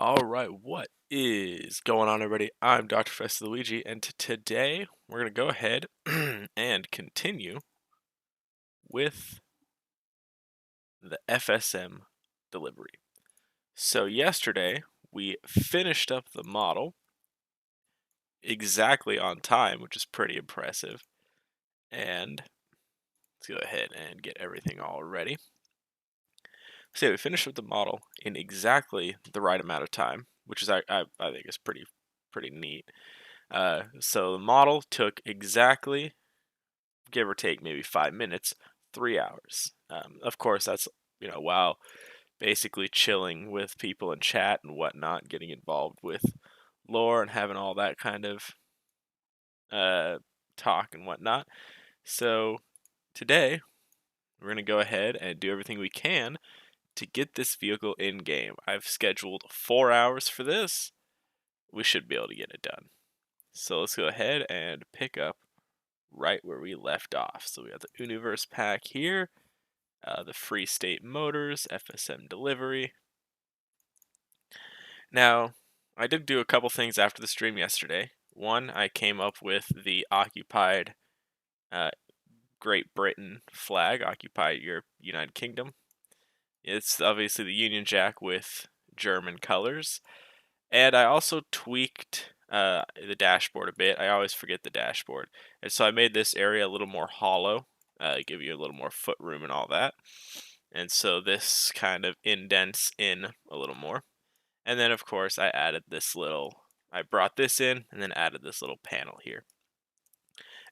Alright, what is going on, everybody? I'm Dr. Festa Luigi, and today we're going to go ahead and continue with the FSM Delivery. So yesterday, we finished up the model exactly on time, which is pretty impressive. And let's go ahead and get everything all ready. So yeah, we finished with the model in exactly the right amount of time, which is I think is pretty neat. So the model took exactly, give or take, maybe 5 minutes, 3 hours. Of course, that's while basically chilling with people in chat and whatnot, getting involved with lore and having all that kind of talk and whatnot. So today we're gonna go ahead and do everything we can to get this vehicle in game. I've scheduled 4 hours for this. We should be able to get it done. So let's go ahead and pick up right where we left off. So we have the UNUverse pack here, the Free State Motors FSM Delivery. Now, I did do a couple things after the stream yesterday. One, I came up with the occupied Great Britain flag, occupy your United Kingdom. It's obviously the Union Jack with German colors. And I also tweaked the dashboard a bit. I always forget the dashboard. And so I made this area a little more hollow, give you a little more foot room and all that. And so this kind of indents in a little more. And then, of course, I brought this in and then added this little panel here.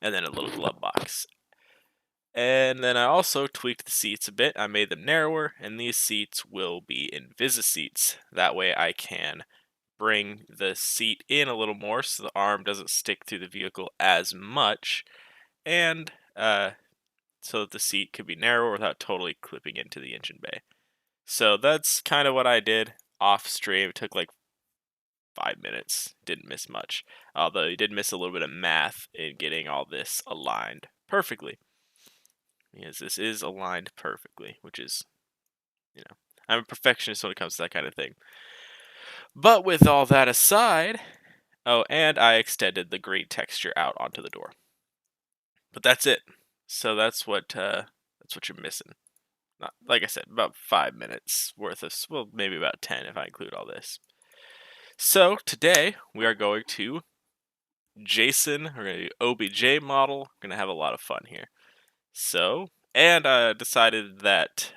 And then a little glove box. And then I also tweaked the seats a bit. I made them narrower, and these seats will be Invisi seats. That way I can bring the seat in a little more so the arm doesn't stick through the vehicle as much, and so that the seat could be narrower without totally clipping into the engine bay. So that's kind of what I did off stream. It took like 5 minutes, didn't miss much, although you did miss a little bit of math in getting all this aligned perfectly, because this is aligned perfectly, which is, I'm a perfectionist when it comes to that kind of thing. But with all that aside, oh, and I extended the green texture out onto the door. But that's it. So that's what you're missing. Not, like I said, about 5 minutes worth of, well, maybe about 10 if I include all this. So today we are going to JSON. We're going to do OBJ model. We're going to have a lot of fun here. So, and I decided that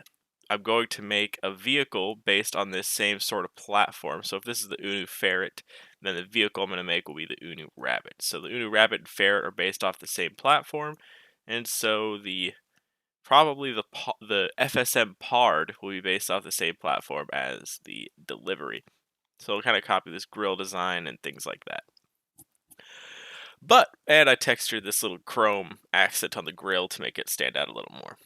I'm going to make a vehicle based on this same sort of platform. So if this is the UNU Ferret, then the vehicle I'm going to make will be the UNU Rabbit. So the UNU Rabbit and Ferret are based off the same platform, and so probably the FSM Pard will be based off the same platform as the Delivery. So it'll kind of copy this grill design and things like that. And I textured this little chrome accent on the grill to make it stand out a little more.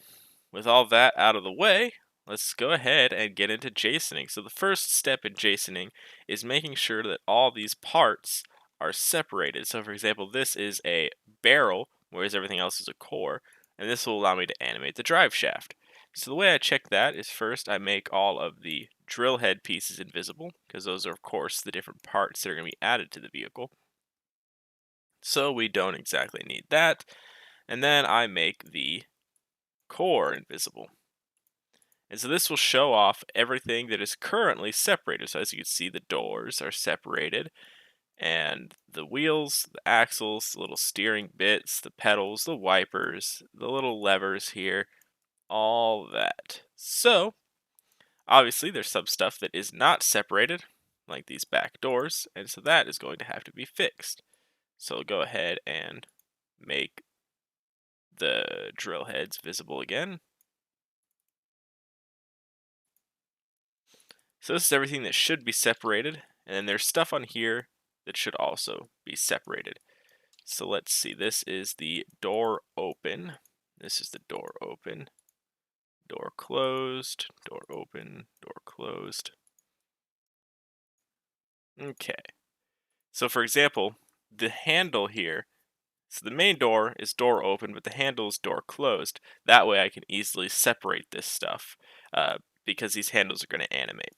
With all that out of the way, let's go ahead and get into JSONing. So the first step in JSONing is making sure that all these parts are separated. So for example, this is a barrel, whereas everything else is a core, and this will allow me to animate the drive shaft. So the way I check that is first I make all of the drill head pieces invisible, because those are of course the different parts that are going to be added to the vehicle. So we don't exactly need that. And then I make the core invisible. And so this will show off everything that is currently separated. So as you can see, the doors are separated, and the wheels, the axles, the little steering bits, the pedals, the wipers, the little levers here, all that. So obviously there's some stuff that is not separated, like these back doors, and so that is going to have to be fixed. So I'll go ahead and make the drill heads visible again. So this is everything that should be separated, and then there's stuff on here that should also be separated. So let's see, this is the door open, this is the door open, door closed, door open, door closed. Okay, so for example, the handle here, so the main door is door open, but the handle is door closed. That way I can easily separate this stuff because these handles are going to animate.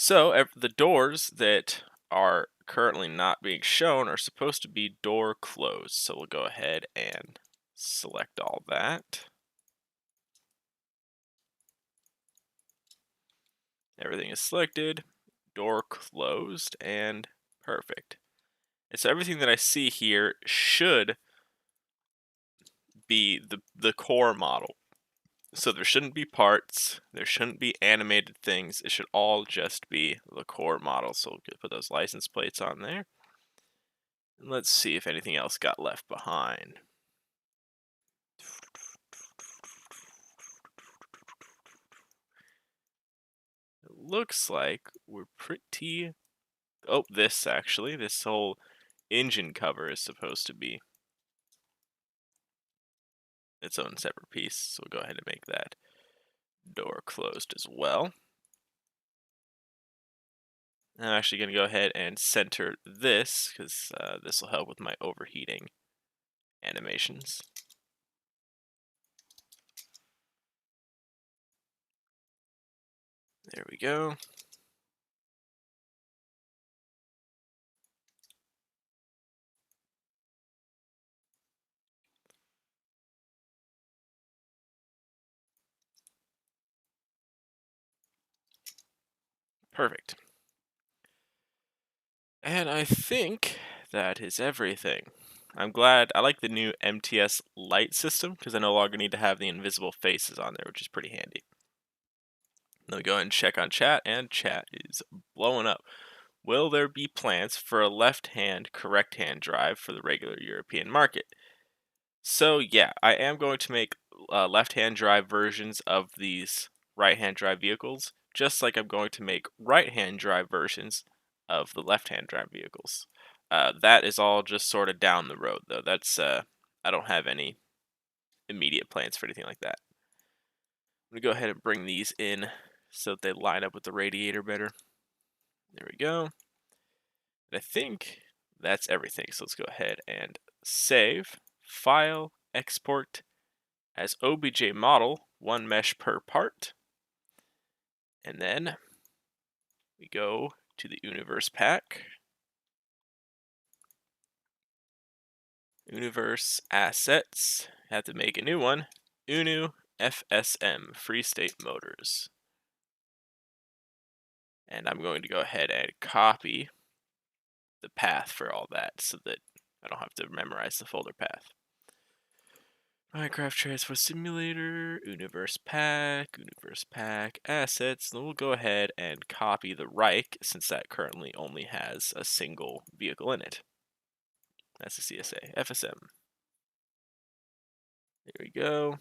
So the doors that are currently not being shown are supposed to be door closed. So we'll go ahead and select all that. Everything is selected, door closed, and perfect. And so everything that I see here should be the core model. So there shouldn't be parts, there shouldn't be animated things, it should all just be the core model. So we'll put those license plates on there. And let's see if anything else got left behind. It looks like we're pretty... Oh, this whole engine cover is supposed to be its own separate piece. So we'll go ahead and make that door closed as well. I'm actually going to go ahead and center this because this will help with my overheating animations. There we go. Perfect. And I think that is everything. I'm glad. I like the new MTS light system because I no longer need to have the invisible faces on there, which is pretty handy. Let me go ahead and check on chat, and chat is blowing up. Will there be plans for a left-hand correct-hand drive for the regular European market? So yeah, I am going to make left-hand drive versions of these right-hand drive vehicles, just like I'm going to make right-hand drive versions of the left-hand drive vehicles. That is all just sort of down the road, though. That's I don't have any immediate plans for anything like that. I'm gonna go ahead and bring these in so that they line up with the radiator better. There we go. And I think that's everything. So let's go ahead and save, file, export as OBJ model, one mesh per part. And then we go to the UNUverse pack. UNUverse assets. Have to make a new one. UNU FSM Free State Motors. And I'm going to go ahead and copy the path for all that so that I don't have to memorize the folder path. Minecraft Transport Simulator, UNUverse pack, assets. Then we'll go ahead and copy the Reich since that currently only has a single vehicle in it. That's the CSA, FSM. There we go.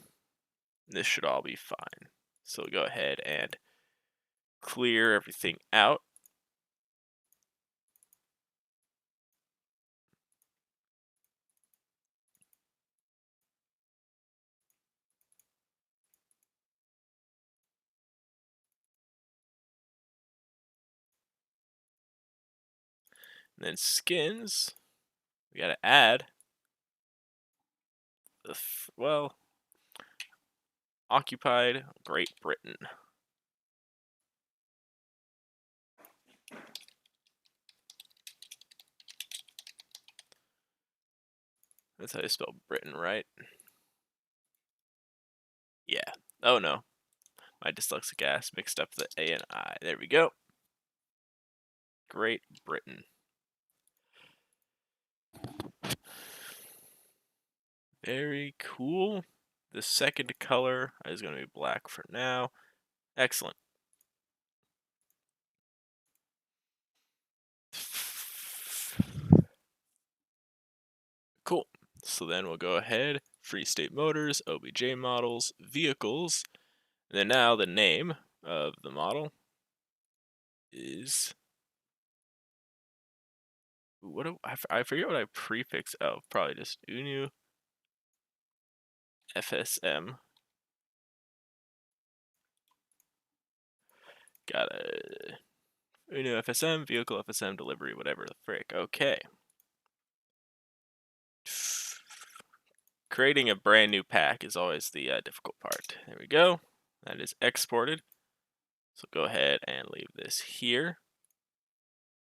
This should all be fine. So we'll go ahead and clear everything out. And then skins, we gotta add the, occupied Great Britain. That's how you spell Britain, right? Yeah. Oh no. My dyslexic ass mixed up the A and I. There we go. Great Britain. Very cool. The second color is going to be black for now. Excellent. Cool. So then we'll go ahead, Free State Motors, OBJ models, vehicles. And then now the name of the model is... I forget what I prefix. Oh, probably just UNU FSM. Got a UNU FSM, vehicle FSM delivery, whatever the frick. Okay. Creating a brand new pack is always the difficult part. There we go. That is exported. So go ahead and leave this here.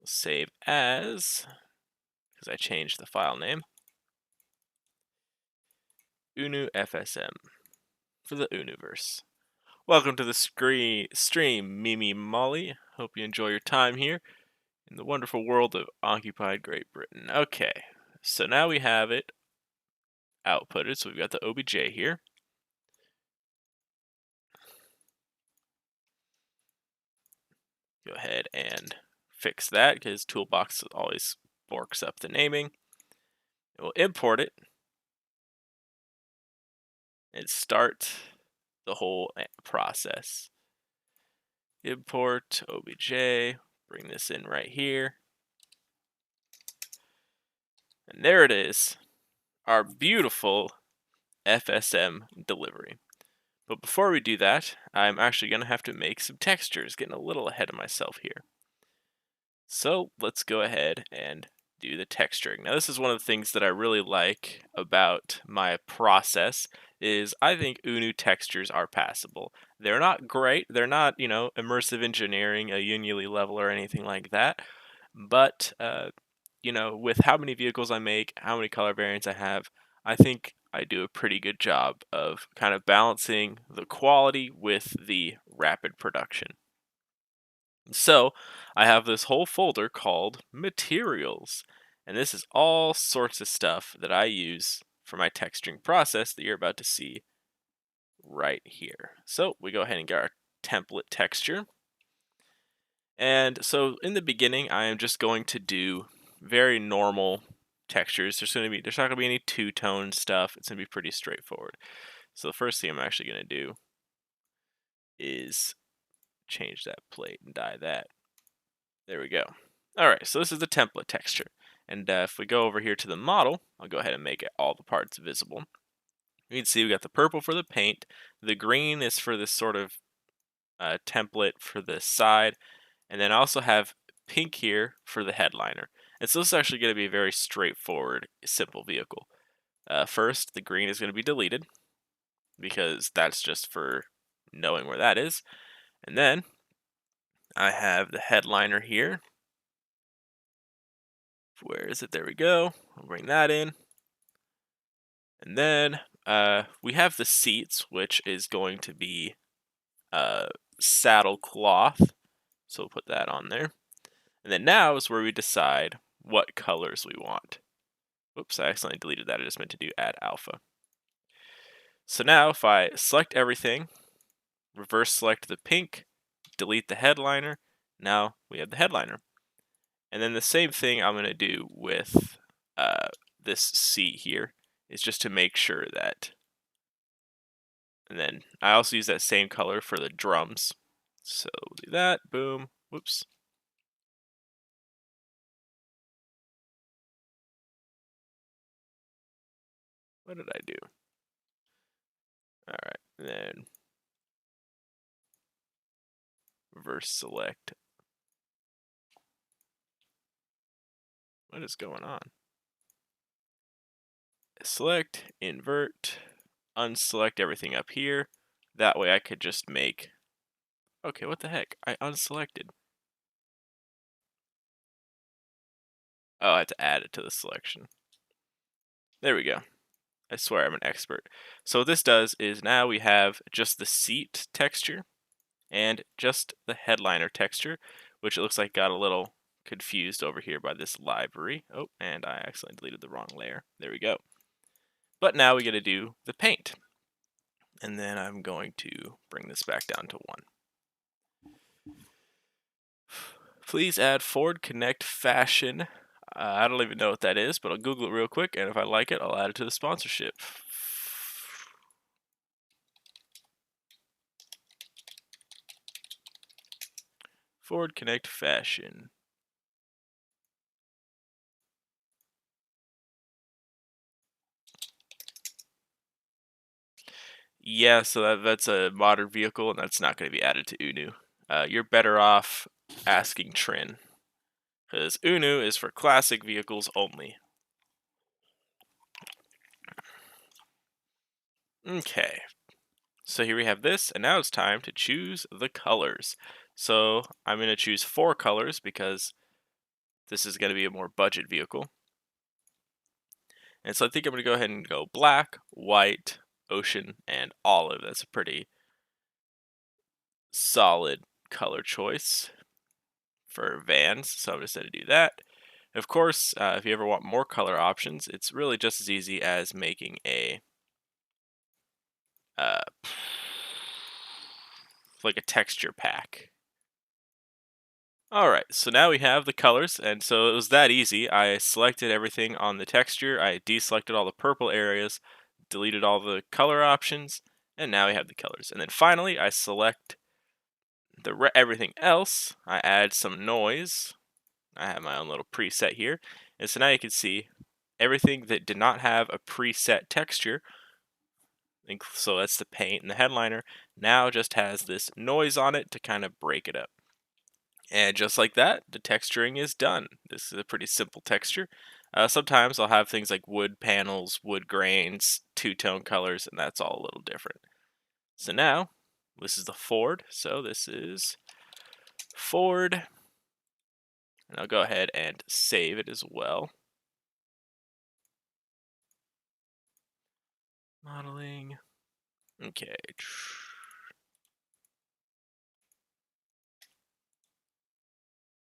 Save as, because I changed the file name, UNU FSM for the UNUverse. Welcome to the stream, Mimi Molly. Hope you enjoy your time here in the wonderful world of occupied Great Britain. Okay, so now we have it outputted. So we've got the OBJ here. Go ahead and fix that because Toolbox always forks up the naming. We'll import it and start the whole process. Import OBJ, bring this in right here. And there it is, our beautiful FSM delivery. But before we do that, I'm actually going to have to make some textures, getting a little ahead of myself here. So let's go ahead and do the texturing. Now this is one of the things that I really like about my process is I think UNU textures are passable. They're not great, they're not, immersive engineering, a Unity level or anything like that, but with how many vehicles I make, how many color variants I have, I think I do a pretty good job of kind of balancing the quality with the rapid production. So I have this whole folder called materials, and this is all sorts of stuff that I use for my texturing process that you're about to see right here. So we go ahead and get our template texture. And so in the beginning, I am just going to do very normal textures. There's not gonna be any two-tone stuff. It's gonna be pretty straightforward. So the first thing I'm actually gonna do is change that plate and dye that. There we go. All right, so this is the template texture. And if we go over here to the model, I'll go ahead and make all the parts visible. You can see we got the purple for the paint. The green is for this sort of template for the side. And then I also have pink here for the headliner. And so this is actually going to be a very straightforward, simple vehicle. First, the green is going to be deleted because that's just for knowing where that is. And then I have the headliner here. Where is it? There we go. I'll bring that in. And then we have the seats, which is going to be saddle cloth. So we'll put that on there. And then now is where we decide what colors we want. Oops, I accidentally deleted that. I just meant to do add alpha. So now if I select everything, reverse select the pink, delete the headliner, now we have the headliner. And then the same thing I'm going to do with this seat here is just to make sure that. And then I also use that same color for the drums. So we'll do that, boom, whoops. What did I do? All right, and then reverse select. What is going on? Select, invert, unselect everything up here. That way I could just make, okay, what the heck? I unselected. Oh, I had to add it to the selection. There we go. I swear I'm an expert. So what this does is now we have just the seat texture and just the headliner texture, which it looks like got a little confused over here by this library. Oh, and I accidentally deleted the wrong layer. There we go. But now we got to do the paint. And then I'm going to bring this back down to 1. Please add Ford Connect Fashion. I don't even know what that is, but I'll Google it real quick, and if I like it, I'll add it to the sponsorship. Ford Connect Fashion. Yeah, so that's a modern vehicle, and that's not going to be added to UNU. You're better off asking Trin, because UNU is for classic vehicles only. Okay, so here we have this, and now it's time to choose the colors. So I'm going to choose 4 colors because this is going to be a more budget vehicle. And so I think I'm going to go ahead and go black, white, ocean, and olive. That's a pretty solid color choice for vans, so I'm just going to do that. Of course, if you ever want more color options, it's really just as easy as making a uh, like a texture pack. Alright, so now we have the colors, and so it was that easy. I selected everything on the texture, I deselected all the purple areas, deleted all the color options, and now we have the colors. And then finally, I select everything else, I add some noise. I have my own little preset here, and so now you can see everything that did not have a preset texture, so that's the paint and the headliner, now just has this noise on it to kind of break it up. And just like that, the texturing is done. This is a pretty simple texture. Sometimes I'll have things like wood panels, wood grains, two-tone colors, and that's all a little different. So now, this is the Ford. So this is Ford. And I'll go ahead and save it as well. Modeling. Okay.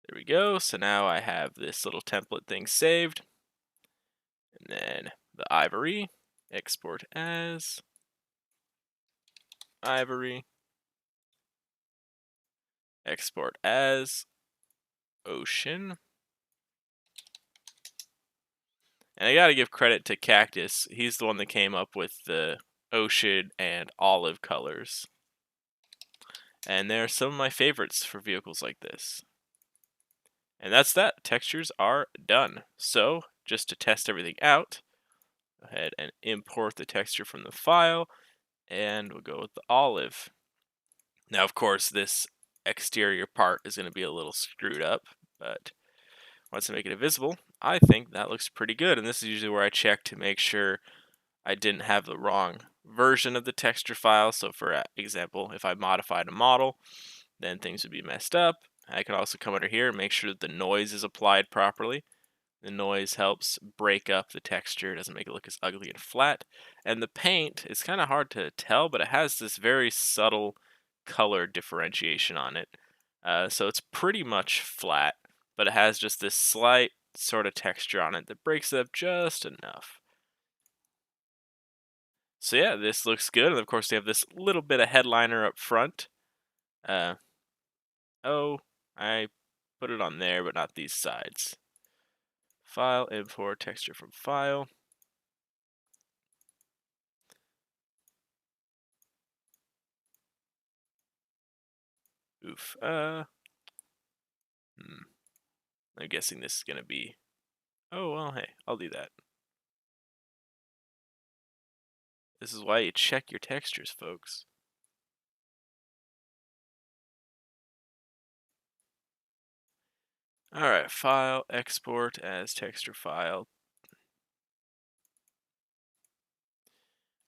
There we go. So now I have this little template thing saved. And then the ivory, export as ivory, export as ocean. And I gotta give credit to Cactus. He's the one that came up with the ocean and olive colors. And they're some of my favorites for vehicles like this. And that's that. Textures are done. So, just to test everything out, go ahead and import the texture from the file, and we'll go with the olive. Now, of course, this exterior part is going to be a little screwed up, but once I make it invisible, I think that looks pretty good. And this is usually where I check to make sure I didn't have the wrong version of the texture file. So for example, if I modified a model, then things would be messed up. I can also come under here and make sure that the noise is applied properly. The noise helps break up the texture, it doesn't make it look as ugly and flat. And the paint is kind of hard to tell, but it has this very subtle color differentiation on it. So it's pretty much flat, but it has just this slight sort of texture on it that breaks it up just enough. So yeah, this looks good, and of course they have this little bit of headliner up front. Oh, I put it on there, but not these sides. File, import texture from file. Oof. I'm guessing this is gonna be. Oh well, hey, I'll do that. This is why you check your textures, folks. Alright, file, export as texture file.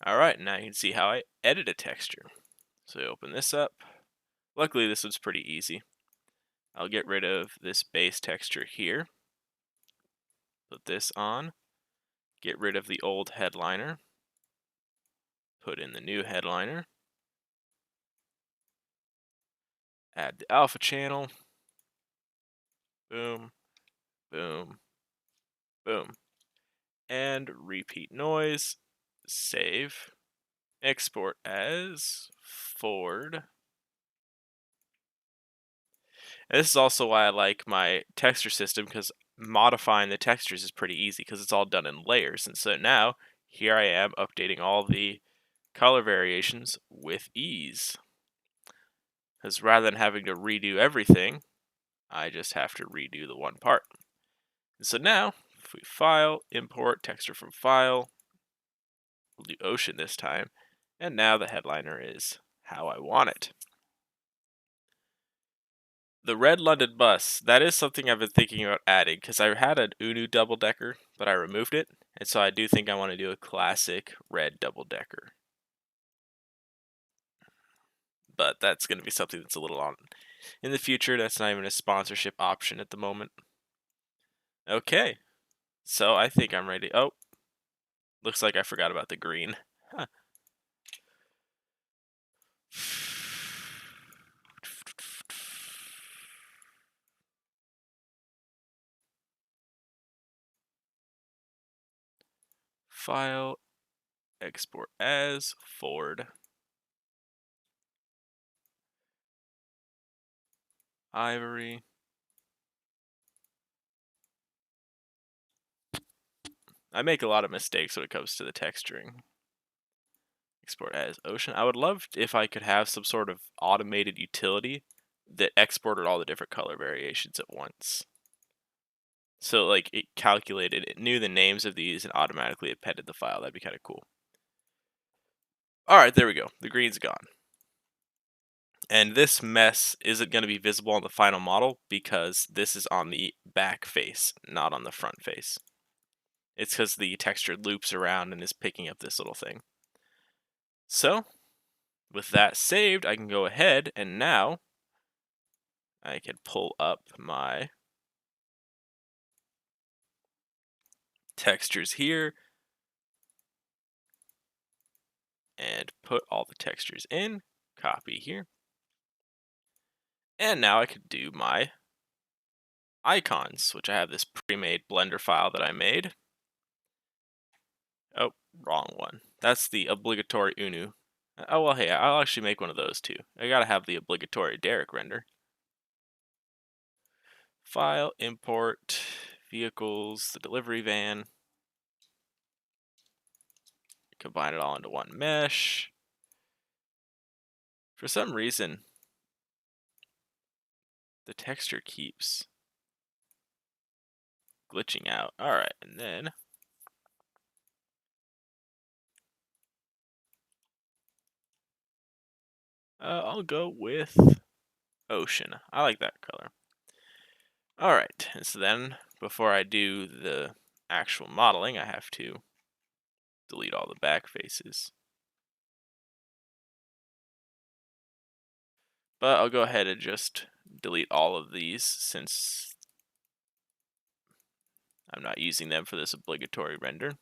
Alright, now you can see how I edit a texture. So open this up. Luckily, this one's pretty easy. I'll get rid of this base texture here. Put this on. Get rid of the old headliner. Put in the new headliner. Add the alpha channel. Boom, boom, boom. And repeat noise. Save. Export as Ford. And this is also why I like my texture system, because modifying the textures is pretty easy because it's all done in layers. And so now, here I am updating all the color variations with ease. Because rather than having to redo everything, I just have to redo the one part. And so now, if we file, import texture from file, we'll do ocean this time, and now the headliner is how I want it. The red London bus, that is something I've been thinking about adding, because I had an UNU double-decker, but I removed it, and so I do think I want to do a classic red double-decker. But that's going to be something that's a little on In the future, that's not even a sponsorship option at the moment. Okay, so I think I'm ready. Oh, looks like I forgot about the green. Huh. File, export as, Ford. Ivory. I make a lot of mistakes when it comes to the texturing. Export as ocean. I would love if I could have some sort of automated utility that exported all the different color variations at once. So like it calculated, it knew the names of these and automatically appended the file. That'd be kind of cool. All right, there we go. The green's gone. And this mess isn't going to be visible on the final model because this is on the back face, not on the front face. It's because the texture loops around and is picking up this little thing. So, with that saved, I can go ahead and now I can pull up my textures here and put all the textures in, copy here. And now I could do my icons, which I have this pre-made Blender file that I made. Oh, wrong one. That's the obligatory UNU. Oh, well, hey, I'll actually make one of those too. I gotta have the obligatory Derek render. File, import, vehicles, the delivery van. Combine it all into one mesh. For some reason, the texture keeps glitching out. All right, and then I'll go with ocean. I like that color. All right, and so then before I do the actual modeling, I have to delete all the back faces. But I'll go ahead and just delete all of these since I'm not using them for this obligatory render.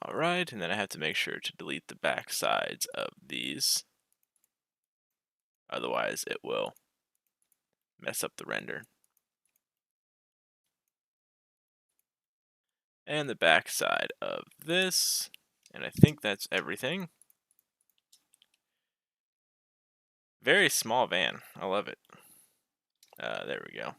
All right, and then I have to make sure to delete the back sides of these. Otherwise, it will mess up the render. And the back side of this. And I think that's everything. Very small van. I love it. There we go.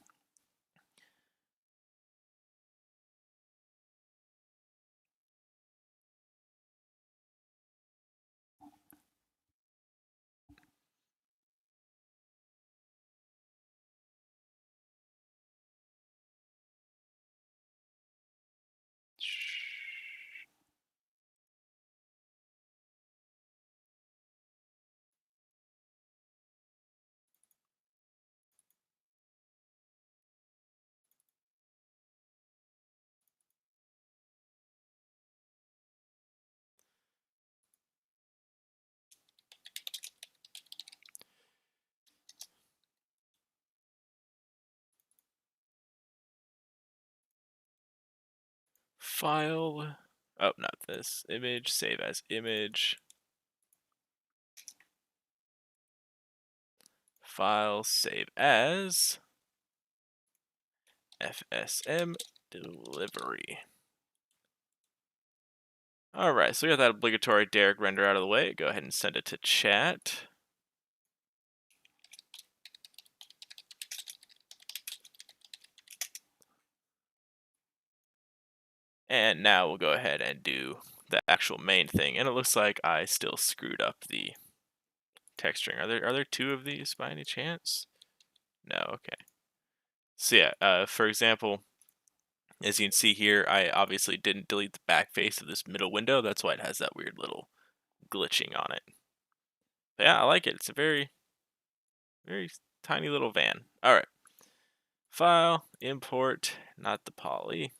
File. Oh, not this. Image. Save as image. File. Save as FSM Delivery. Alright, so we got that obligatory Derek render out of the way. Go ahead and send it to chat. And now we'll go ahead and do the actual main thing. And it looks like I still screwed up the texturing. Are there two of these by any chance? No, okay. So yeah, for example, as you can see here, I obviously didn't delete the back face of this middle window. That's why it has that weird little glitching on it. But yeah, I like it. It's a very, very tiny little van. All right. File, import, not the poly.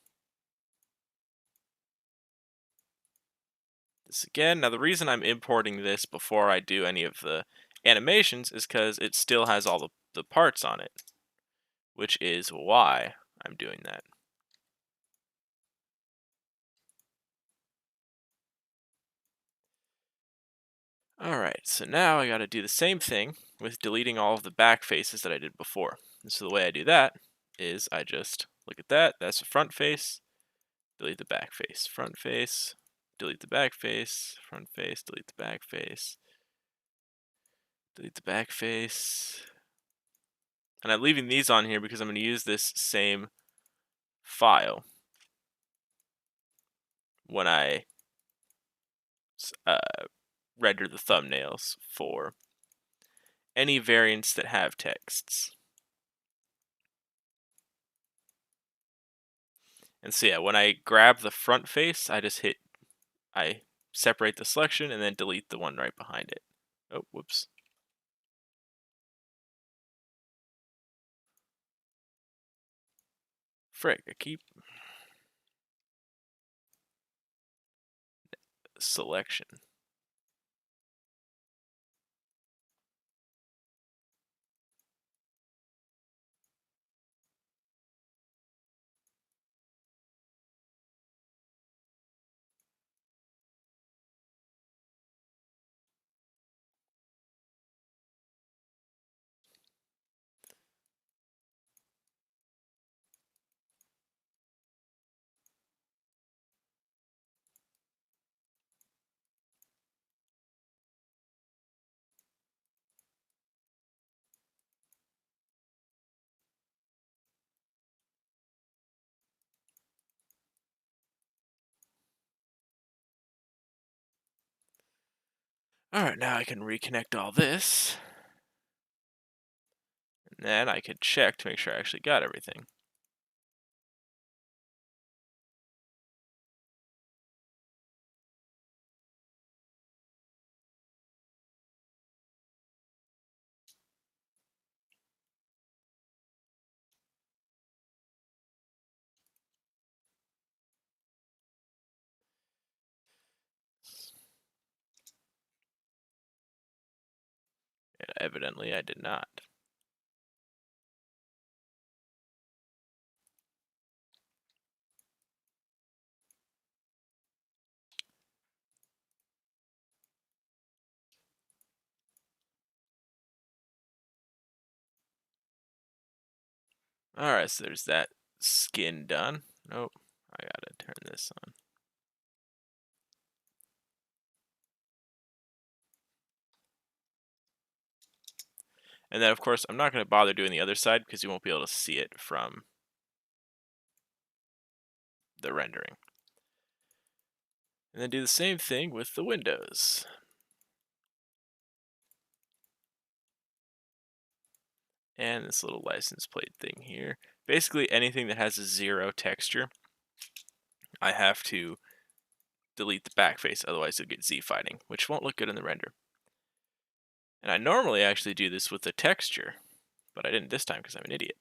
This again. Now the reason I'm importing this before I do any of the animations is because it still has all the parts on it, which is why I'm doing that. Alright, so now I gotta do the same thing with deleting all of the back faces that I did before. And so the way I do that is I just look at that, that's the front face, delete the back face, front face, delete the back face, front face, delete the back face, delete the back face. And I'm leaving these on here because I'm going to use this same file when I render the thumbnails for any variants that have texts. And so yeah, when I grab the front face, I separate the selection and then delete the one right behind it. Oh, whoops. Frick, I keep selection. Alright, now I can reconnect all this. And then I could check to make sure I actually got everything. And evidently I did not. Alright, so there's that skin done. Nope, I gotta turn this on. And then, of course, I'm not going to bother doing the other side because you won't be able to see it from the rendering. And then do the same thing with the windows. And this little license plate thing here. Basically, anything that has a 0 texture, I have to delete the back face, otherwise you'll get Z-fighting, which won't look good in the render. And I normally actually do this with the texture, but I didn't this time because I'm an idiot.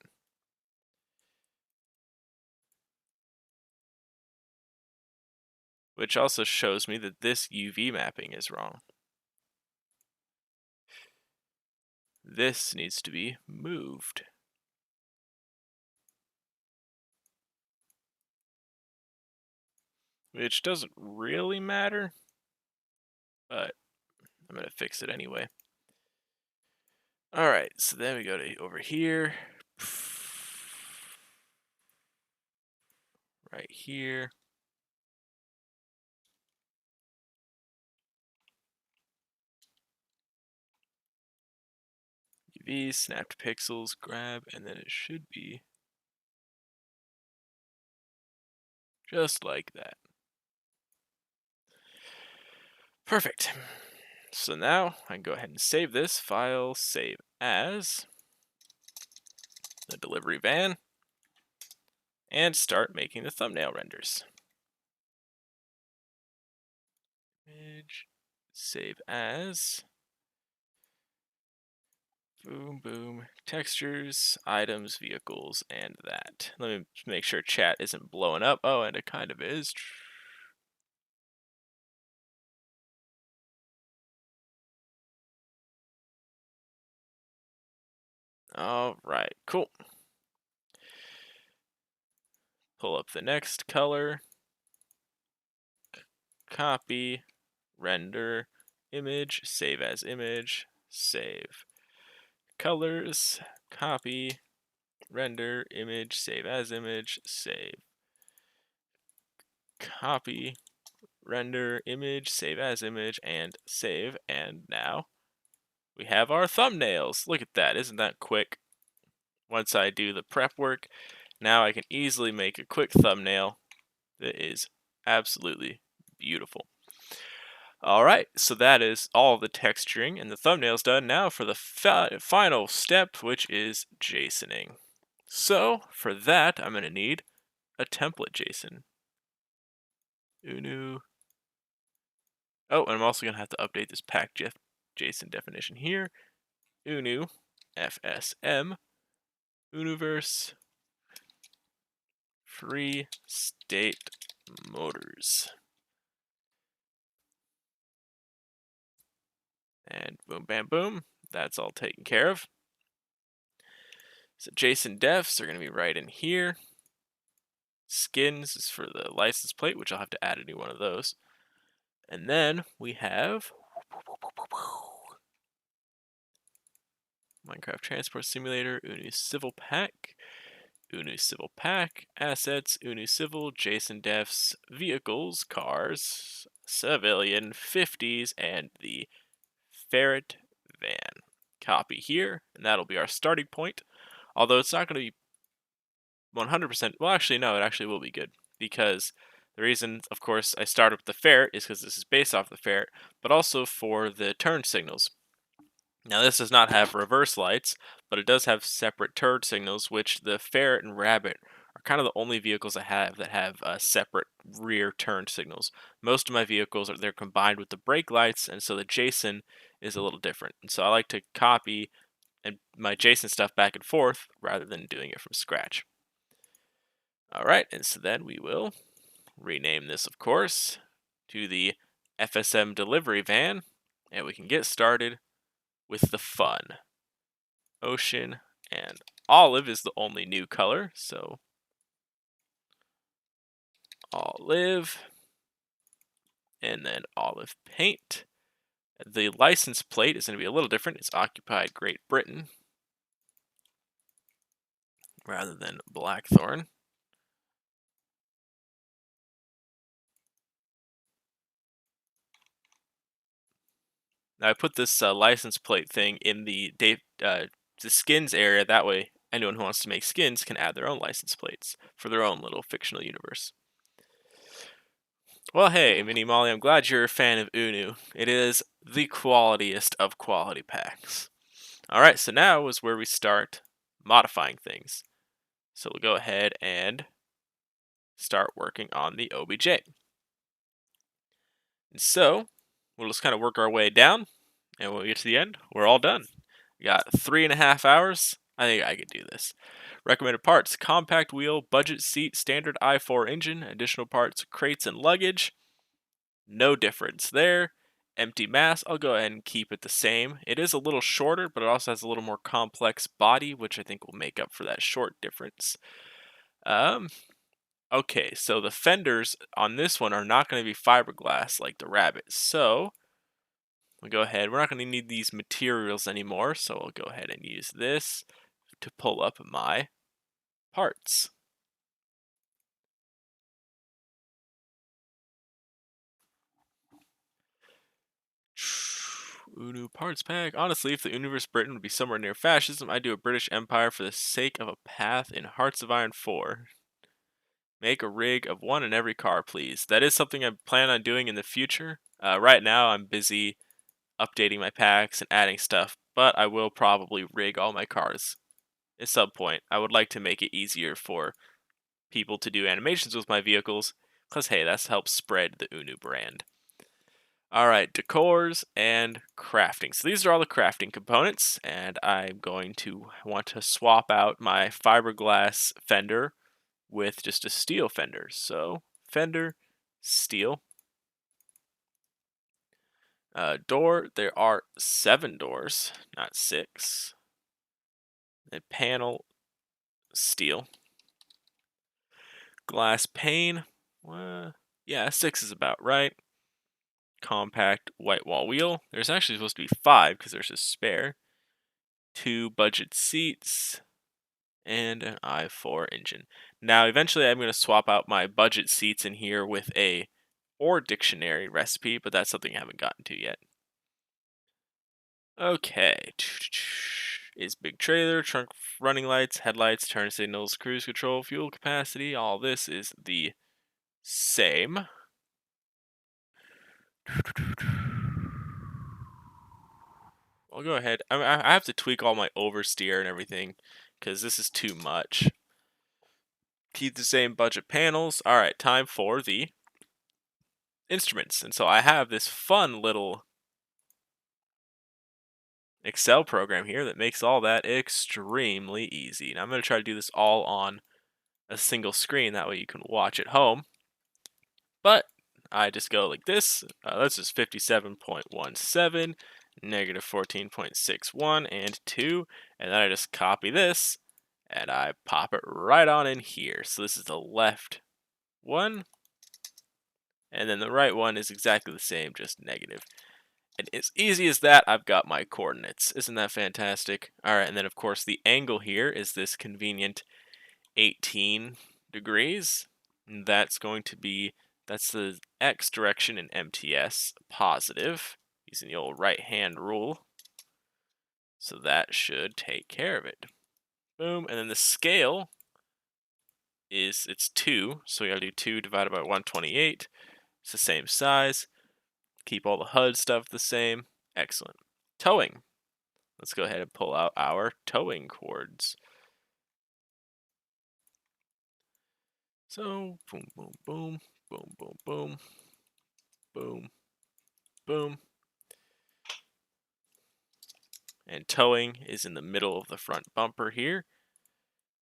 Which also shows me that this UV mapping is wrong. This needs to be moved. Which doesn't really matter, but I'm going to fix it anyway. Alright, so then we go to over here. Right here. be snapped pixels, grab, and then it should be just like that. Perfect. So now I can go ahead and save this file, save as the delivery van, and start making the thumbnail renders. Image, save as, boom, boom, textures, items, vehicles, and that. Let me make sure chat isn't blowing up. Oh, and it kind of is. All right, cool. Pull up the next color, copy, render, image, save as image, save. Colors, copy, render, image, save as image, save. Copy, render, image, save as image, and save. And now we have our thumbnails. Look at that, isn't that quick? Once I do the prep work, now I can easily make a quick thumbnail that is absolutely beautiful. All right, so that is all the texturing and the thumbnails done. Now for the final step, which is JSONing. So for that, I'm going to need a template JSON. UNU. Oh, and I'm also going to have to update this JSON definition here. UNU FSM UNUverse Free State Motors. And boom, bam, boom. That's all taken care of. So JSON defs are going to be right in here. Skins is for the license plate, which I'll have to add a new one of those. And then we have Minecraft Transport Simulator, UNU Civil Pack, UNU Civil Pack, Assets, UNU Civil, JSON defs, Vehicles, Cars, Civilian, 50s, and the Ferret Van. Copy here, and that'll be our starting point. Although it's not going to be 100%, well actually no, it actually will be good, because the reason, of course, I start with the ferret is because this is based off the ferret, but also for the turn signals. Now this does not have reverse lights, but it does have separate turn signals, which the ferret and rabbit are kind of the only vehicles I have that have separate rear turn signals. Most of my vehicles they're combined with the brake lights, and so the JSON is a little different. And so I like to copy and my JSON stuff back and forth rather than doing it from scratch. All right, and so then we will rename this, of course, to the FSM Delivery Van, and we can get started with the fun. Ocean and olive is the only new color, so olive, and then olive paint. The license plate is going to be a little different. It's occupied Great Britain rather than Blackthorn. Now I put this license plate thing in the skins area. That way, anyone who wants to make skins can add their own license plates for their own little fictional universe. Well, hey, Mini Molly, I'm glad you're a fan of UNU. It is the qualityest of quality packs. Alright, so now is where we start modifying things. So we'll go ahead and start working on the OBJ. And so, we'll just kind of work our way down, and when we get to the end, we're all done. We got 3.5 hours. I think I could do this. Recommended parts: compact wheel, budget seat, standard i4 engine, additional parts, crates and luggage. No difference there. Empty mass, I'll go ahead and keep it the same. It is a little shorter, but it also has a little more complex body, which I think will make up for that short difference. Okay, so the fenders on this one are not going to be fiberglass like the rabbit. So we'll go ahead. We're not going to need these materials anymore, so I'll go ahead and use this to pull up my parts. UNU parts pack. Honestly, if the UNUverse Britain would be somewhere near fascism, I'd do a British Empire for the sake of a path in Hearts of Iron 4. Make a rig of one in every car, please. That is something I plan on doing in the future. Right now, I'm busy updating my packs and adding stuff, but I will probably rig all my cars at some point. I would like to make it easier for people to do animations with my vehicles, because hey, that helps spread the UNU brand. Alright, decors and crafting. So these are all the crafting components, and I'm going to want to swap out my fiberglass fender with just a steel fender. So, fender, steel. Door, there are 7 doors, not 6. And panel, steel. Glass pane, yeah, 6 is about right. Compact white wall wheel. There's actually supposed to be 5 because there's a spare. 2 budget seats and an i4 engine. Now, eventually I'm going to swap out my budget seats in here with a or dictionary recipe, but that's something I haven't gotten to yet. Okay. Is big trailer, trunk running lights, headlights, turn signals, cruise control, fuel capacity. All this is the same. I'll go ahead. I have to tweak all my oversteer and everything because this is too much. Keep the same budget panels. All right, time for the instruments. And so I have this fun little Excel program here that makes all that extremely easy. And I'm going to try to do this all on a single screen. That way you can watch at home. But I just go like this. This is 57.17, negative 14.61, and 2. And then I just copy this, and I pop it right on in here. So this is the left one. And then the right one is exactly the same, just negative. And as easy as that, I've got my coordinates. Isn't that fantastic? All right, and then of course the angle here is this convenient 18 degrees. And that's going to be, that's the X direction in MTS, positive, using the old right-hand rule. So that should take care of it. Boom, and then the scale is, it's 2, so we gotta do 2 divided by 128. It's the same size. Keep all the HUD stuff the same. Excellent. Towing. Let's go ahead and pull out our towing cords. So, boom, boom, boom, boom, boom, boom, boom, boom. And towing is in the middle of the front bumper here.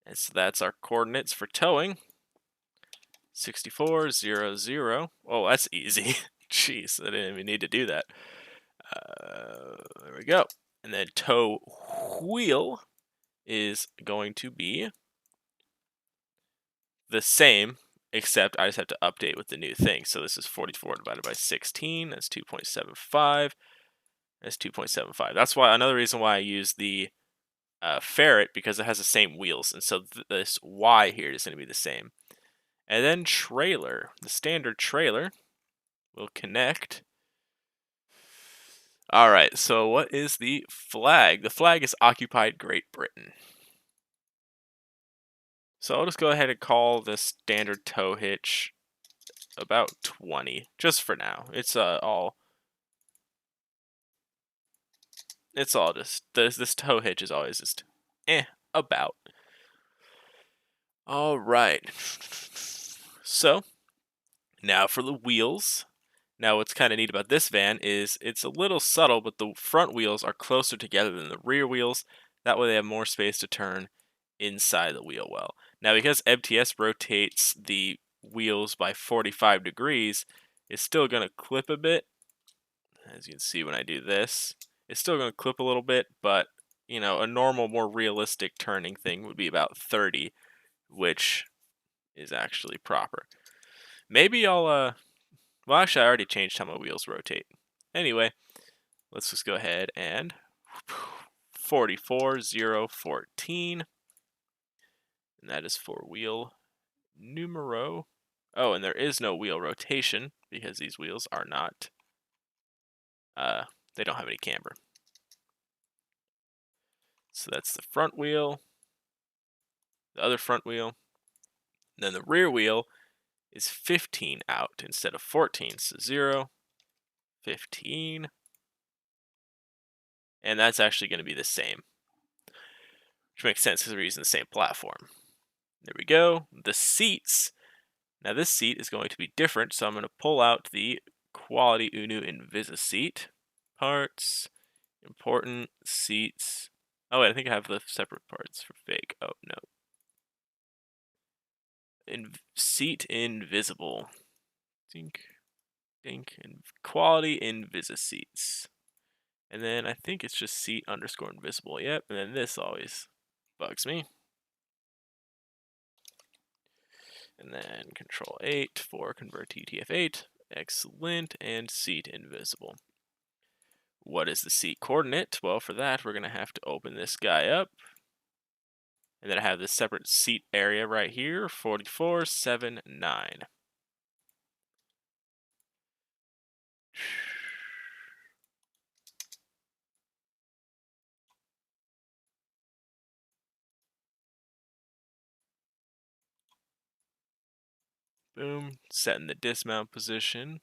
And so that's our coordinates for towing. 6400. Oh, that's easy. Jeez, I didn't even need to do that. There we go. And then tow wheel is going to be the same, except I just have to update with the new thing. So this is 44 divided by 16. That's 2.75. That's 2.75. That's why another reason why I use the ferret, because it has the same wheels. And so this Y here is going to be the same. And then trailer. The standard trailer will connect. All right, so what is the flag? The flag is occupied Great Britain. So I'll just go ahead and call the standard tow hitch about 20, just for now. It's all just, this tow hitch is always just, about. All right. So, now for the wheels. Now what's kind of neat about this van is it's a little subtle, but the front wheels are closer together than the rear wheels. That way they have more space to turn inside the wheel well. Now because MTS rotates the wheels by 45 degrees, it's still going to clip a bit. As you can see when I do this, it's still going to clip a little bit, but you know, a normal, more realistic turning thing would be about 30, which is actually proper. Maybe I'll, well, actually, I already changed how my wheels rotate. Anyway, let's just go ahead and 44,014. And that is for wheel numero. Oh, and there is no wheel rotation because these wheels are not, they don't have any camber. So that's the front wheel, the other front wheel. And then the rear wheel is 15 out instead of 14. So 0, 15. And that's actually going to be the same, which makes sense because we're using the same platform. There we go. The seats. Now this seat is going to be different, so I'm going to pull out the Quality UNUVerse seat. Parts, important, seats. Oh wait, I think I have the separate parts for fake. Oh no. Seat invisible. Dink, dink, and Quality UNUVerse seats. And then I think it's just seat underscore invisible. Yep, and then this always bugs me. And then Control 8 for convert to UTF-8. Excellent, and seat invisible. What is the seat coordinate? Well, for that, we're going to have to open this guy up. And then I have this separate seat area right here, 4479. Boom, setting the dismount position.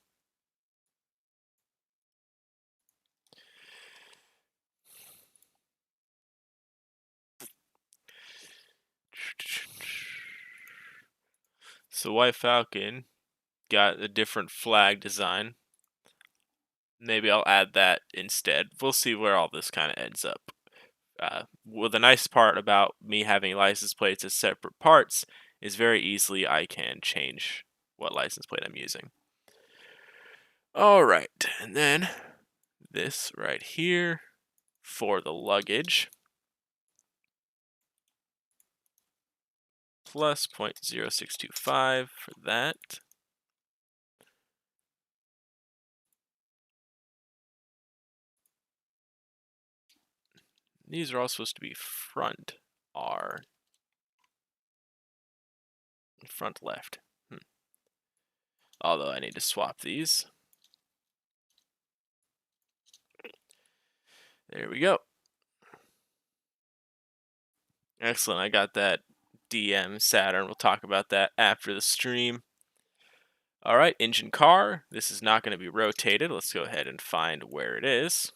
So White Falcon got a different flag design. Maybe I'll add that instead. We'll see where all this kind of ends up. Well, the nice part about me having license plates as separate parts is very easily I can change what license plate I'm using. All right, and then this right here for the luggage. Plus 0.0625 for that. These are all supposed to be front R. Front left. Although I need to swap these. There we go. Excellent. I got that DM Saturn. We'll talk about that after the stream. All right, engine car. This is not going to be rotated. Let's go ahead and find where it is.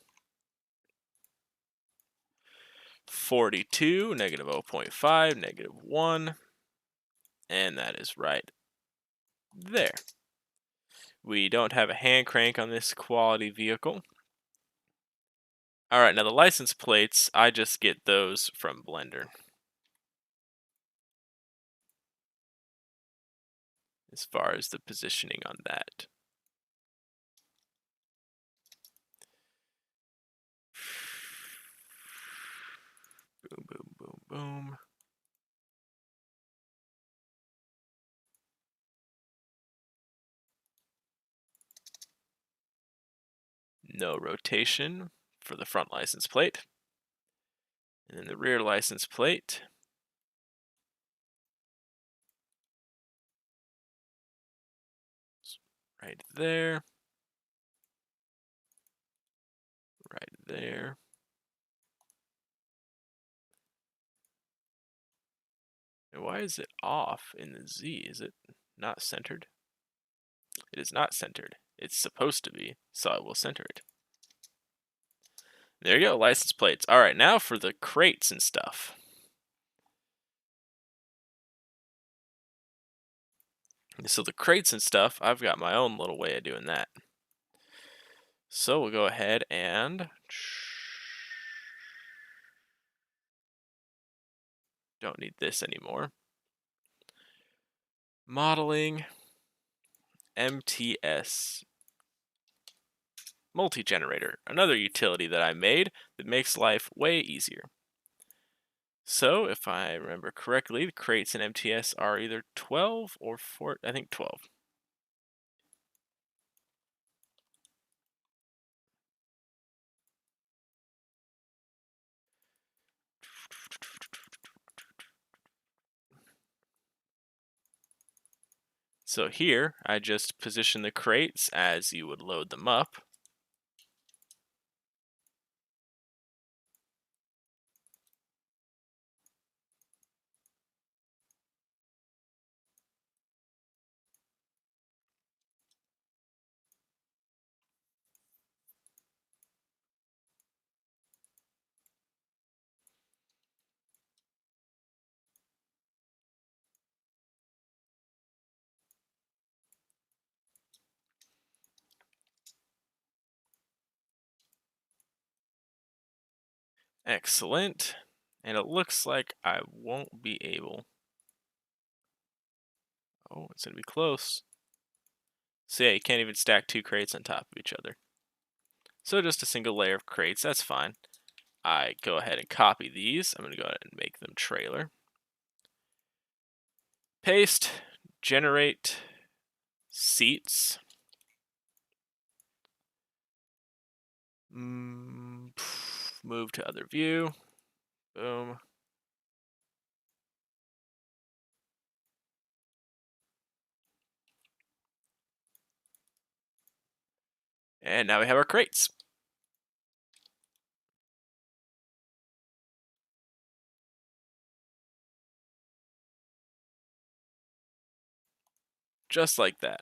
42, negative 0.5, negative 1. And that is right there. We don't have a hand crank on this quality vehicle. All right, now the license plates, I just get those from Blender. As far as the positioning on that. Boom, boom, boom, boom. No rotation for the front license plate. And then the rear license plate. Right there. Right there. And why is it off in the Z? Is it not centered? It is not centered. It's supposed to be, so I will center it. There you go, license plates. All right, now for the crates and stuff. So the crates and stuff, I've got my own little way of doing that. So we'll go ahead and don't need this anymore. Modeling Mts Multi-Generator, another utility that I made that makes life way easier. So if I remember correctly, the crates in MTS are either 12 or 4, I think 12. So here, I just position the crates as you would load them up. Excellent. And it looks like I won't be able. Oh, it's going to be close. So yeah, you can't even stack 2 crates on top of each other. So just a single layer of crates, that's fine. I go ahead and copy these. I'm going to go ahead and make them trailer. Paste, generate seats. Move to other view. Boom. And now we have our crates. Just like that.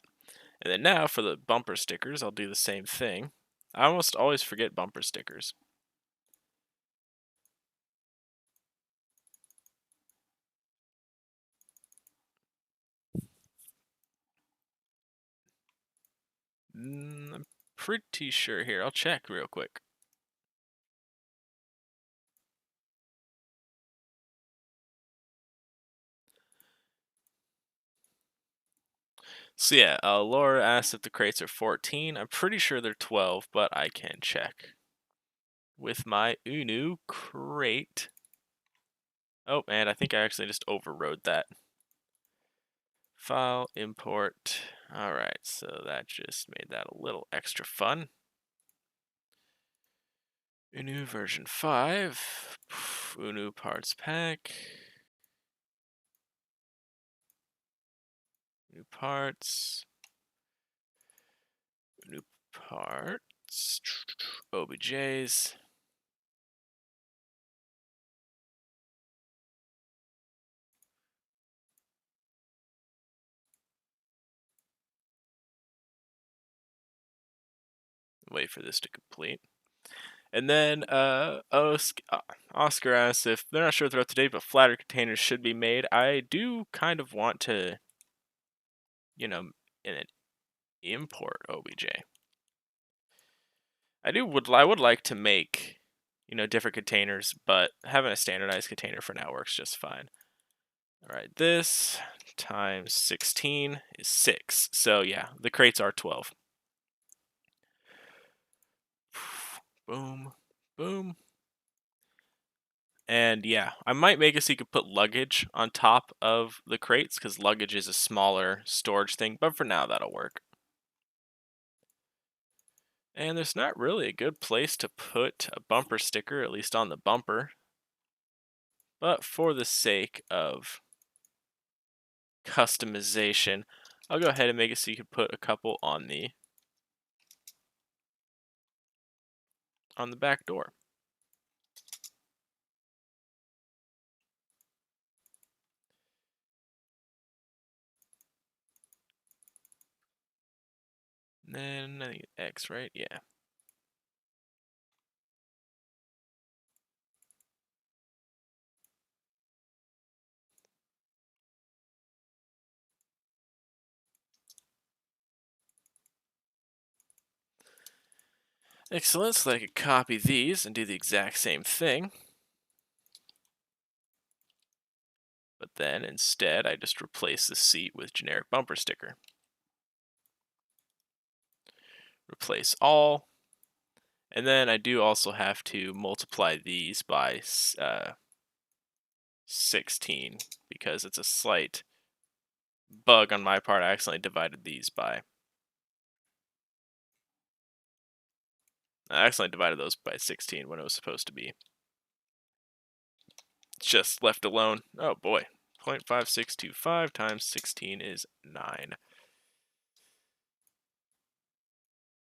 And then now for the bumper stickers, I'll do the same thing. I almost always forget bumper stickers. I'm pretty sure here. I'll check real quick. So yeah, Laura asked if the crates are 14. I'm pretty sure they're 12, but I can check. With my UNU crate. Oh, and I think I actually just overrode that. File, import. Alright, so that just made that a little extra fun. UNU version 5. UNU parts pack. New parts. New parts. OBJs. Wait for this to complete. And then Oscar asks if they're not sure if they're up to date, but flatter containers should be made. I do kind of want to, in an import OBJ. I would like to make, different containers, but having a standardized container for now works just fine. All right, this times 16 is 6. So yeah, the crates are 12. Boom, boom. And yeah, I might make it so you could put luggage on top of the crates because luggage is a smaller storage thing, but for now that'll work. And there's not really a good place to put a bumper sticker, at least on the bumper. But for the sake of customization, I'll go ahead and make it so you can put a couple on the back door. And then I think X, right? Yeah. Excellent, so I could copy these and do the exact same thing. But then instead, I just replace the seat with generic bumper sticker. Replace all. And then I do also have to multiply these by 16 because it's a slight bug on my part. I accidentally divided these by. I accidentally divided those by 16 when it was supposed to be. It's just left alone. Oh boy. 0.5625 times 16 is 9.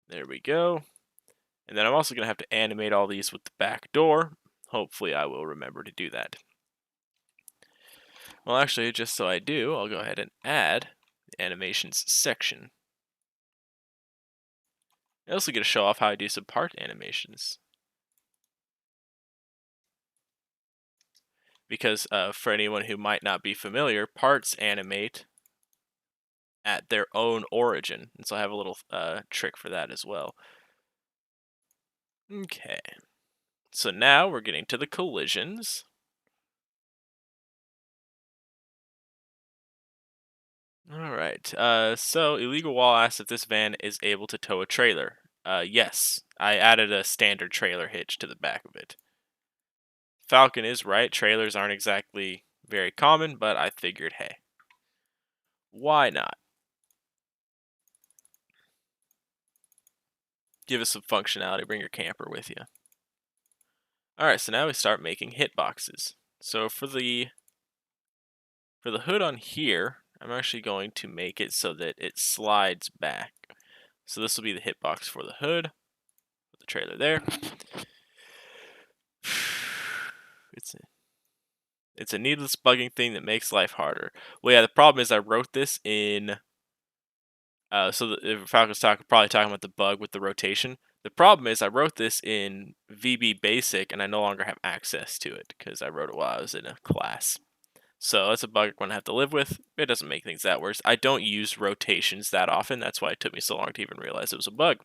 There we go. And then I'm also going to have to animate all these with the back door. Hopefully I will remember to do that. Well, actually, just so I do, I'll go ahead and add the animations section. I also get to show off how I do some part animations. Because for anyone who might not be familiar, parts animate at their own origin. And so I have a little trick for that as well. Okay. So now we're getting to the collisions. Alright, so Illegal Wall asks if this van is able to tow a trailer. Yes, I added a standard trailer hitch to the back of it. Falcon is right, trailers aren't exactly very common, but I figured, hey, why not? Give us some functionality, bring your camper with you. Alright, so now we start making hitboxes. So for the hood on here, I'm actually going to make it so that it slides back. So this will be the hitbox for the hood, put the trailer there. It's a needless bugging thing that makes life harder. Well, yeah, the problem is I wrote this in. So if Falcon's probably talking about the bug with the rotation. The problem is I wrote this in VB Basic and I no longer have access to it because I wrote it while I was in a class. So that's a bug I'm going to have to live with. It doesn't make things that worse. I don't use rotations that often. That's why it took me so long to even realize it was a bug.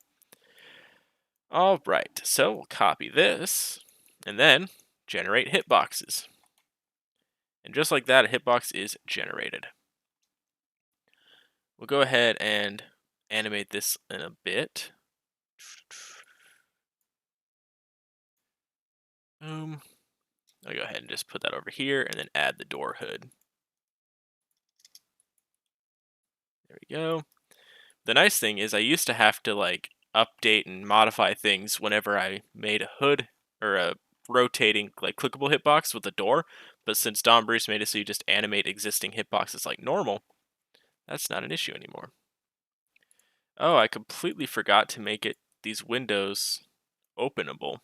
All right, so we'll copy this and then generate hitboxes. And just like that, a hitbox is generated. We'll go ahead and animate this in a bit. I'll go ahead and just put that over here and then add the door hood. There we go. The nice thing is I used to have to like update and modify things whenever I made a hood or a rotating like clickable hitbox with a door, but since Don Bruce made it so you just animate existing hitboxes like normal, that's not an issue anymore. Oh, I completely forgot to make these windows openable.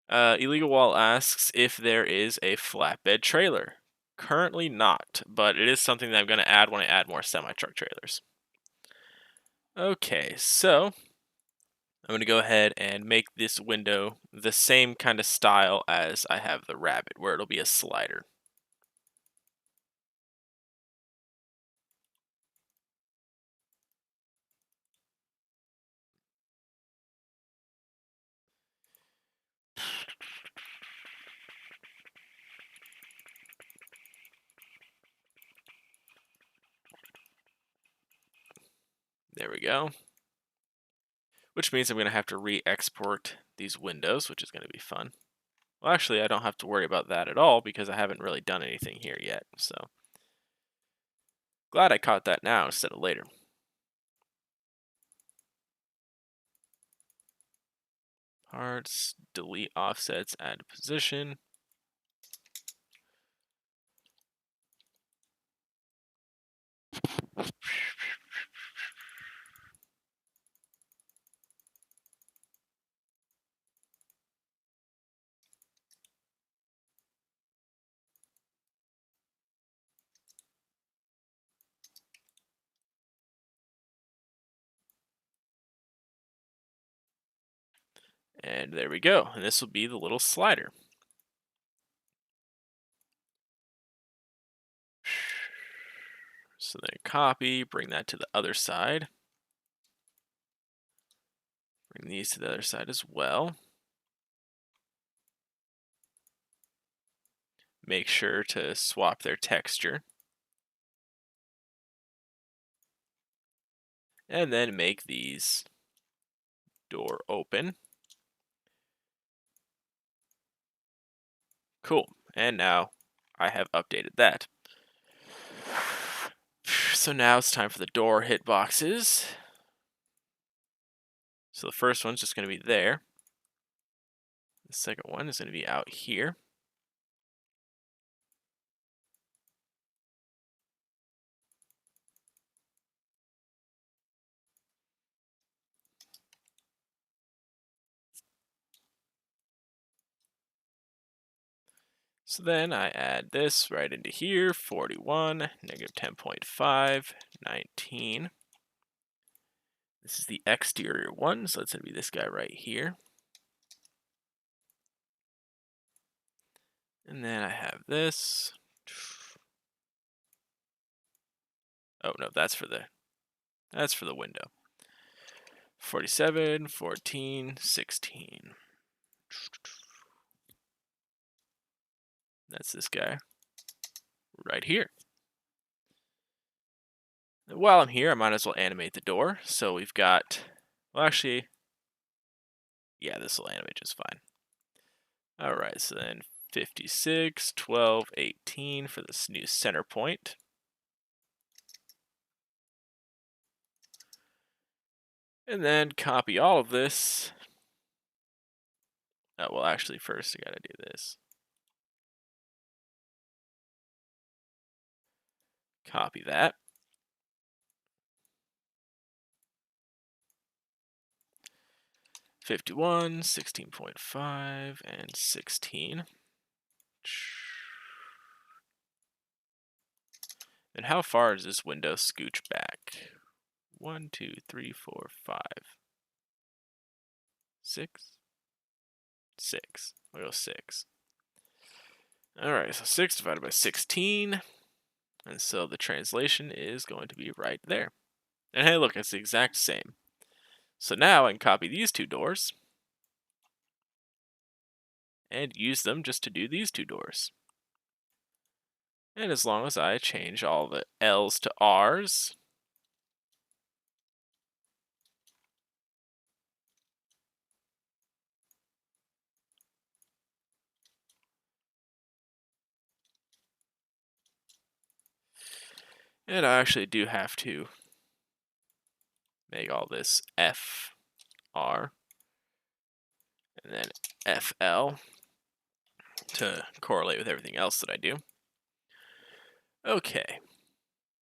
Illegal Wall asks if there is a flatbed trailer. Currently not, but it is something that I'm going to add when I add more semi-truck trailers. Okay, so I'm going to go ahead and make this window the same kind of style as I have the Rabbit, where it'll be a slider. There we go. Which means I'm going to have to re-export these windows, which is going to be fun. Well, actually, I don't have to worry about that at all because I haven't really done anything here yet, so glad I caught that now instead of later. Parts, delete offsets, add position. And there we go. And this will be the little slider. So then copy, bring that to the other side. Bring these to the other side as well. Make sure to swap their texture. And then make these door open. Cool. And now I have updated that. So now it's time for the door hitboxes. So the first one's just going to be there. The second one is going to be out here. So then I add this right into here, 41, negative 10.5, 19. This is the exterior one, so it's going to be this guy right here. And then I have this. Oh no, that's for the window. 47, 14, 16. That's this guy right here. And while I'm here, I might as well animate the door. So we've got, well, actually, yeah, this will animate just fine. All right, so then 56, 12, 18 for this new center point. And then copy all of this. Oh, well, actually, first I gotta do this. Copy that. $51, 16.5, and 16. And how far does this window scooch back? 1, 2, 3, 4, 5, 6, 6. We'll go 6. Alright, so 6 divided by 16. And so the translation is going to be right there. And hey, look, it's the exact same. So now I can copy these two doors and use them just to do these two doors. And as long as I change all the L's to R's, and I actually do have to make all this F, R, and then FL to correlate with everything else that I do. Okay,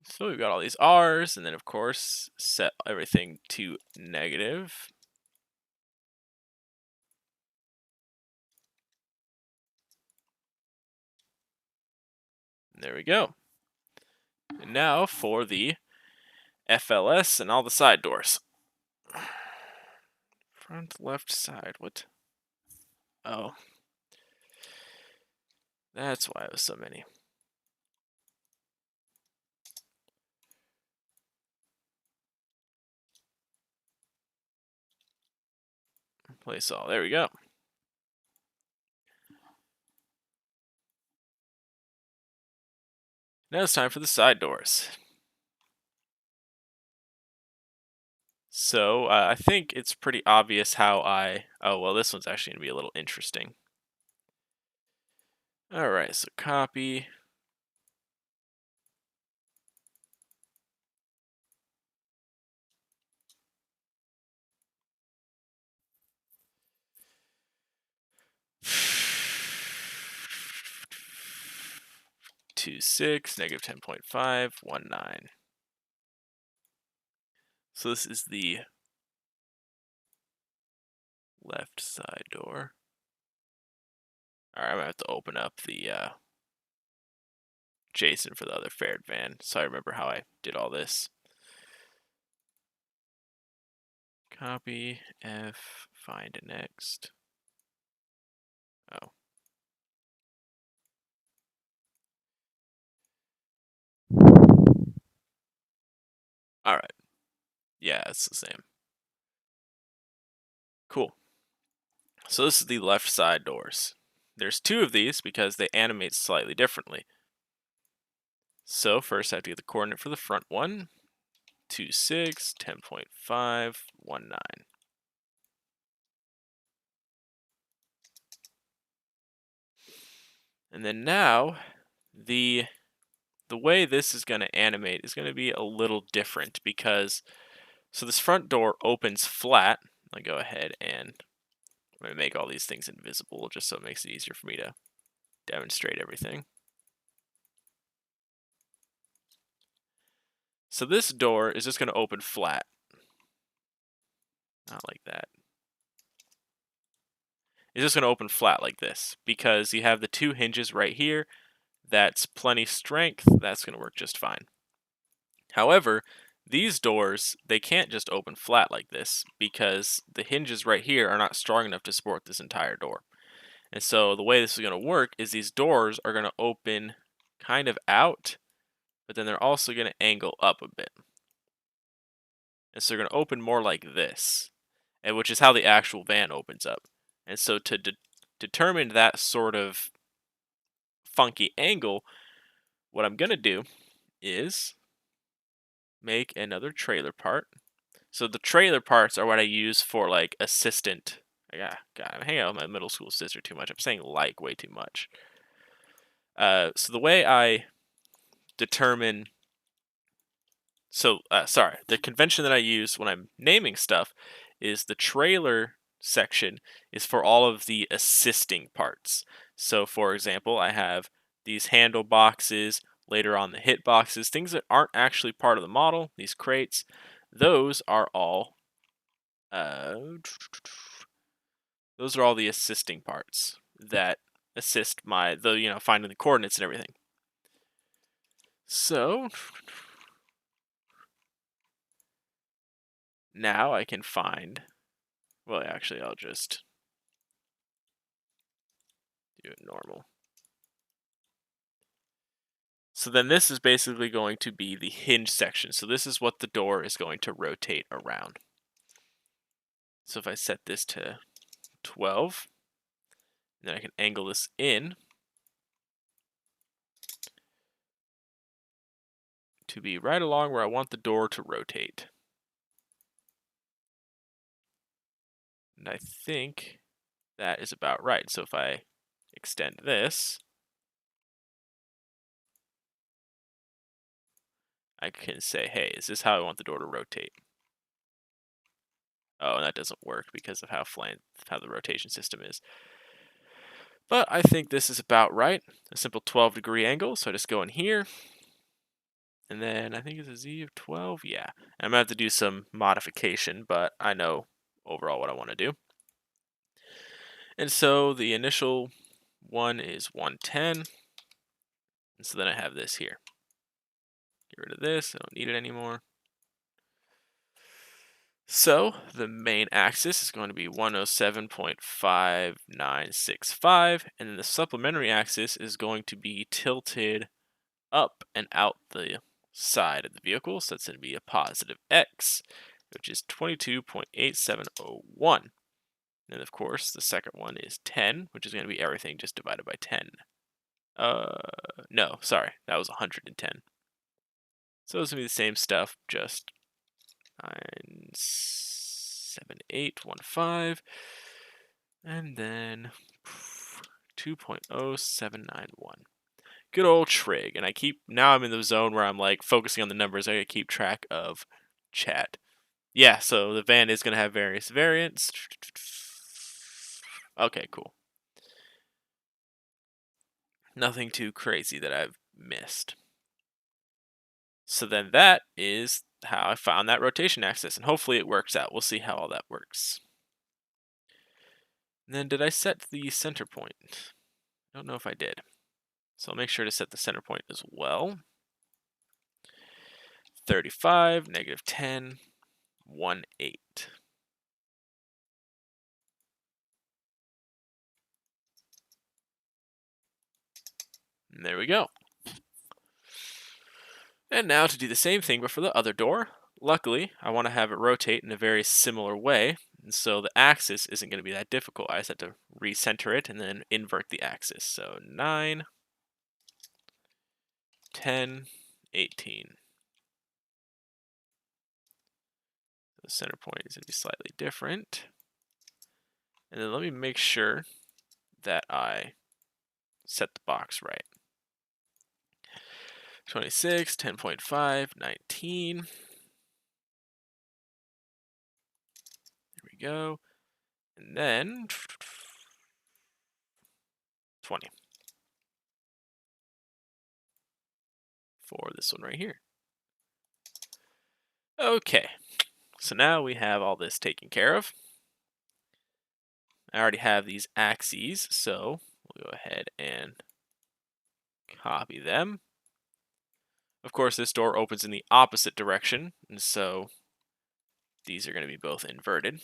so we've got all these R's, and then of course set everything to negative. And there we go. And now for the FLS and all the side doors. Front left side, what? Oh. That's why it was so many. Place all, there we go. Now it's time for the side doors. So I think it's pretty obvious how oh, well, this one's actually going to be a little interesting. All right, so copy. Two, 6, negative 10.5, 1, 9. So this is the left side door. All right, I'm gonna have to open up the JSON for the other fared van, so I remember how I did all this. Copy F, find next. Oh. All right. Yeah, it's the same. Cool. So this is the left side doors. There's two of these because they animate slightly differently. So first I have to get the coordinate for the front one. 2, 6, 10.5, 1, 9. And then now, the way this is going to animate is going to be a little different because, so this front door opens flat. I'll go ahead and I'm going to make all these things invisible just so it makes it easier for me to demonstrate everything. So this door is just going to open flat. Not like that. It's just going to open flat like this because you have the two hinges right here. That's plenty strength. That's going to work just fine. However, these doors, they can't just open flat like this because the hinges right here are not strong enough to support this entire door. And so the way this is going to work is these doors are going to open kind of out, but then they're also going to angle up a bit. And so they're going to open more like this, and which is how the actual van opens up. And so to determine that sort of funky angle, what I'm going to do is make another trailer part. So the trailer parts are what I use for like assistant. God, I'm hanging out with my middle school sister too much. I'm saying like way too much. So the way I determine, the convention that I use when I'm naming stuff is the trailer section is for all of the assisting parts. So for example, I have these handle boxes, later on the hit boxes, things that aren't actually part of the model, these crates, those are all those are all the assisting parts that assist finding the coordinates and everything. So now I can find, well, actually, I'll just do it normal. So then this is basically going to be the hinge section. So this is what the door is going to rotate around. So if I set this to 12, then I can angle this in to be right along where I want the door to rotate. And I think that is about right. So if I extend this, I can say, hey, is this how I want the door to rotate? Oh, and that doesn't work because of how the rotation system is. But I think this is about right. A simple 12-degree angle. So I just go in here. And then I think it's a Z of 12. Yeah. I'm going to have to do some modification, but I know overall what I want to do. And so the initial one is 110. And so then I have this here. Get rid of this. I don't need it anymore. So the main axis is going to be 107.5965, and then the supplementary axis is going to be tilted up and out the side of the vehicle, so that's going to be a positive x, which is 22.8701. And of course, the second one is 10, which is going to be everything just divided by 10. No, sorry, that was 110. So it's going to be the same stuff, just 97815, and then 2.0791. Good old trig. And now I'm in the zone where I'm like focusing on the numbers. I gotta keep track of chat. Yeah, so the van is gonna have various variants. Okay, cool. Nothing too crazy that I've missed. So then that is how I found that rotation axis, and hopefully it works out. We'll see how all that works. And then did I set the center point? I don't know if I did. So I'll make sure to set the center point as well. 35, negative 10, 1, 8. And there we go. And now to do the same thing, but for the other door. Luckily, I want to have it rotate in a very similar way, and so the axis isn't going to be that difficult. I just have to recenter it and then invert the axis. So 9, 10, 18. The center point is going to be slightly different. And then let me make sure that I set the box right. 26, 10.5, 19. There we go. And then 20 for this one right here. Okay, so now we have all this taken care of. I already have these axes, so we'll go ahead and copy them. Of course, this door opens in the opposite direction, and so these are going to be both inverted.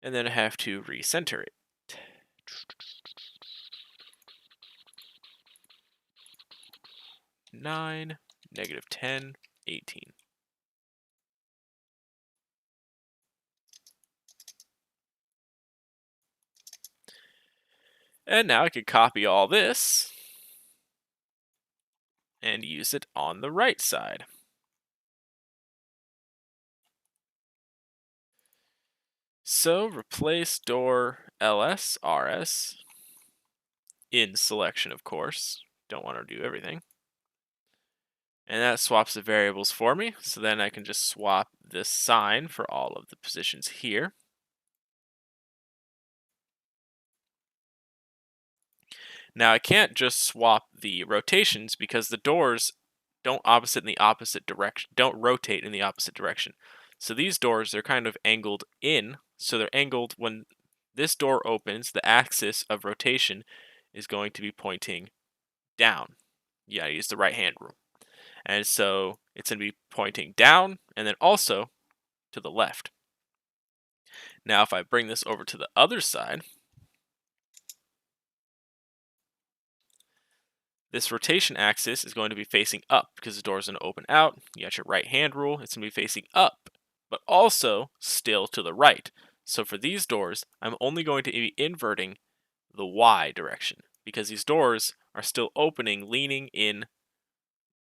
And then I have to recenter it. 9, negative 10, 18. And now I could copy all this and use it on the right side. So replace door ls rs in selection, of course. Don't want to do everything. And that swaps the variables for me. So then I can just swap this sign for all of the positions here. Now I can't just swap the rotations because the doors don't rotate in the opposite direction. So these doors, they're kind of angled in. So they're angled when this door opens, the axis of rotation is going to be pointing down. Yeah, use the right hand rule. And so it's going to be pointing down and then also to the left. Now if I bring this over to the other side, this rotation axis is going to be facing up because the door is going to open out. You got your right hand rule. It's going to be facing up, but also still to the right. So for these doors, I'm only going to be inverting the Y direction because these doors are still opening, leaning in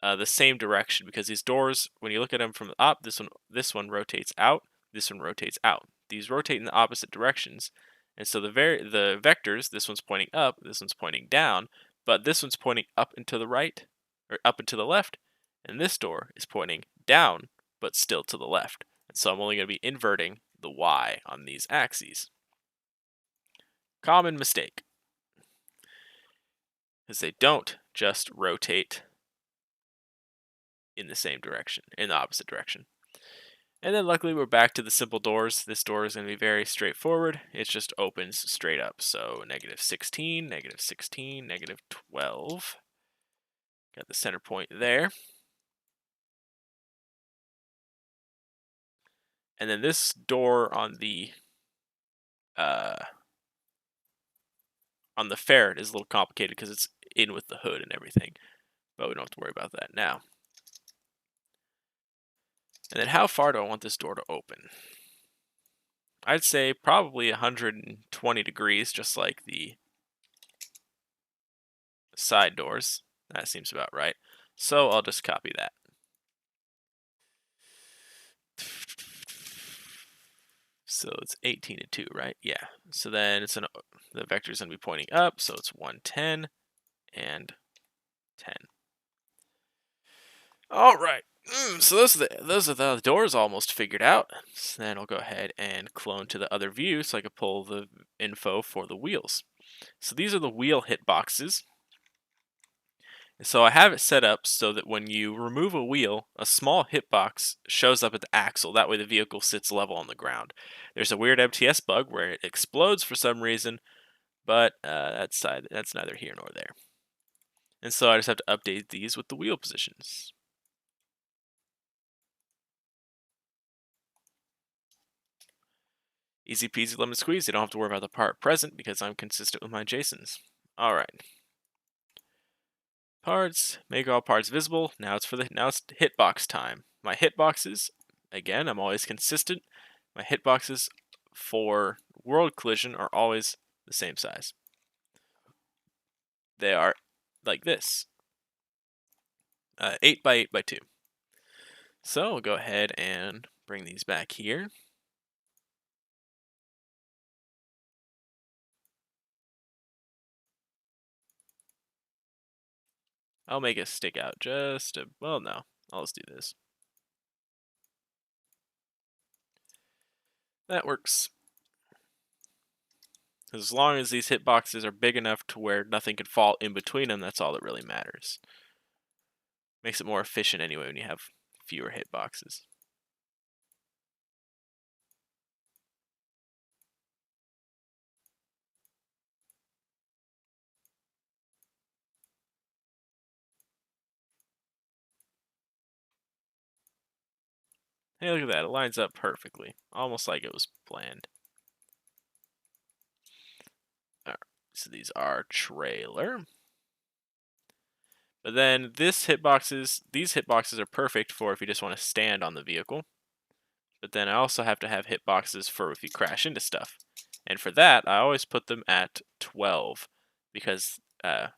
the same direction. Because these doors, when you look at them from the up, this one rotates out, this one rotates out. These rotate in the opposite directions, and so the vectors, this one's pointing up, this one's pointing down, but this one's pointing up and to the right, or up and to the left, and this door is pointing down, but still to the left. And so I'm only going to be inverting the Y on these axes. Common mistake, is they don't just rotate in the same direction, in the opposite direction. And then luckily we're back to the simple doors. This door is going to be very straightforward. It just opens straight up. So -16, -16, -12. Got the center point there. And then this door on the ferret is a little complicated because it's in with the hood and everything. But we don't have to worry about that now. And then how far do I want this door to open? I'd say probably 120 degrees, just like the side doors. That seems about right. So I'll just copy that. So it's 18 and 2, right? Yeah. So then the vector is going to be pointing up, so it's 110 and 10. All right. So those are the doors almost figured out. So then I'll go ahead and clone to the other view so I can pull the info for the wheels. So these are the wheel hitboxes. So I have it set up so that when you remove a wheel, a small hitbox shows up at the axle. That way the vehicle sits level on the ground. There's a weird MTS bug where it explodes for some reason, but that's neither here nor there. And so I just have to update these with the wheel positions. Easy peasy lemon squeeze. You don't have to worry about the part present because I'm consistent with my JSONs. All right. Parts, make all parts visible. Now it's hitbox time. My hitboxes, again, I'm always consistent. My hitboxes for world collision are always the same size. They are like this, 8 by 8 by 2. So we'll go ahead and bring these back here. I'll make it stick out well, no, I'll just do this. That works. As long as these hitboxes are big enough to where nothing can fall in between them, that's all that really matters. Makes it more efficient anyway when you have fewer hitboxes. Hey, look at that. It lines up perfectly. Almost like it was planned. Alright, so these are trailer. But then these hitboxes are perfect for if you just want to stand on the vehicle. But then I also have to have hitboxes for if you crash into stuff. And for that, I always put them at 12 because the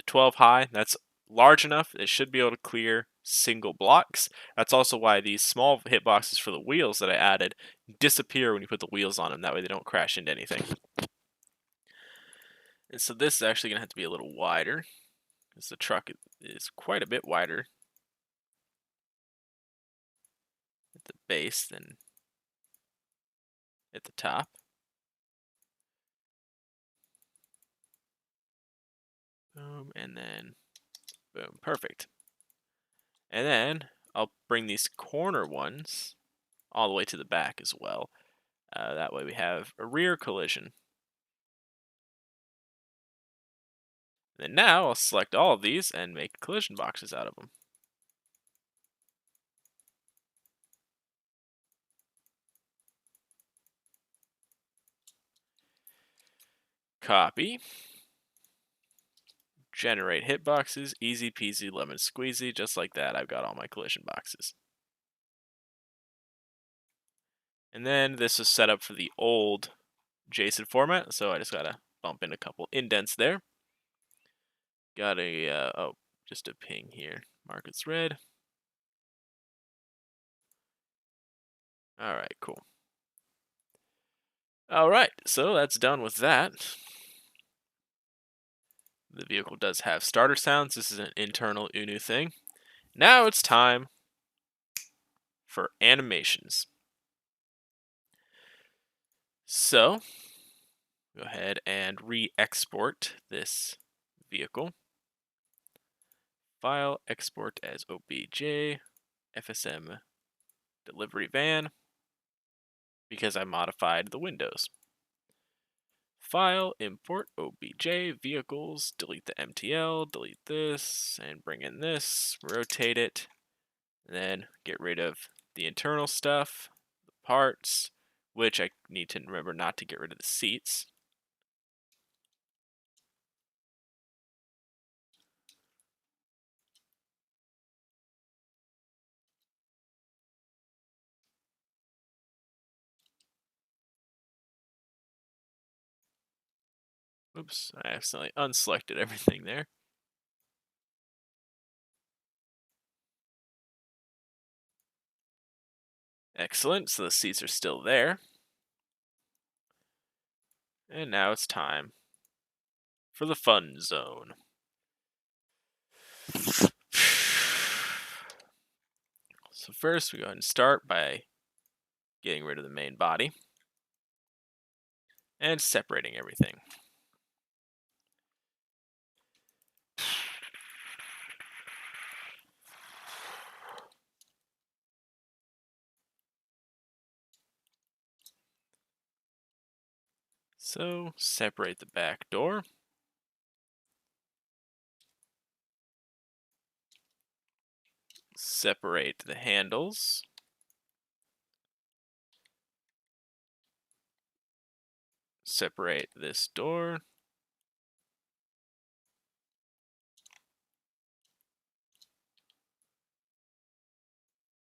12 high, that's large enough. It should be able to clear single blocks. That's also why these small hitboxes for the wheels that I added disappear when you put the wheels on them. That way they don't crash into anything. And so this is actually going to have to be a little wider because the truck is quite a bit wider at the base than at the top. Boom, and then boom, perfect. And then I'll bring these corner ones all the way to the back as well. That way we have a rear collision. And then now I'll select all of these and make collision boxes out of them. Copy. Generate hitboxes, easy peasy lemon squeezy, just like that. I've got all my collision boxes. And then this is set up for the old JSON format, so I just gotta bump in a couple indents there. Got a, just a ping here. Mark it's red. Alright, cool. Alright, so that's done with that. The vehicle does have starter sounds. This is an internal UNU thing. Now it's time for animations. So, go ahead and re-export this vehicle. File, export as OBJ, FSM Delivery Van, because I modified the windows. File, import OBJ, vehicles, delete the MTL, delete this, and bring in this, rotate it, and then get rid of the internal stuff, the parts, which I need to remember not to get rid of the seats. Oops, I accidentally unselected everything there. Excellent, so the seats are still there. And now it's time for the fun zone. So first we go ahead and start by getting rid of the main body and separating everything. So separate the back door. Separate the handles. Separate this door.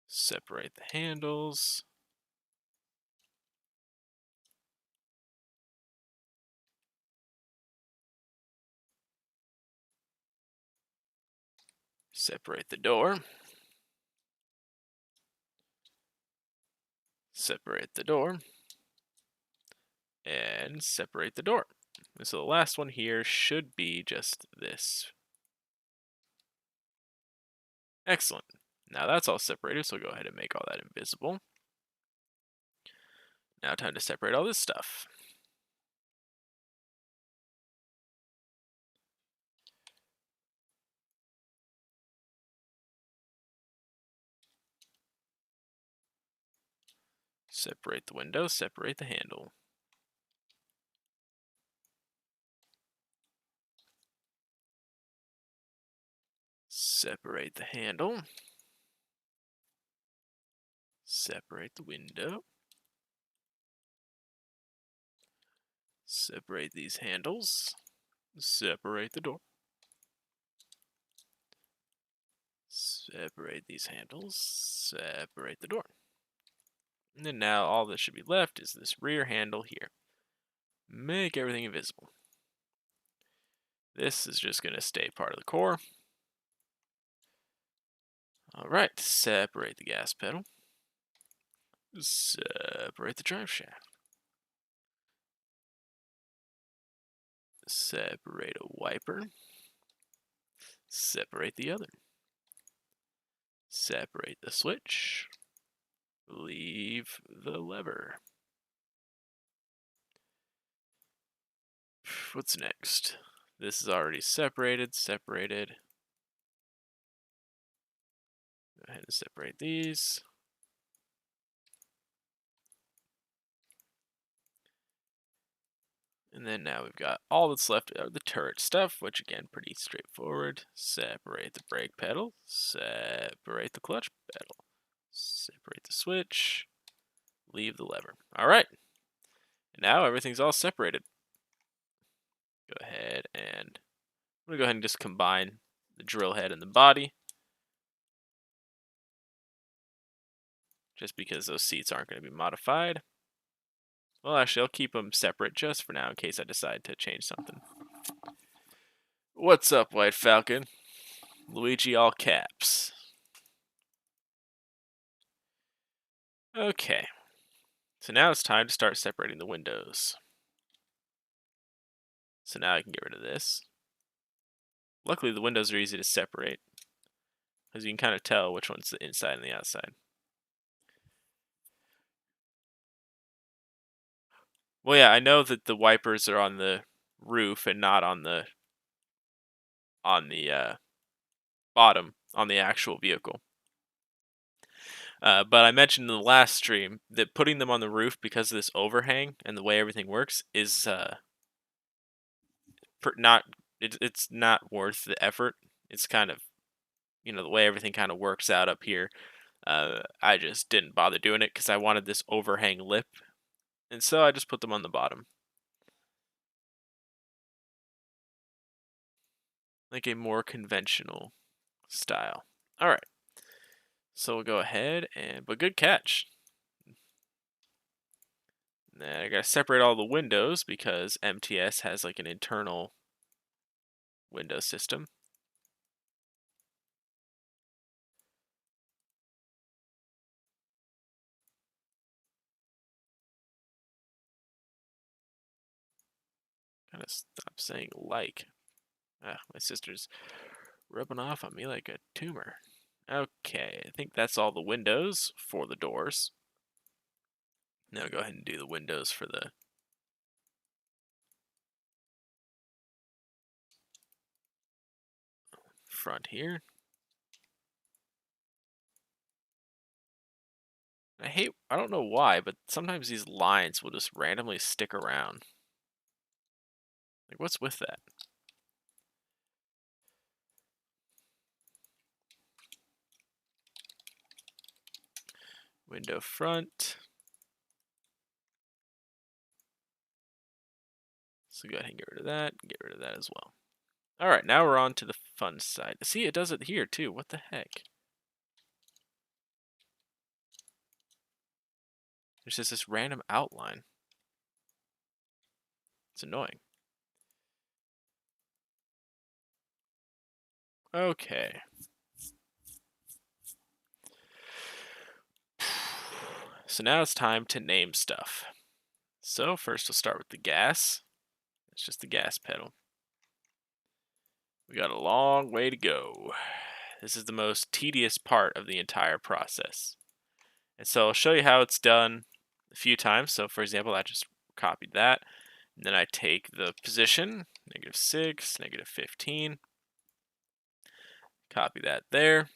Separate the handles. Separate the door. Separate the door. And separate the door. And so the last one here should be just this. Excellent. Now that's all separated, so go ahead and make all that invisible. Now time to separate all this stuff. Separate the window, separate the handle. Separate the handle. Separate the window. Separate these handles. Separate the door. Separate these handles. Separate the door. And then now all that should be left is this rear handle here. Make everything invisible. This is just going to stay part of the core. Alright, separate the gas pedal. Separate the drive shaft. Separate a wiper. Separate the other. Separate the switch. Leave the lever. What's next? This is already separated. Go ahead and separate these. And then now we've got all that's left are the turret stuff, which again, pretty straightforward. Separate the brake pedal. Separate the clutch pedal. Separate the switch. Leave the lever. All right. Now everything's all separated. Go ahead and I'm going to go ahead and just combine the drill head and the body. Just because those seats aren't going to be modified. Well, actually, I'll keep them separate just for now in case I decide to change something. What's up, White Falcon? Luigi all caps. Okay. So now it's time to start separating the windows. So now I can get rid of this. Luckily, the windows are easy to separate, because you can kind of tell which one's the inside and the outside. Well, yeah, I know that the wipers are on the roof and not on the bottom, on the actual vehicle. But I mentioned in the last stream that putting them on the roof because of this overhang and the way everything works is it's not worth the effort. It's kind of, the way everything kind of works out up here. I just didn't bother doing it because I wanted this overhang lip, and so I just put them on the bottom. Like a more conventional style. Alright. So we'll go ahead but good catch. Then I gotta separate all the windows because MTS has like an internal window system. Gotta stop saying like. My sister's rubbing off on me like a tumor. Okay, I think that's all the windows for the doors. Now go ahead and do the windows for the front here. I don't know why, but sometimes these lines will just randomly stick around. Like, what's with that? Window front. So go ahead and get rid of that, and get rid of that as well. Alright, now we're on to the fun side. See, it does it here too. What the heck? There's just this random outline. It's annoying. Okay. So now it's time to name stuff. So first we'll start with the gas. It's just the gas pedal. We got a long way to go. This is the most tedious part of the entire process. And so I'll show you how it's done a few times. So for example, I just copied that. And then I take the position, -6, -15. Copy that there.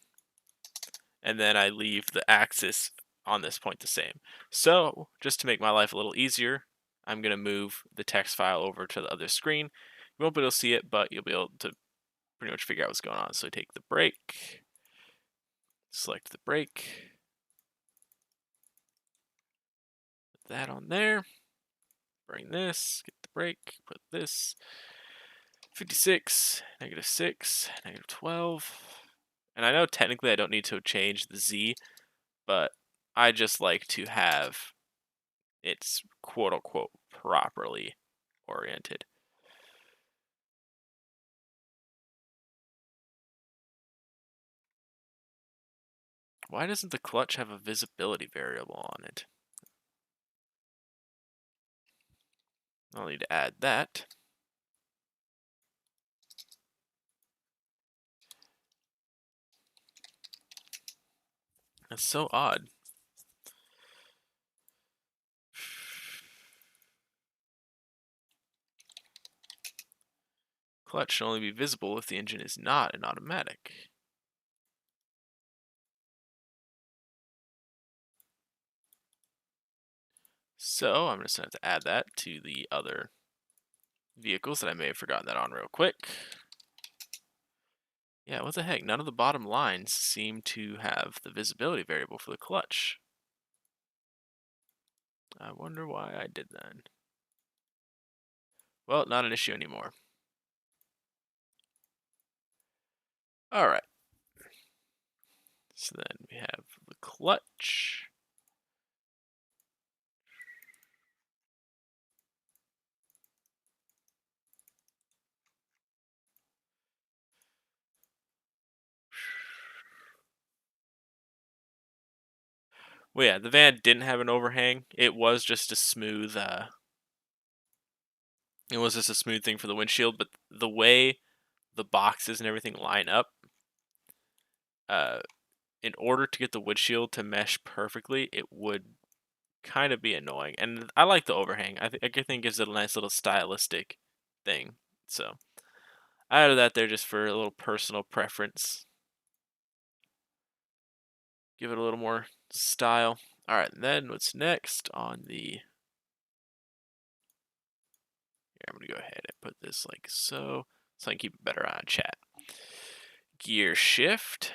And then I leave the axis on this point the same. So just to make my life a little easier, I'm going to move the text file over to the other screen. You won't be able to see it, but you'll be able to pretty much figure out what's going on. So take the brake, select the brake, put that on there, bring this, get the brake, put this, 56, -6, -12, And I know technically I don't need to change the Z, but I just like to have it's quote-unquote properly oriented. Why doesn't the clutch have a visibility variable on it? I'll need to add that. That's so odd. Clutch should only be visible if the engine is not an automatic. So I'm just going to have to add that to the other vehicles that I may have forgotten that on real quick. Yeah, what the heck? None of the bottom lines seem to have the visibility variable for the clutch. I wonder why I did that. Well, not an issue anymore. Alright. So then we have the clutch. Well, yeah, the van didn't have an overhang. It was just a smooth, it was just a smooth thing for the windshield, but the way the boxes and everything line up, in order to get the windshield to mesh perfectly, it would kind of be annoying. And I like the overhang. I think it gives it a nice little stylistic thing. So I added that there just for a little personal preference. Give it a little more style. All right, then what's next on the... Here, I'm going to go ahead and put this like so I can keep it better on chat. Gear shift.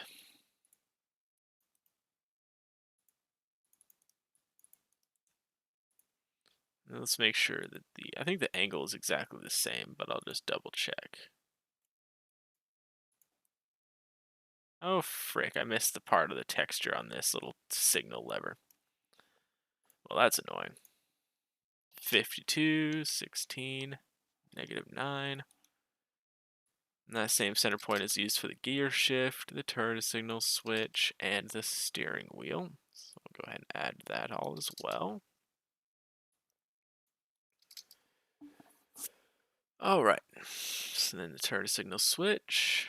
And let's make sure that I think the angle is exactly the same, but I'll just double check. Oh, frick, I missed the part of the texture on this little signal lever. Well, that's annoying. 52, 16, -9. And that same center point is used for the gear shift, the turn signal switch, and the steering wheel. So I'll go ahead and add that all as well. All right, so then the turn signal switch.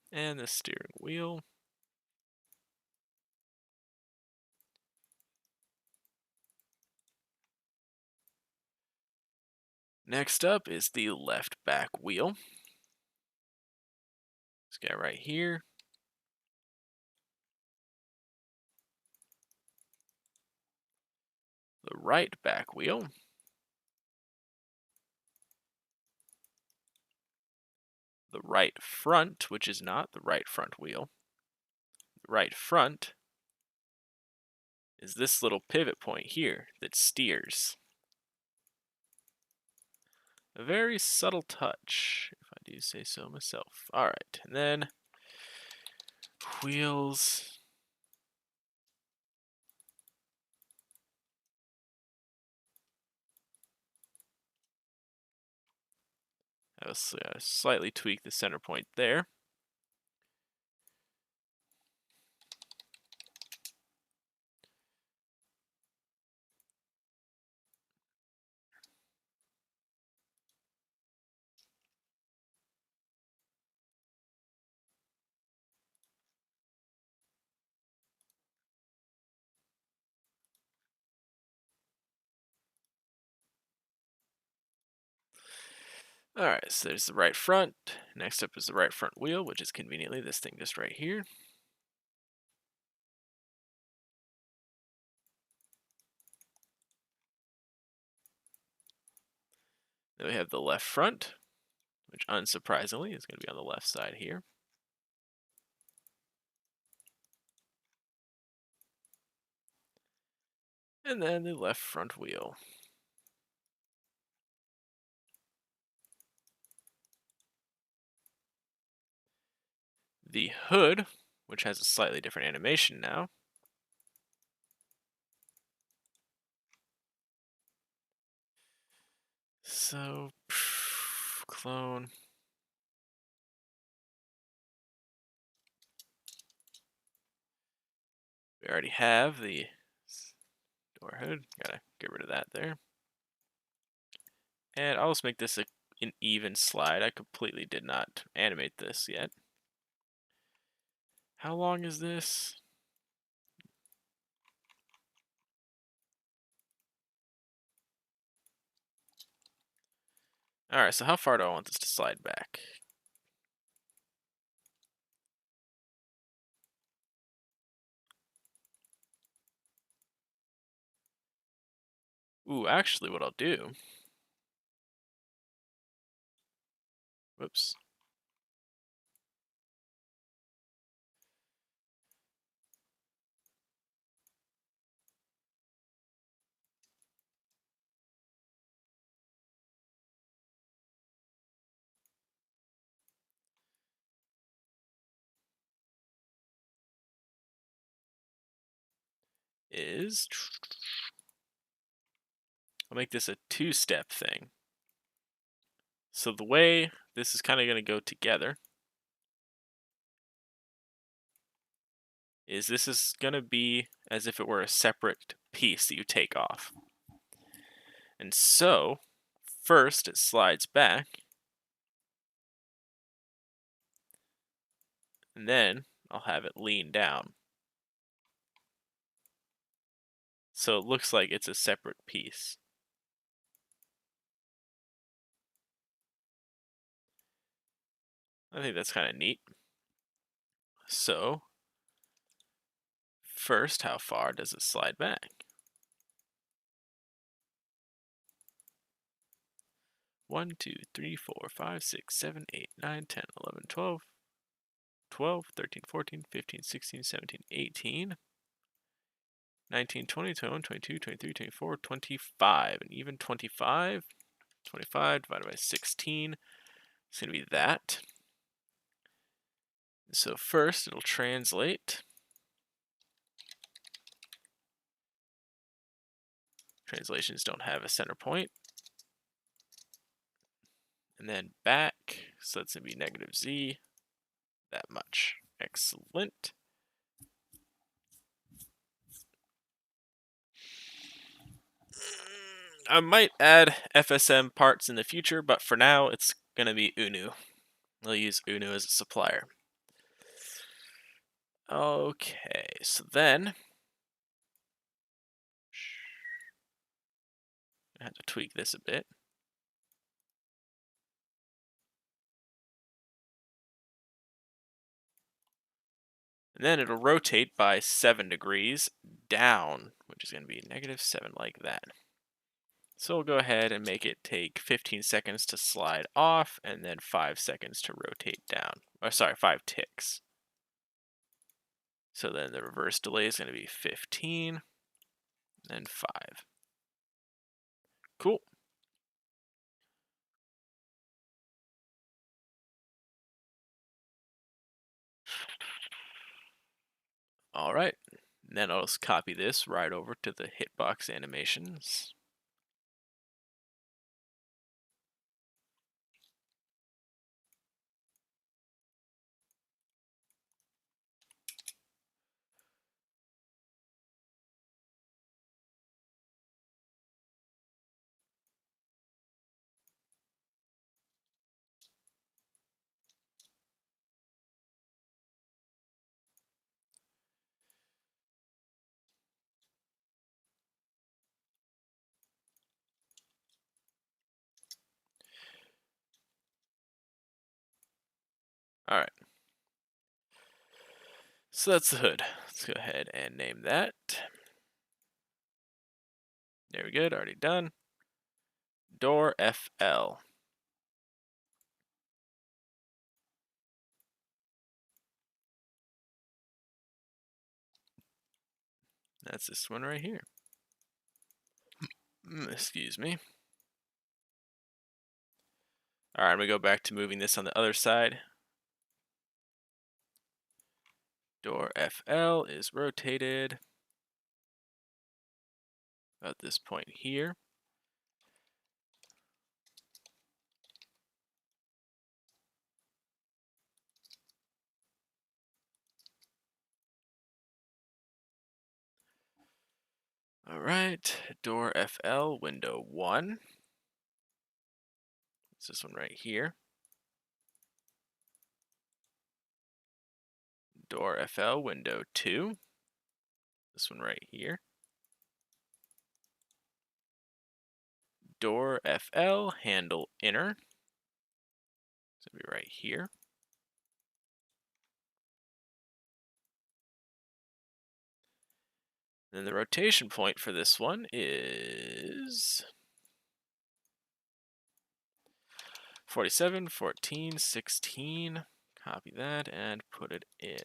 And the steering wheel. Next up is the left back wheel. This guy right here. The right back wheel. The right front, which is not the right front wheel. The right front is this little pivot point here that steers. A very subtle touch, if I do say so myself. Alright, and then wheels. I'll slightly tweak the center point there. Alright, so there's the right front. Next up is the right front wheel, which is conveniently this thing just right here. Then we have the left front, which unsurprisingly is going to be on the left side here. And then the left front wheel. The hood, which has a slightly different animation now. So, clone. We already have the door hood. Gotta get rid of that there. And I'll just make this an even slide. I completely did not animate this yet. How long is this? Alright, so how far do I want this to slide back? Ooh, actually what I'll do... Whoops. I'll make this a two-step thing. So the way this is kind of going to go together is this is going to be as if it were a separate piece that you take off. And so, first it slides back, and then I'll have it lean down. So it looks like it's a separate piece. I think that's kind of neat. So, first, how far does it slide back? 1, 2, 3, 4, 5, 6, 7, 8, 9, 10, 11, 12, 12, 13, 14, 15, 16, 17, 18, 19, 20, 21, 22, 23, 24, 25, and even 25, 25 divided by 16, it's going to be that. So first, it'll translate. Translations don't have a center point. And then back, so that's going to be negative z, that much. Excellent. I might add FSM parts in the future, but for now, it's going to be UNU. I'll use UNU as a supplier. Okay, so then I have to tweak this a bit. And then it'll rotate by 7 degrees down, which is going to be -7 like that. So we'll go ahead and make it take 15 seconds to slide off and then 5 seconds to rotate down. Or sorry, 5 ticks. So then the reverse delay is going to be 15 and 5. Cool. All right. And then I'll just copy this right over to the hitbox animations. All right. So that's the hood. Let's go ahead and name that. There we go, already done. Door FL. That's this one right here. Excuse me. All right, I'm gonna go back to moving this on the other side. Door FL is rotated about this point here. All right, door FL, window 1. It's this one right here. Door FL, window 2. This one right here. Door FL, handle inner. It's gonna be right here. Then the rotation point for this one is 47, 14, 16. Copy that and put it in.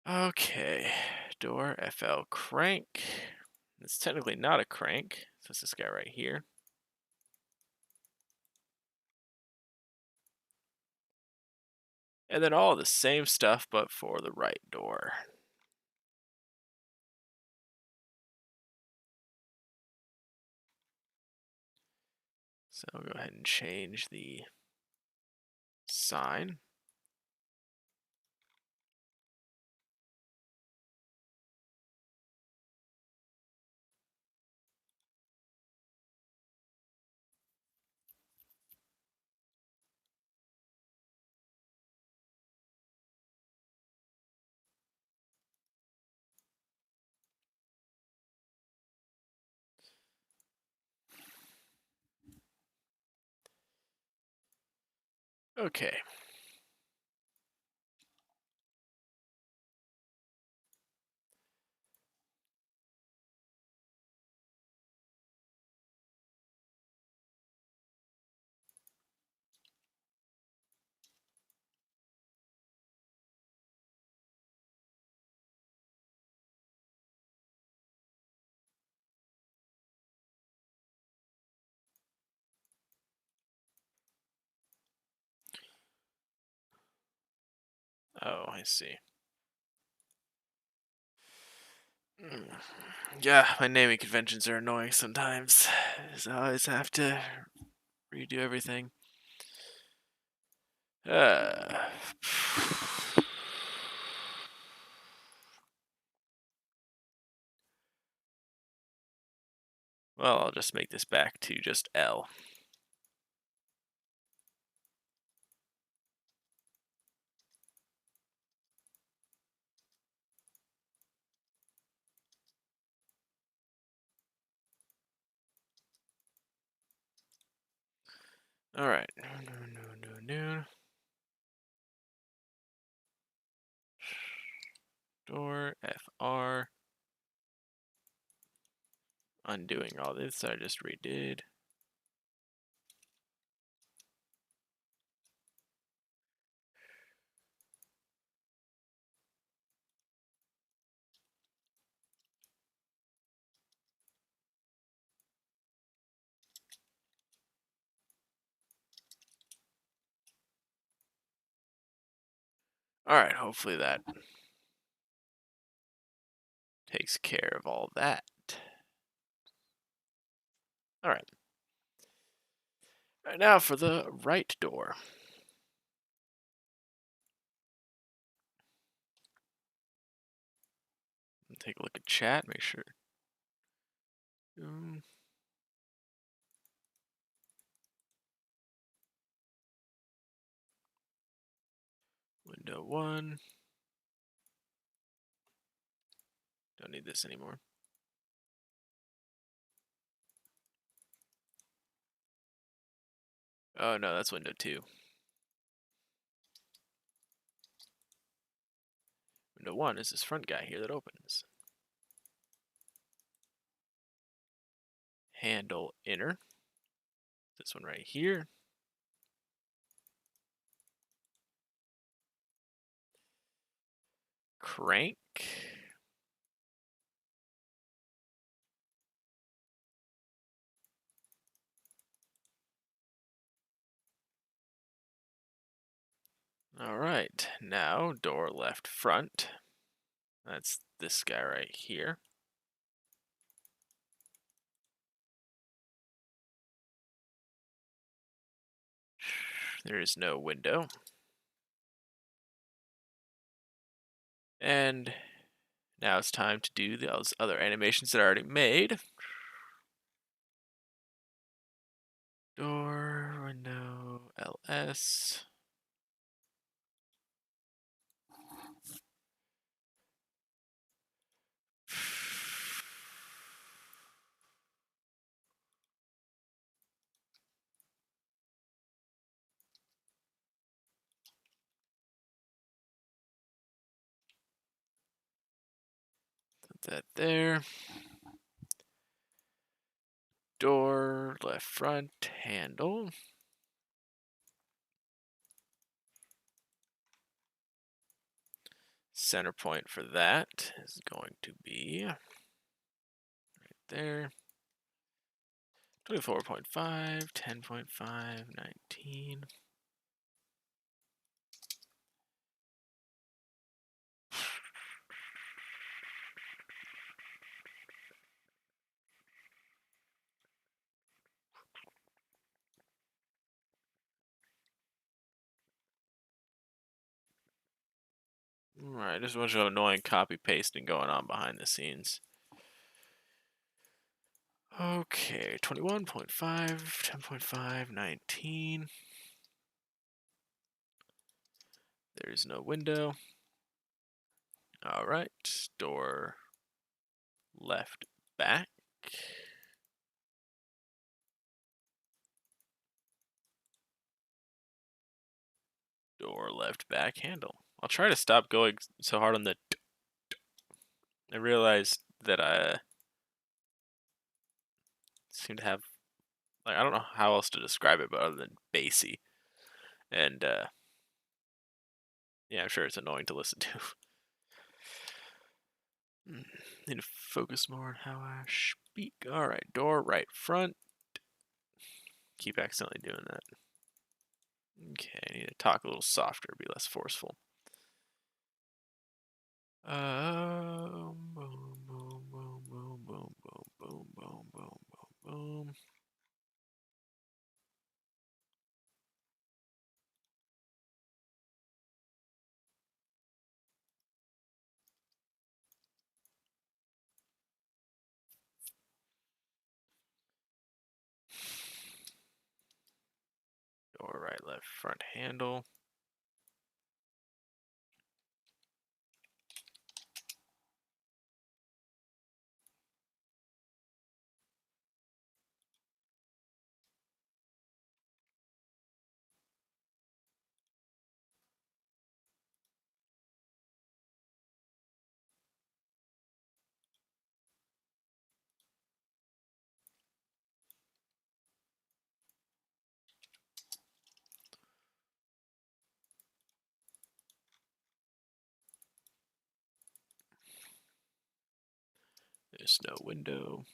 Okay, door FL crank. It's technically not a crank, so it's this guy right here. And then all the same stuff, but for the right door. So I'll go ahead and change the sign. Okay. Oh, I see. Yeah, my naming conventions are annoying sometimes. So I always have to redo everything. Well, I'll just make this back to just L. All right. No. Door FR. Undoing all this I just redid. All right, hopefully that takes care of all that. All right. All right, now for the right door. Take a look at chat, make sure. Window 1. Don't need this anymore. Oh no, that's window 2. Window 1 is this front guy here that opens. Handle inner. This one right here. crank. All right, now door left front. That's this guy right here. There is no window. And now it's time to do those other animations that I already made. Door, window, LS. Put that there. Door, left front, handle. Center point for that is going to be right there. 24.5, 10.5, 19. Alright, just a bunch of annoying copy pasting going on behind the scenes. Okay, 21.5, 10.5, 19. There's no window. Alright, door left back. Door left back handle. I'll try to stop going so hard on the I realized that I seem to have, like, I don't know how else to describe it but other than bassy. And, yeah, I'm sure it's annoying to listen to. Need to focus more on how I speak. Alright, door right front. Keep accidentally doing that. Okay, I need to talk a little softer, be less forceful. Boom, boom, boom, boom, boom, boom, boom, boom, boom, boom, boom. Door right, left front handle. There's no window.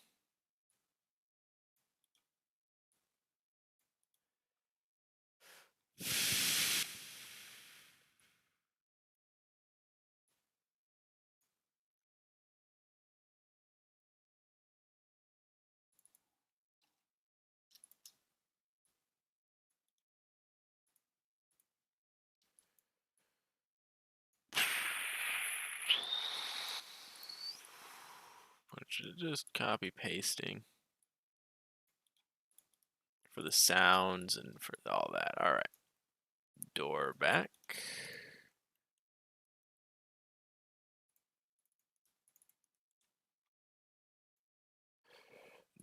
Just copy pasting for the sounds and for all that. Alright. Door back.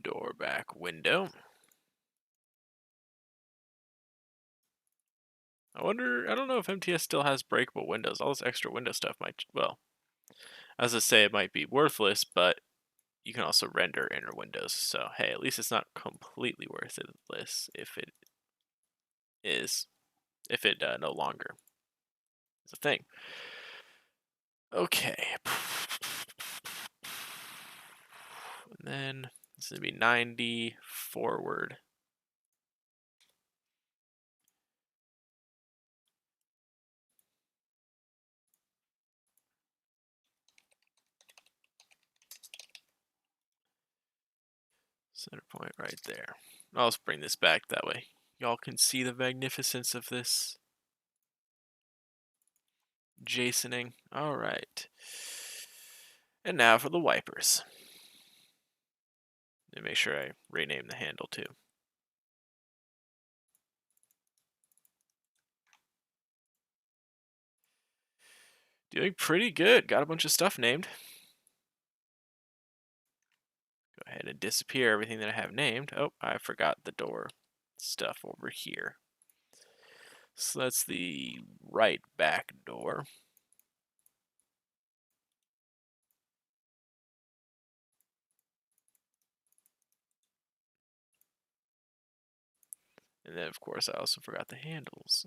Door back window. I don't know if MTS still has breakable windows. All this extra window stuff might, well, as I say, it might be worthless, but you can also render inner windows. So, hey, at least it's not completely worthless if it is, if it no longer is a thing. Okay. And then this is going to be 90 forward. Center point right there. I'll just bring this back that way. Y'all can see the magnificence of this Jasoning. All right. And now for the wipers. And make sure I rename the handle too. Doing pretty good. Got a bunch of stuff named. Go ahead and disappear everything that I have named. Oh, I forgot the door stuff over here. So that's the right back door. And then, of course, I also forgot the handles.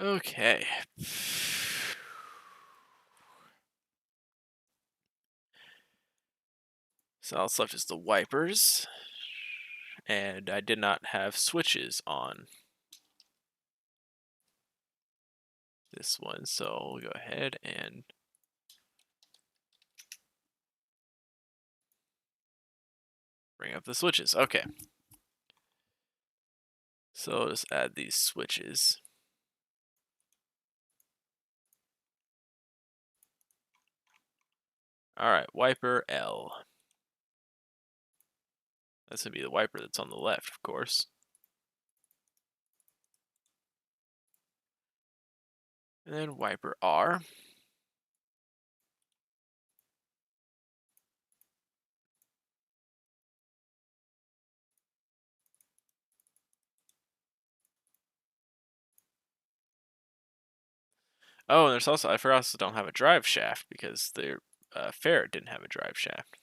Okay. So all that's left is the wipers. And I did not have switches on this one, so we'll go ahead and bring up the switches. Okay. So let's add these switches. Alright, wiper L. That's going to be the wiper that's on the left, of course. And then wiper R. Oh, and there's also, I forgot, also don't have a drive shaft because their ferret didn't have a drive shaft.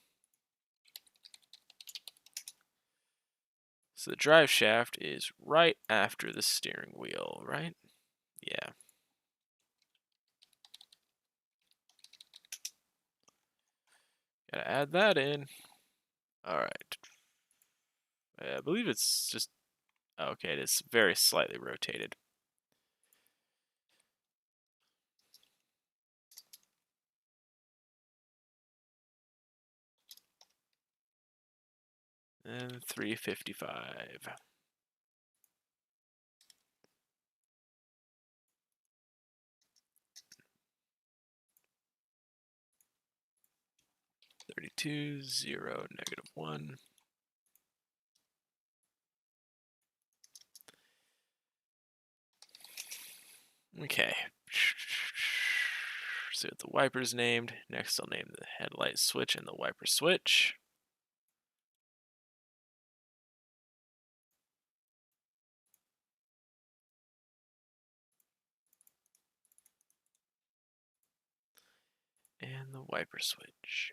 So the drive shaft is right after the steering wheel, right? Yeah. Gotta add that in. Alright. I believe it's just, okay, it is very slightly rotated. And 355. -32, 0, -1. Okay. See what the wiper's named. Next, I'll name the headlight switch and the wiper switch. And the wiper switch.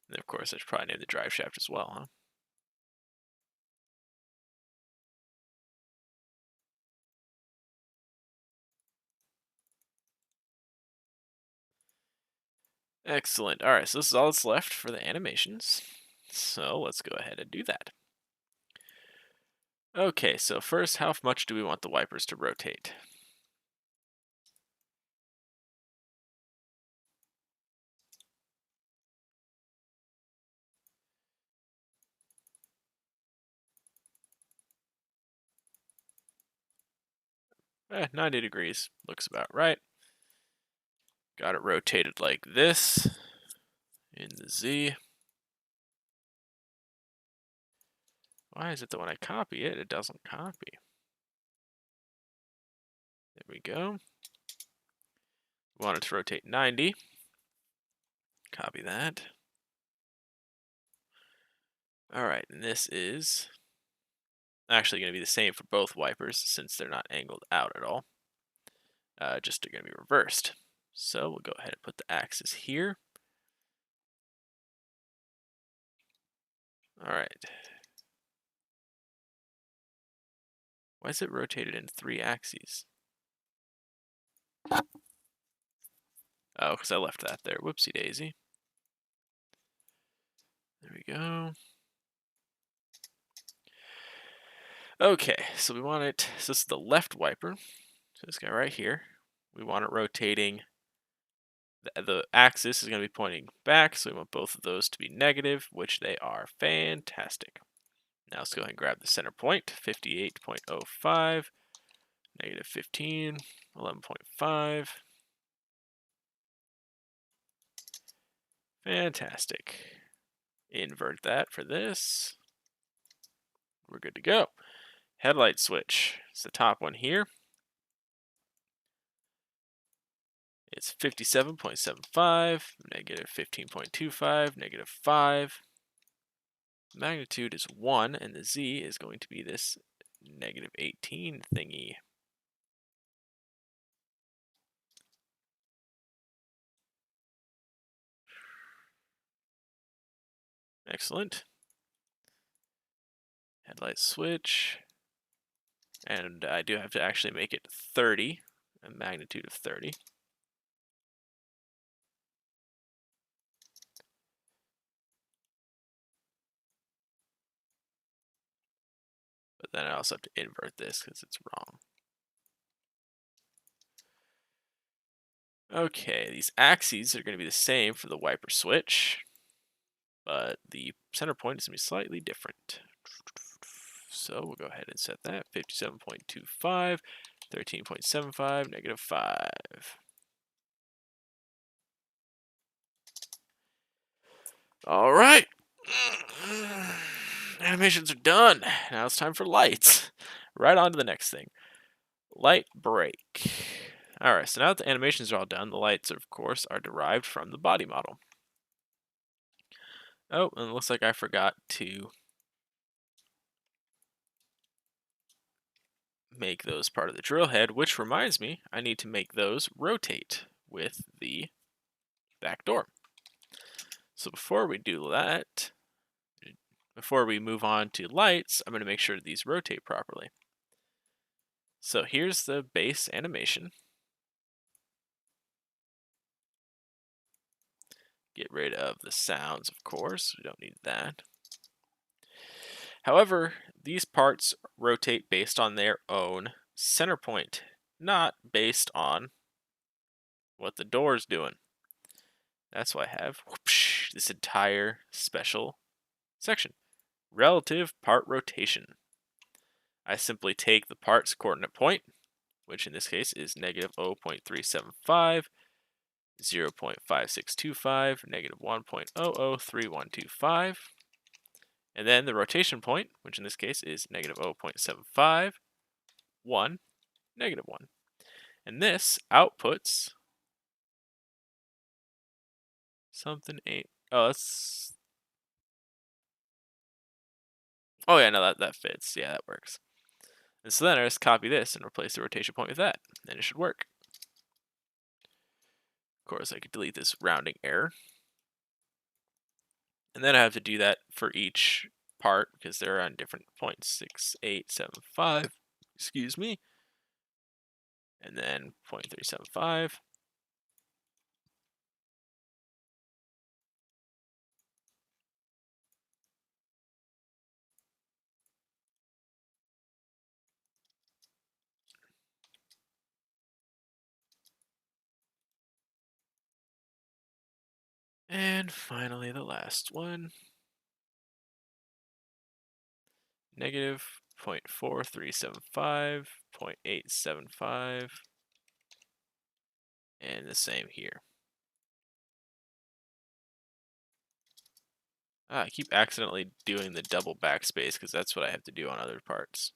And of course, I should probably name the drive shaft as well, huh? Excellent. All right, so this is all that's left for the animations. So let's go ahead and do that. Okay, so first, how much do we want the wipers to rotate? Eh, 90 degrees. Looks about right. Got it rotated like this in the Z. Why is it that when I copy it, it doesn't copy? There we go. We want it to rotate 90. Copy that. All right, and this is actually going to be the same for both wipers since they're not angled out at all. Just they're going to be reversed. So we'll go ahead and put the axis here. All right. Why is it rotated in 3 axes? Oh, because I left that there. Whoopsie daisy. There we go. Okay, so we want it, so this is the left wiper. So this guy right here. We want it rotating. The axis is going to be pointing back, so we want both of those to be negative, which they are. Fantastic. Now let's go ahead and grab the center point, 58.05, negative 15, 11.5. Fantastic. Invert that for this. We're good to go. Headlight switch. It's the top one here. It's 57.75, negative 15.25, negative 5. Magnitude is 1, and the Z is going to be this negative 18 thingy. Excellent. Headlight switch. And I do have to actually make it 30, a magnitude of 30. But then I also have to invert this because it's wrong. Okay, these axes are going to be the same for the wiper switch, but the center point is going to be slightly different. So we'll go ahead and set that 57.25, 13.75, negative 5. All right. Animations are done. Now it's time for lights. Right on to the next thing. Light break. All right, so now that the animations are all done, the lights, of course, are derived from the body model. Oh, and it looks like I forgot to make those part of the drill head, which reminds me, I need to make those rotate with the back door. So before we do that, before we move on to lights, I'm going to make sure these rotate properly. So here's the base animation. Get rid of the sounds, of course. We don't need that. However, these parts rotate based on their own center point, not based on what the door is doing. That's why I have whoopsh, this entire special section. Relative part rotation. I simply take the part's coordinate point, which in this case is negative 0.375, 0.5625, negative 1.003125, and then the rotation point, which in this case is negative 0.75, 1, negative 1. And this outputs something 8. Oh, that's... Oh yeah, no, that fits. Yeah, that works. And so then I just copy this and replace the rotation point with that, and it should work. Of course, I could delete this rounding error. And then I have to do that for each part because they're on different points. 6, 8, 7, 5. Excuse me. And then 0.375. And finally, the last one. Negative 0.4375, 0.875, and the same here. I keep accidentally doing the double backspace because that's what I have to do on other parts.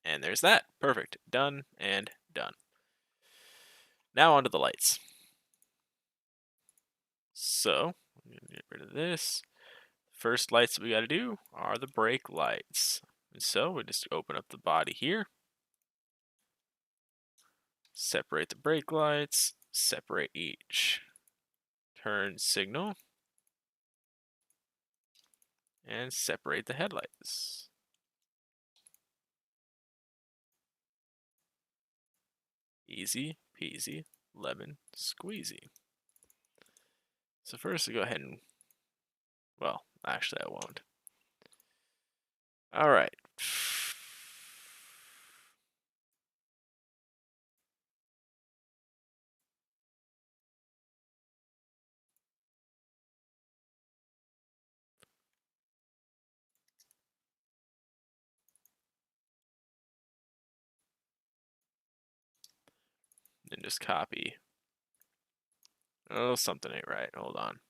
And there's that. Perfect. Done and done. Now onto the lights. So, I'm going to get rid of this. First lights that we got to do are the brake lights. And so we just open up the body here. Separate the brake lights. Separate each turn signal. And separate the headlights. Easy peasy lemon squeezy. So first, we go ahead and, well, actually I won't. All right. Then just copy. Oh, something ain't right. Hold on.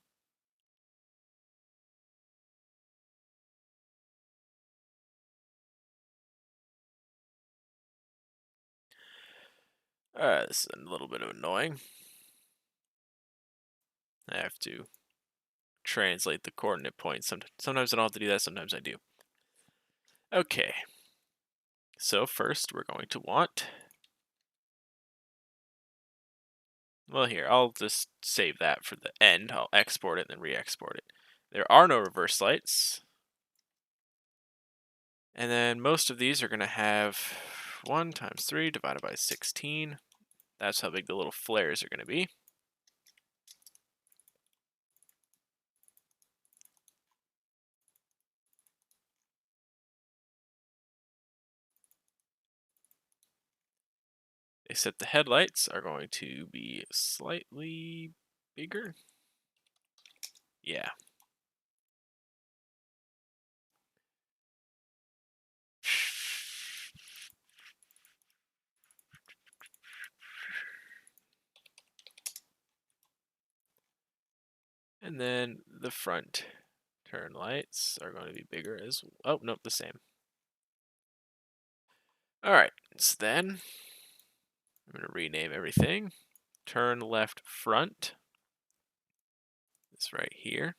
Alright, this is a little bit of annoying. I have to translate the coordinate points. Sometimes I don't have to do that, sometimes I do. Okay. So first we're going to want... Well, here, I'll just save that for the end. I'll export it and then re-export it. There are no reverse lights. And then most of these are going to have 1 times 3 divided by 16. That's how big the little flares are going to be. Except the headlights are going to be slightly bigger. Yeah. And then the front turn lights are going to be bigger as well. Oh, nope, the same. Alright, so then I'm going to rename everything. Turn left front. It's right here.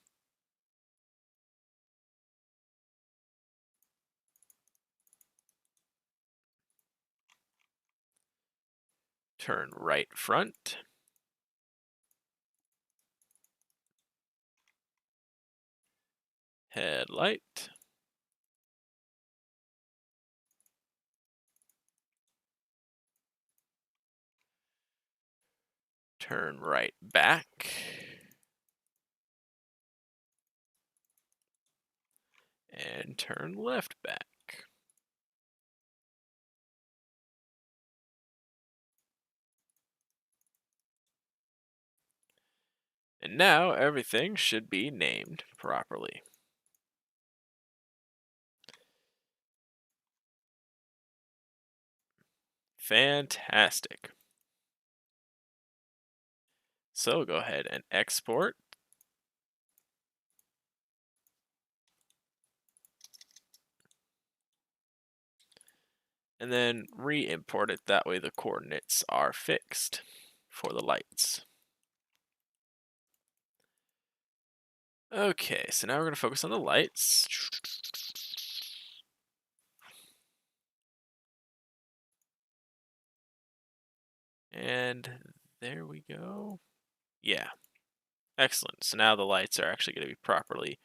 Turn right front. Headlight. Turn right back. And turn left back. And now everything should be named properly. Fantastic. So go ahead and export. And then re-import it. That way the coordinates are fixed for the lights. Okay, so now we're going to focus on the lights. And there we go. Yeah, excellent. So now the lights are actually going to be properly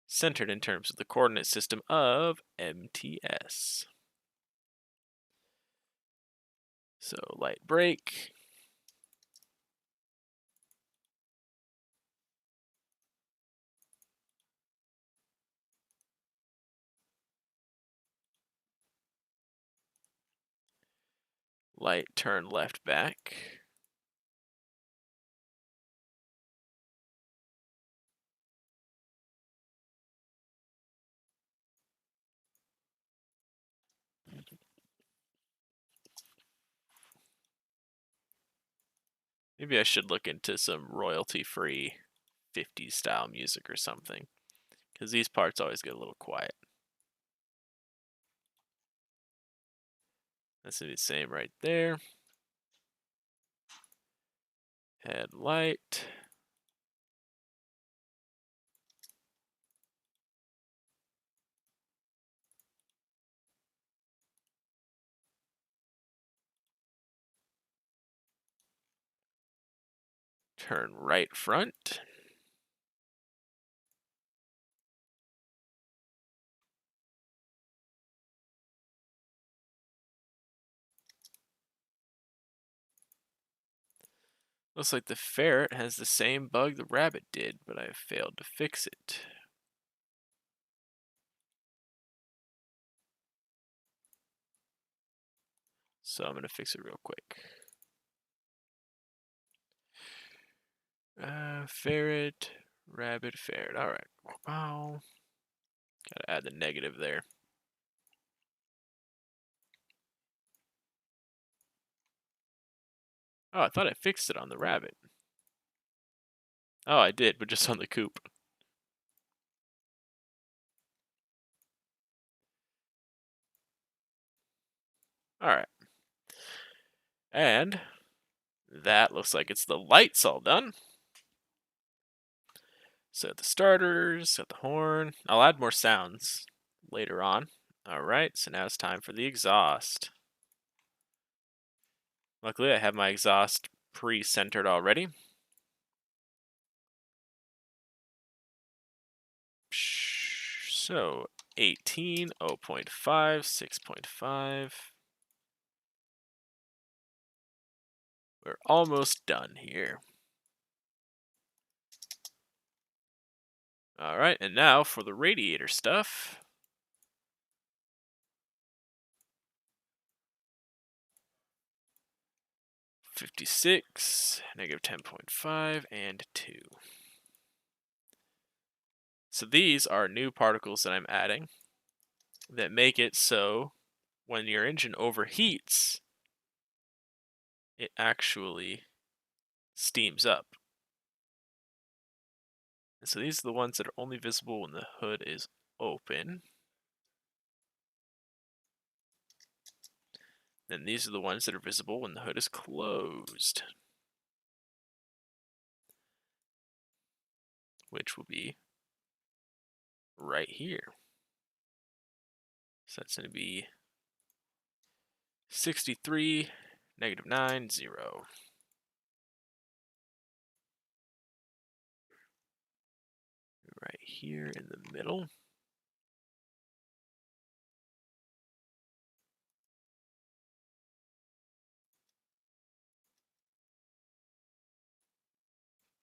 centered in terms of the coordinate system of MTS. So light brake. Light turn left back. Maybe I should look into some royalty-free 50s style music or something, because these parts always get a little quiet. That's going to be the same right there. Headlight. Turn right front. Looks like the ferret has the same bug the rabbit did, but I failed to fix it. So I'm going to fix it real quick. Ferret, rabbit, ferret. All right. Wow. Gotta add the negative there. Oh, I thought I fixed it on the rabbit. Oh, I did, but just on the coop. All right. And that looks like it's the lights all done. So the starters, got the horn. I'll add more sounds later on. All right, so now it's time for the exhaust. Luckily, I have my exhaust pre-centered already. So 18, 0.5, 6.5. We're almost done here. All right, and now for the radiator stuff. -56, -10.5, and 2. So these are new particles that I'm adding that make it so when your engine overheats, it actually steams up. And so these are the ones that are only visible when the hood is open. Then these are the ones that are visible when the hood is closed, which will be right here. So that's going to be 63, -9, 0. Right here in the middle.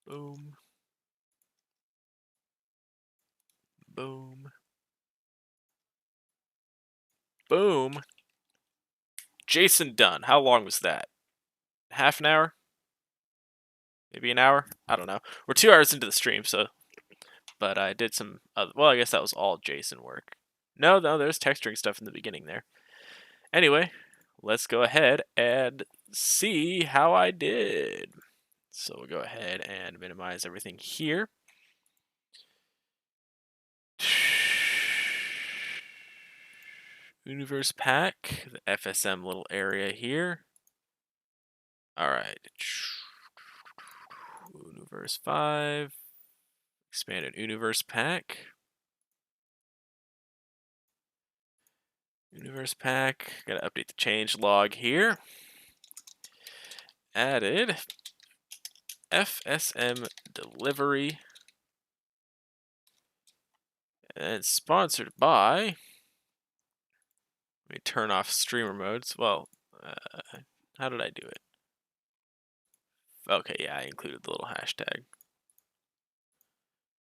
Boom. Boom. Boom. Jason done. How long was that? Half an hour? Maybe an hour? I don't know. We're 2 hours into the stream, so. But I did some. Well, I guess that was all Jason work. No, there's texturing stuff in the beginning there. Anyway, let's go ahead and see how I did. So we'll go ahead and minimize everything here. UNUverse pack, the FSM little area here. All right. UNUverse 5, expanded UNUverse pack. UNUverse pack, gotta update the change log here. Added FSM Delivery. And sponsored by. Let me turn off streamer modes. Well, how did I do it? Okay, yeah, I included the little hashtag.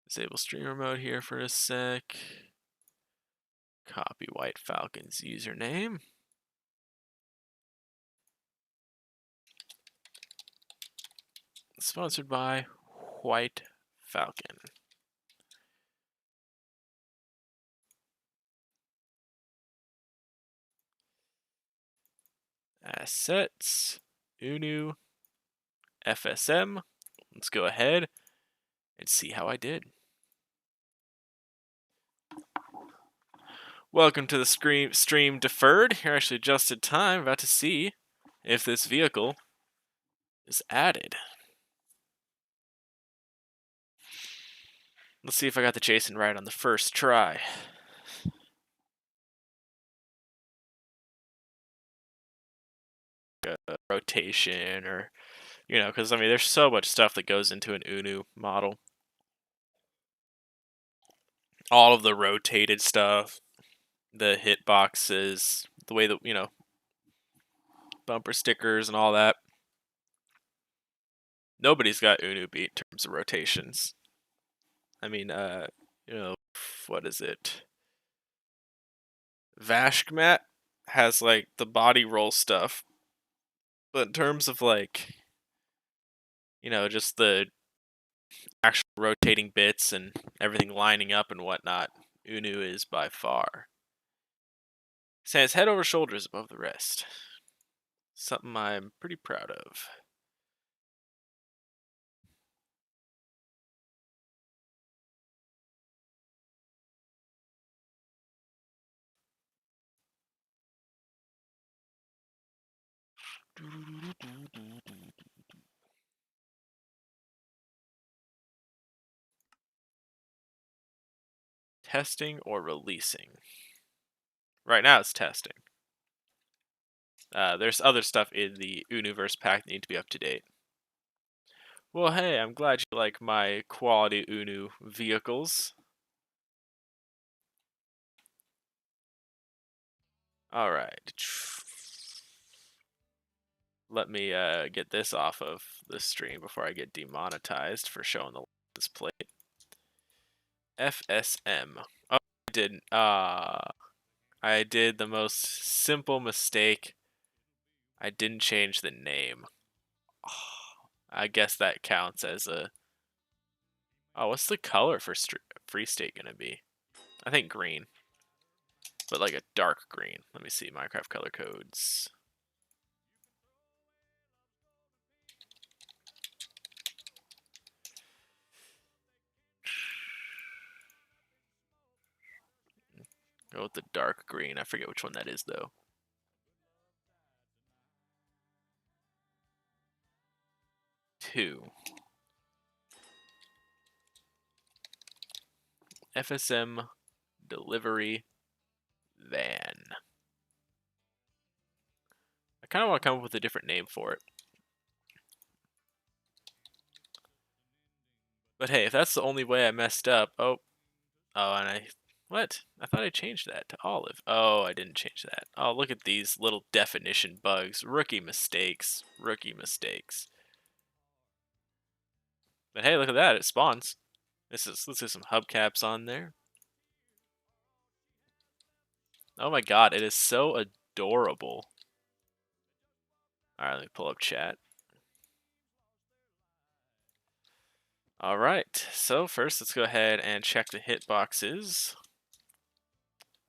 Disable streamer mode here for a sec. Copy White Falcon's username. Sponsored by White Falcon. Assets, UNU, FSM. Let's go ahead and see how I did. Welcome to the stream deferred. You're actually adjusted time. About to see if this vehicle is added. Let's see if I got the Jason right on the first try. Rotation, or because I mean, there's so much stuff that goes into an UNU model. All of the rotated stuff, the hitboxes, the way that bumper stickers and all that. Nobody's got UNU beat in terms of rotations. I mean, what is it? Vashkmat has like the body roll stuff, but in terms of like, just the actual rotating bits and everything lining up and whatnot, UNU is by far. Stands head over shoulders above the rest. Something I'm pretty proud of. Testing or releasing? Right now it's testing. There's other stuff in the UNUverse pack that need to be up to date. Well, hey, I'm glad you like my quality UNU vehicles. Alright. Let me get this off of the stream before I get demonetized for showing the license plate. FSM. Oh, I didn't. I did the most simple mistake. I didn't change the name. I guess that counts as a... Oh, what's the color for Free State gonna be? I think green. But like a dark green. Let me see, Minecraft color codes. Go with the dark green. I forget which one that is, though. Two. FSM Delivery Van. I kind of want to come up with a different name for it. But hey, if that's the only way I messed up... Oh, and I... What? I thought I changed that to olive. Oh, I didn't change that. Oh, look at these little definition bugs. Rookie mistakes. Rookie mistakes. But hey, look at that. It spawns. Let's do some hubcaps on there. Oh my god, it is so adorable. Alright, let me pull up chat. Alright, so first let's go ahead and check the hitboxes.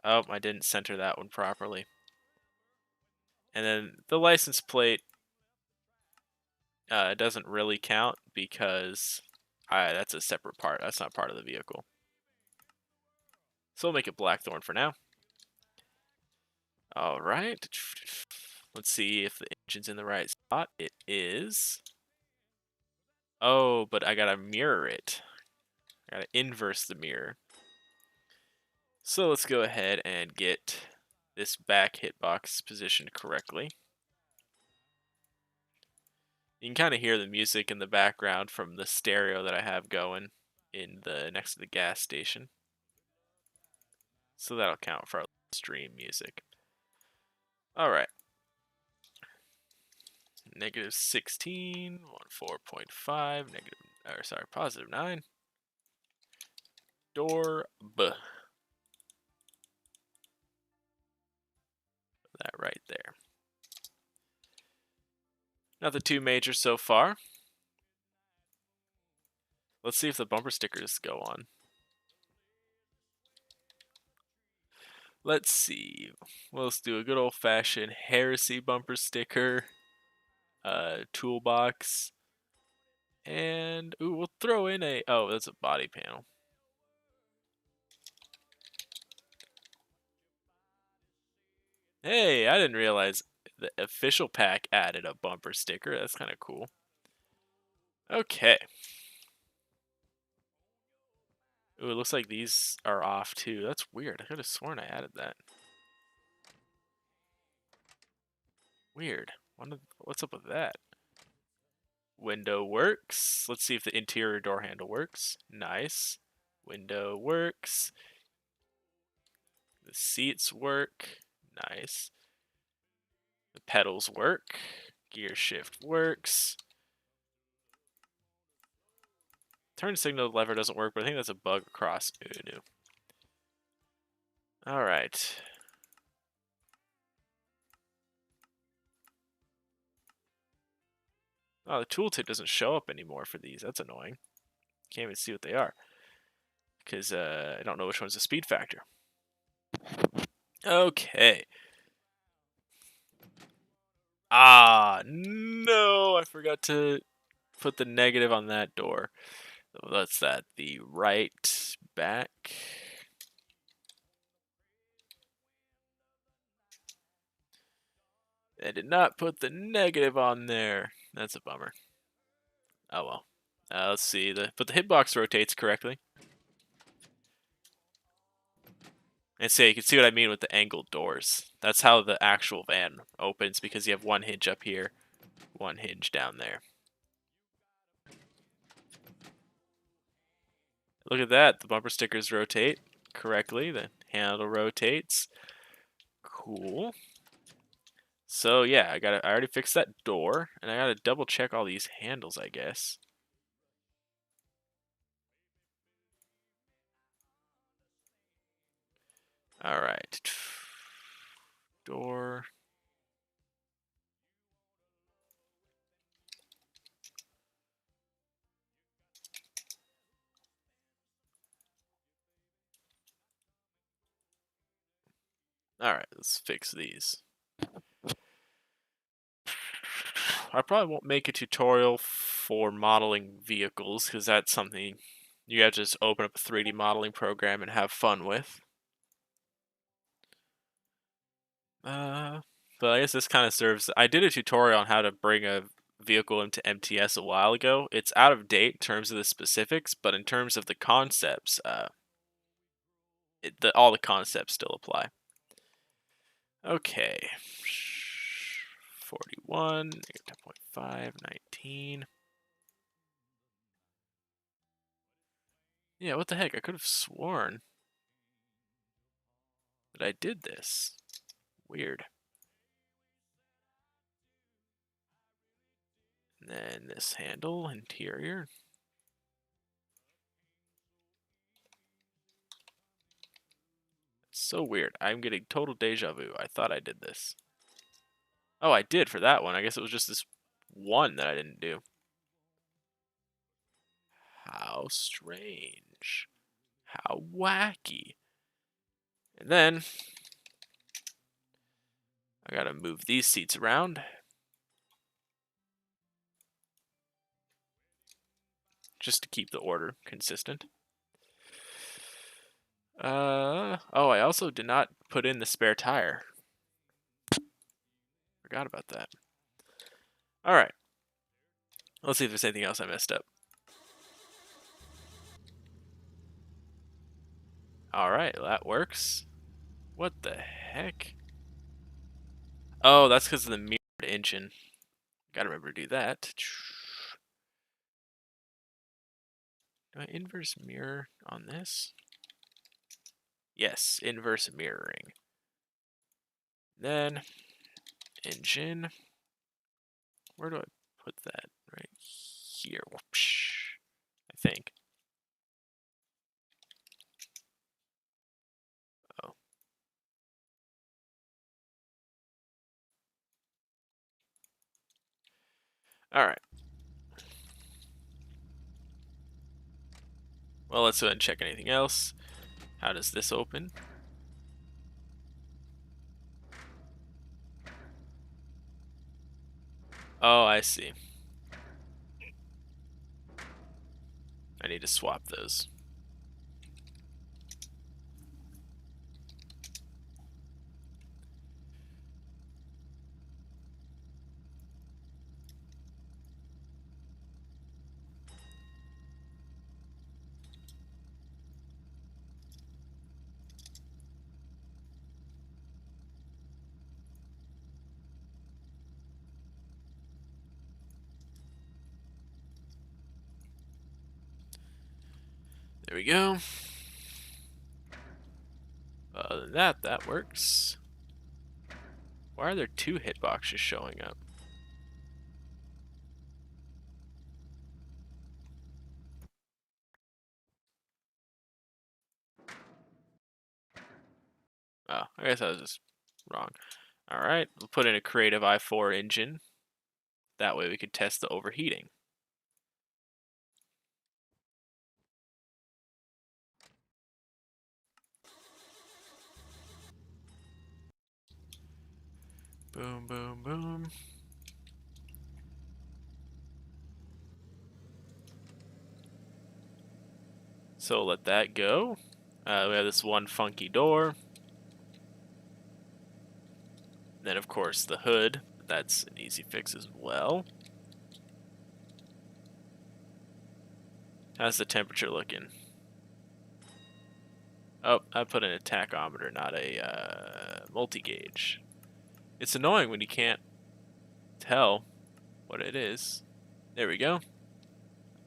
Oh, I didn't center that one properly. And then the license plate doesn't really count because that's a separate part. That's not part of the vehicle. So we'll make it Blackthorn for now. Alright. Let's see if the engine's in the right spot. It is. Oh, but I gotta mirror it. I gotta inverse the mirror. So let's go ahead and get this back hitbox positioned correctly. You can kind of hear the music in the background from the stereo that I have going in the next to the gas station. So that'll count for our stream music. Alright. Negative 16, 14.5, positive 9. Door B. That right there. Nothing too major so far. Let's see if the bumper stickers go on. Let's see. Well, let's do a good old-fashioned heresy bumper sticker. Toolbox. And, ooh, we'll throw in a... Oh, that's a body panel. Hey, I didn't realize the official pack added a bumper sticker. That's kind of cool. Okay. Ooh, it looks like these are off too. That's weird. I could have sworn I added that. Weird. What's up with that? Window works. Let's see if the interior door handle works. Nice. Window works. The seats work. Nice. The pedals work. Gear shift works. Turn signal lever doesn't work, but I think that's a bug across UNU. Alright. Oh, the tooltip doesn't show up anymore for these. That's annoying. Can't even see what they are. Because I don't know which one's the speed factor. Okay. Ah, no! I forgot to put the negative on that door. So that's that. The right back. I did not put the negative on there. That's a bummer. Oh well. Let's see. But the hitbox rotates correctly. And so you can see what I mean with the angled doors. That's how the actual van opens, because you have one hinge up here, one hinge down there. Look at that. The bumper stickers rotate correctly. The handle rotates. Cool. So yeah, I already fixed that door, and I gotta double check all these handles, I guess. All right. Door. All right, let's fix these. I probably won't make a tutorial for modeling vehicles, because that's something you have to just open up a 3D modeling program and have fun with. But I guess this kind of serves. I did a tutorial on how to bring a vehicle into MTS a while ago. It's out of date in terms of the specifics, but in terms of the concepts, all the concepts still apply. Okay. 41, -10.5, 19. Yeah, what the heck? I could have sworn that I did this. Weird. And then this handle, interior. So weird. I'm getting total deja vu. I thought I did this. Oh, I did for that one. I guess it was just this one that I didn't do. How strange. How wacky. And then I gotta move these seats around. Just to keep the order consistent. Oh, I also did not put in the spare tire. Forgot about that. Alright. Let's see if there's anything else I messed up. Alright, that works. What the heck? Oh, that's because of the mirrored engine. Gotta remember to do that. Do I inverse mirror on this? Yes, inverse mirroring. Then, engine. Where do I put that? Right here. Whoosh, I think. Oh. Alright. Well, let's go ahead and check anything else. How does this open? Oh, I see. I need to swap those. we go. Other than that, that works. Why are there 2 hitboxes showing up? Oh, I guess I was just wrong. Alright, we'll put in a creative i4 engine. That way we could test the overheating. Boom, boom, boom. So let that go. We have this one funky door. Then, of course, the hood. That's an easy fix as well. How's the temperature looking? Oh, I put in a tachometer, not a multi-gauge. It's annoying when you can't tell what it is. There we go.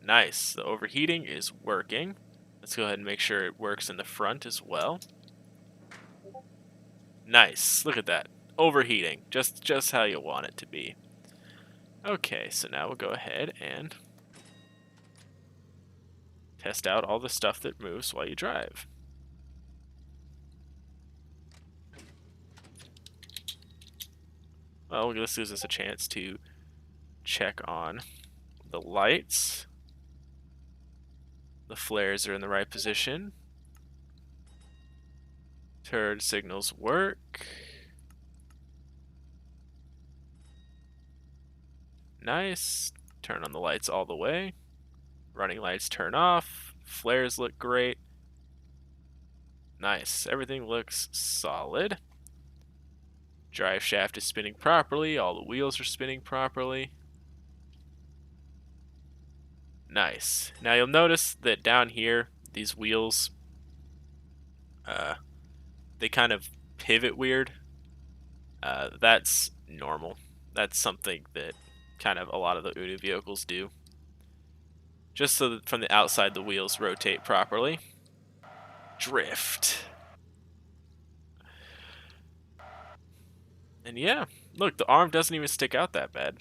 Nice. The overheating is working. Let's go ahead and make sure it works in the front as well. Nice. Look at that. Overheating. Just how you want it to be. Okay, so now we'll go ahead and test out all the stuff that moves while you drive. Well, this gives us a chance to check on the lights. The flares are in the right position. Turn signals work. Nice. Turn on the lights all the way. Running lights turn off. Flares look great. Nice. Everything looks solid. Drive shaft is spinning properly. All the wheels are spinning properly. Nice. Now you'll notice that down here, these wheels, they kind of pivot weird. That's normal. That's something that kind of a lot of the UNU vehicles do. Just so that from the outside the wheels rotate properly. Drift. And yeah, look, the arm doesn't even stick out that bad.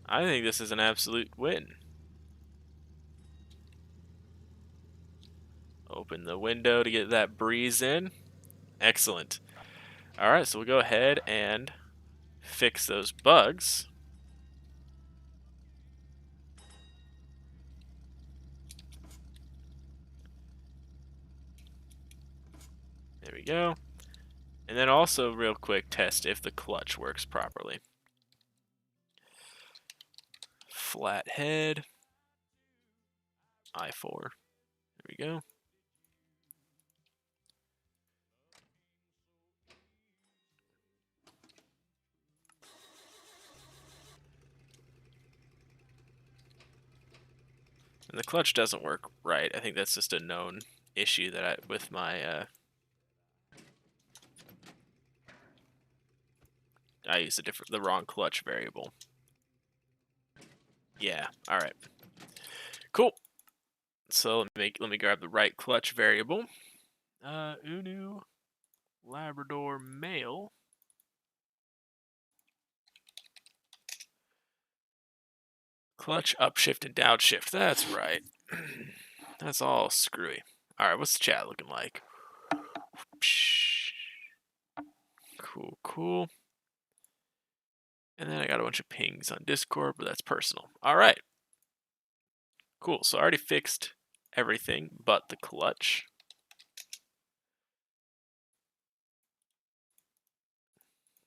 I think this is an absolute win. Open the window to get that breeze in. Excellent. Alright, so we'll go ahead and fix those bugs. There we go. And then also, real quick, test if the clutch works properly. Flat head. I4. There we go. And the clutch doesn't work right. I think that's just a known issue that with my I used the wrong clutch variable. Yeah, alright. Cool. So let me grab the right clutch variable. UNU Labrador male. Clutch upshift and downshift. That's right. That's all screwy. Alright, what's the chat looking like? Cool, cool. And then I got a bunch of pings on Discord, but that's personal. Alright. Cool, so I already fixed everything but the clutch.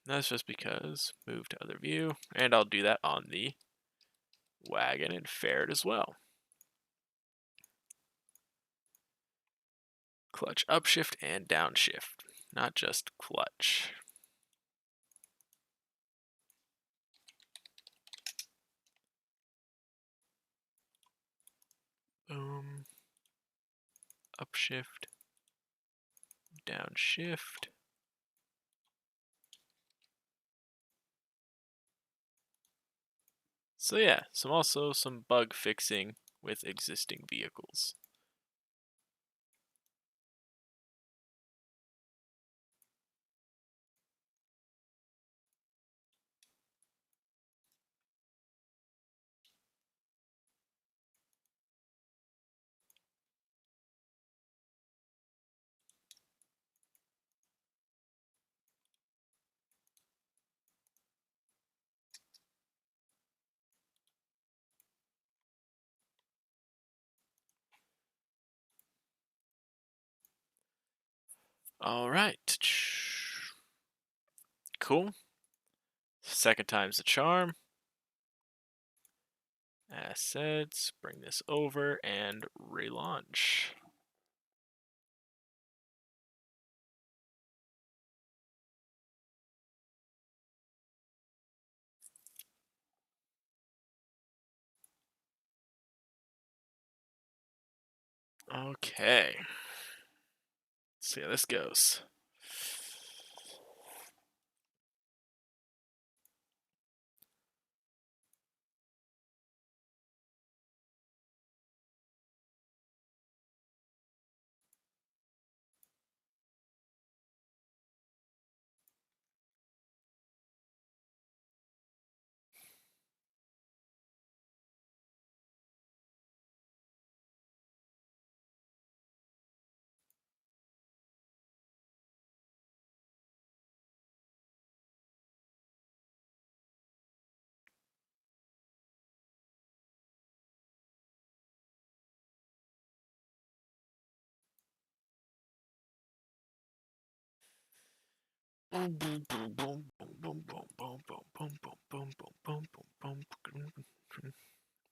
That's just because move to other view, and I'll do that on the wagon and ferret as well. Clutch upshift and downshift, not just clutch. Boom. Upshift. Downshift. So yeah, some bug fixing with existing vehicles. All right. Cool. Second time's the charm. Assets, bring this over and relaunch. Okay. Let's see how this goes.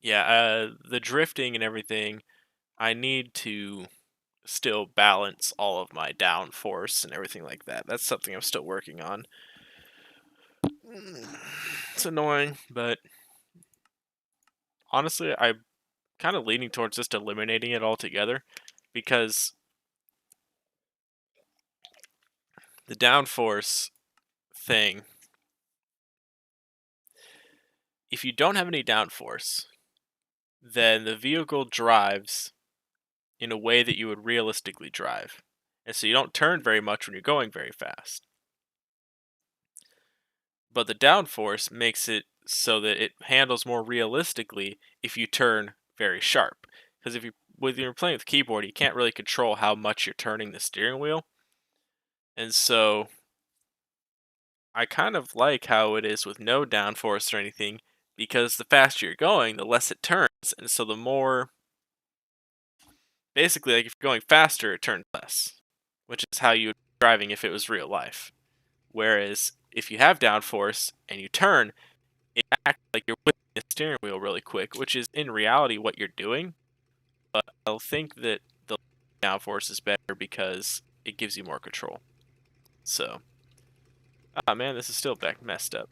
Yeah, the drifting and everything, I need to still balance all of my downforce and everything like that. That's something I'm still working on. It's annoying, but honestly, I'm kind of leaning towards just eliminating it altogether because the downforce thing, if you don't have any downforce, then the vehicle drives in a way that you would realistically drive. And so you don't turn very much when you're going very fast. But the downforce makes it so that it handles more realistically if you turn very sharp. Because when you're playing with keyboard, you can't really control how much you're turning the steering wheel. And so I kind of like how it is with no downforce or anything, because the faster you're going, the less it turns. And so the more, basically, like if you're going faster, it turns less, which is how you would be driving if it was real life. Whereas if you have downforce and you turn, it acts like you're whipping the steering wheel really quick, which is in reality what you're doing. But I'll think that the downforce is better because it gives you more control. So, ah man, this is still back messed up.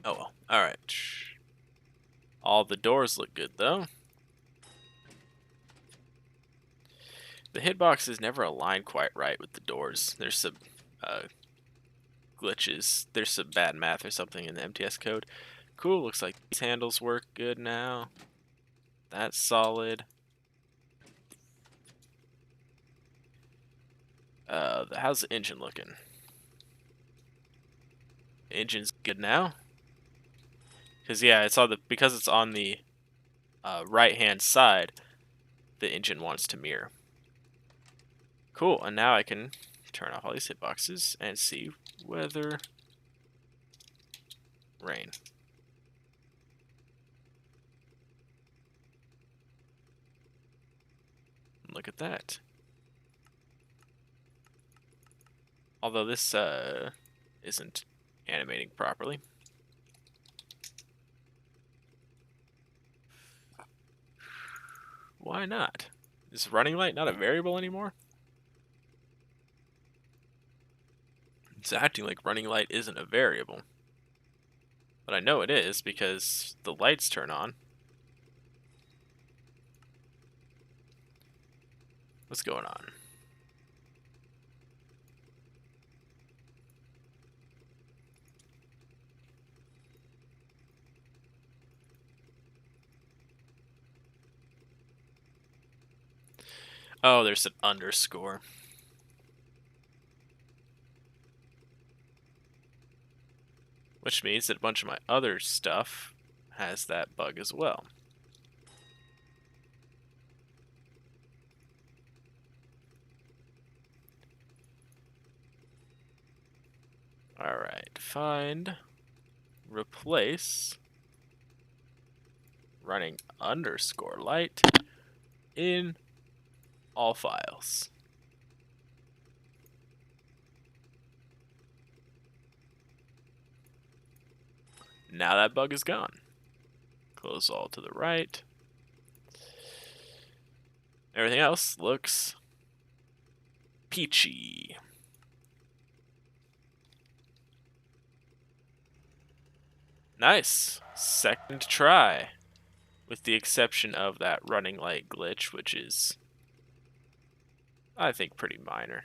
Oh well. All right. All the doors look good though. The hitboxes never align quite right with the doors. There's some uh, glitches. There's some bad math or something in the MTS code. Cool, looks like these handles work good now. That's solid. How's the engine looking? Engine's good now. Because yeah, because it's on the right hand side, the engine wants to mirror. Cool, and now I can turn off all these hitboxes and see weather, rain. Look at that. Although this isn't animating properly. Why not? Is running light not a variable anymore? It's acting like running light isn't a variable. But I know it is because the lights turn on. What's going on? Oh, there's an underscore. Which means that a bunch of my other stuff has that bug as well. Alright, find, replace, running underscore light in all files. Now that bug is gone. Close all to the right. Everything else looks peachy. Nice. Second try. With the exception of that running light glitch, which is, I think, pretty minor.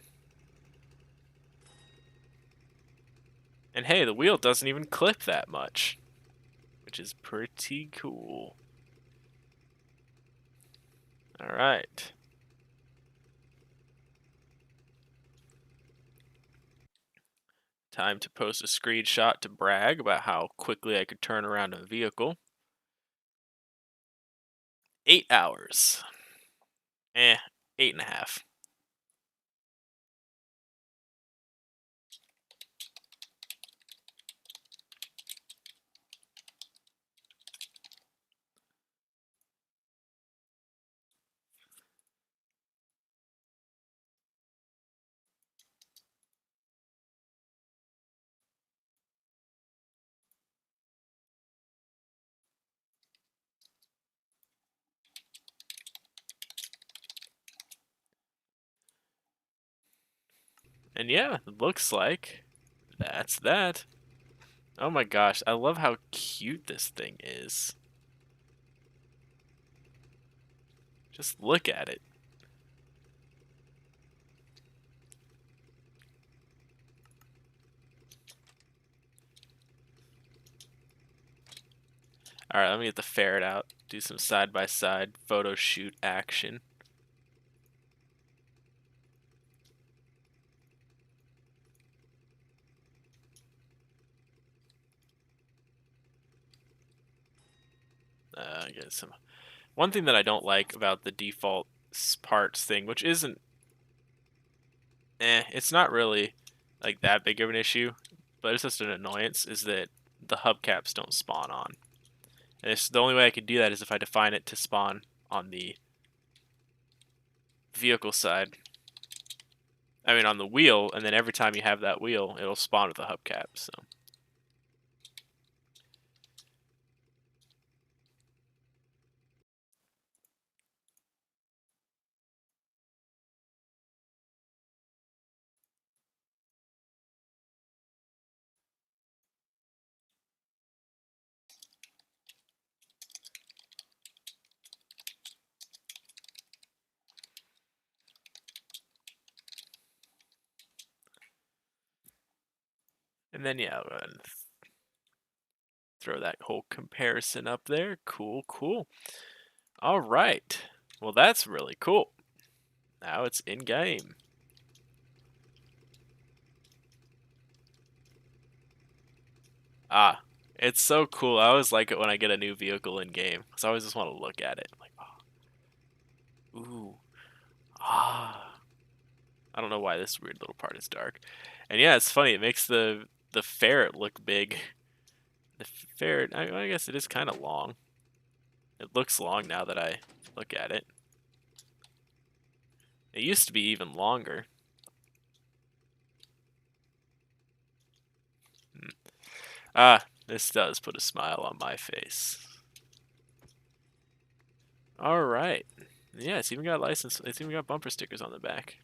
And hey, the wheel doesn't even clip that much, which is pretty cool. Alright. Time to post a screenshot to brag about how quickly I could turn around a vehicle. 8 hours. 8.5. And yeah, it looks like that's that. Oh my gosh, I love how cute this thing is. Just look at it. Alright, let me get the ferret out. Do some side-by-side photo shoot action. Get some. One thing that I don't like about the default parts thing, which isn't, it's not really like that big of an issue, but it's just an annoyance, is that the hubcaps don't spawn on. And it's the only way I can do that is if I define it to spawn on the vehicle side. I mean, on the wheel, and then every time you have that wheel, it'll spawn with a hubcap. So. And then, yeah, I'll go ahead and throw that whole comparison up there. Cool, cool. All right. Well, that's really cool. Now it's in-game. Ah, it's so cool. I always like it when I get a new vehicle in-game, because I always just want to look at it. Like, oh. Ooh. Ah. I don't know why this weird little part is dark. And yeah, it's funny. It makes the ferret look big. The ferret, I guess it is kind of long. It looks long now that I look at it. It used to be even longer. Ah, this does put a smile on my face. All right. Yeah, it's even got license. It's even got bumper stickers on the back.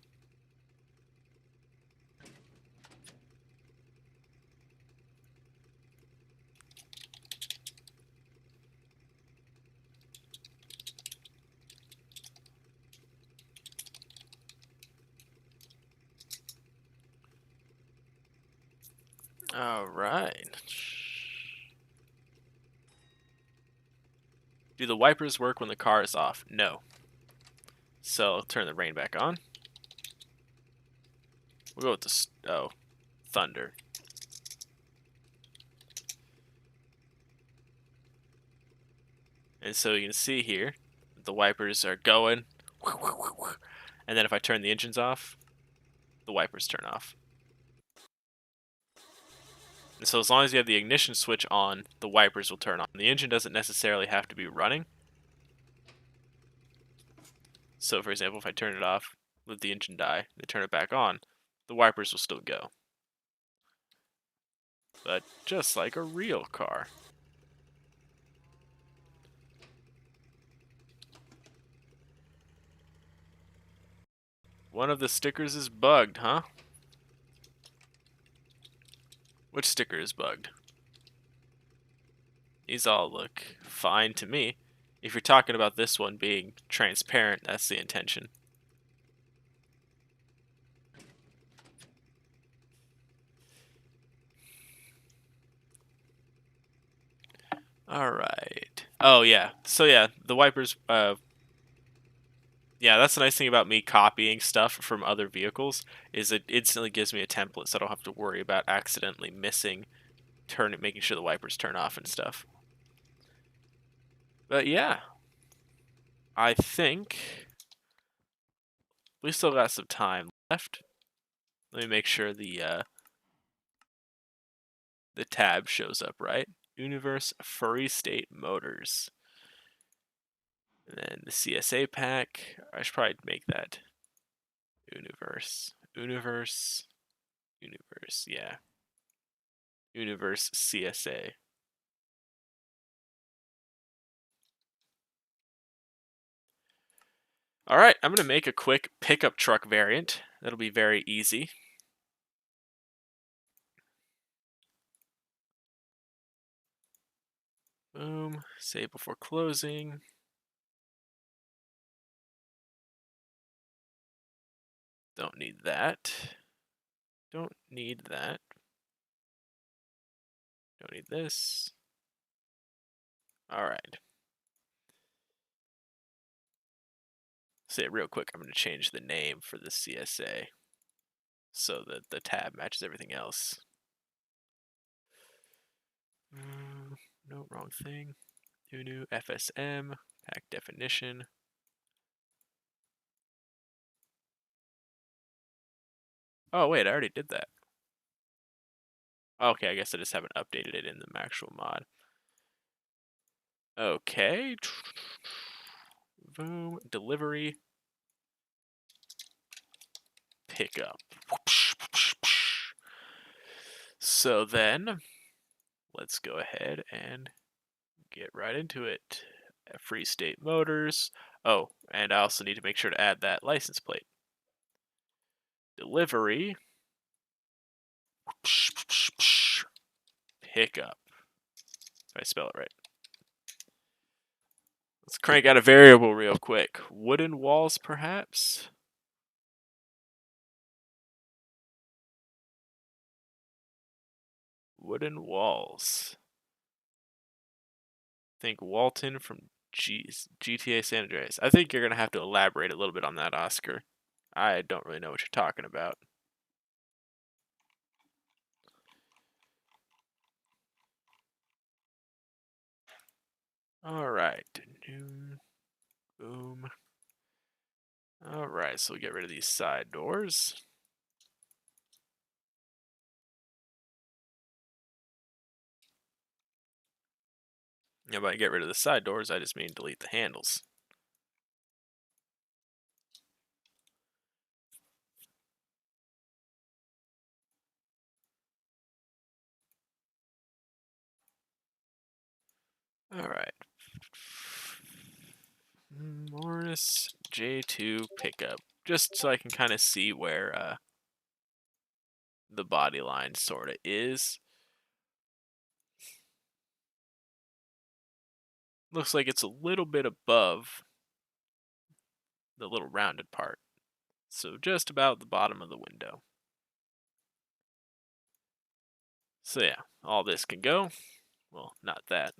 All right. Do the wipers work when the car is off? No. So I'll turn the rain back on. We'll go with the thunder. And so you can see here, the wipers are going, and then if I turn the engines off, the wipers turn off. And so as long as you have the ignition switch on, the wipers will turn on. The engine doesn't necessarily have to be running. So for example, if I turn it off, let the engine die, then turn it back on, the wipers will still go. But just like a real car. One of the stickers is bugged, huh? Which sticker is bugged? These all look fine to me. If you're talking about this one being transparent, that's the intention. Alright. Oh, yeah. So, yeah, the wipers, yeah, that's the nice thing about me copying stuff from other vehicles, is it instantly gives me a template, so I don't have to worry about accidentally missing, making sure the wipers turn off and stuff. But yeah, I think we still got some time left. Let me make sure the tab shows up right. UNUverse Furry State Motors. And then the CSA pack. I should probably make that UNUverse. UNUverse. UNUverse, yeah. UNUverse CSA. Alright, I'm going to make a quick pickup truck variant. That'll be very easy. Boom. Save before closing. Don't need that. Don't need that. Don't need this. Alright. Say it real quick. I'm going to change the name for the CSA so that the tab matches everything else. No, wrong thing. UNU FSM, pack definition. Oh, wait, I already did that. Okay, I guess I just haven't updated it in the actual mod. Okay. Boom. Delivery. Pickup. So then, let's go ahead and get right into it. Free State Motors. Oh, and I also need to make sure to add that license plate. Delivery. Pickup. If I spell it right. Let's crank out a variable real quick. Wooden walls, perhaps? Wooden walls. Think Walton from GTA San Andreas. I think you're going to have to elaborate a little bit on that, Oscar. I don't really know what you're talking about. Alright. Boom. Alright, so we'll get rid of these side doors. Yeah, by get rid of the side doors, I just mean delete the handles. Alright. Morris J2 pickup. Just so I can kind of see where the body line sort of is. Looks like it's a little bit above the little rounded part. So just about the bottom of the window. So yeah, all this can go. Well, not that.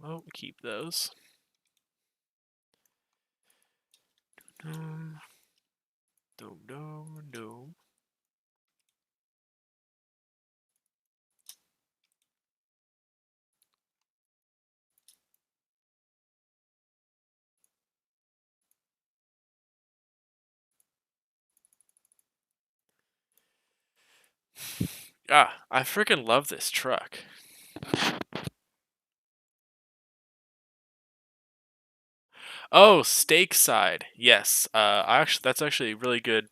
Oh, keep those. Doom, doom, doom, doom. Ah, I freaking love this truck. Oh, steak side. Yes. That's actually a really good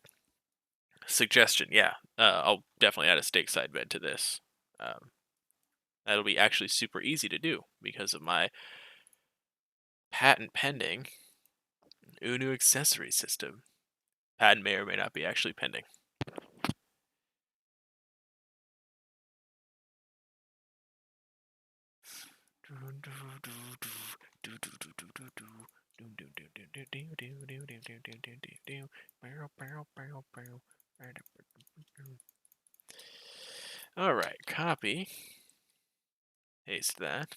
suggestion. Yeah. I'll definitely add a steak side bed to this. Um, that'll be actually super easy to do because of my patent pending UNU accessory system. Patent may or may not be actually pending. All right, copy. Paste that.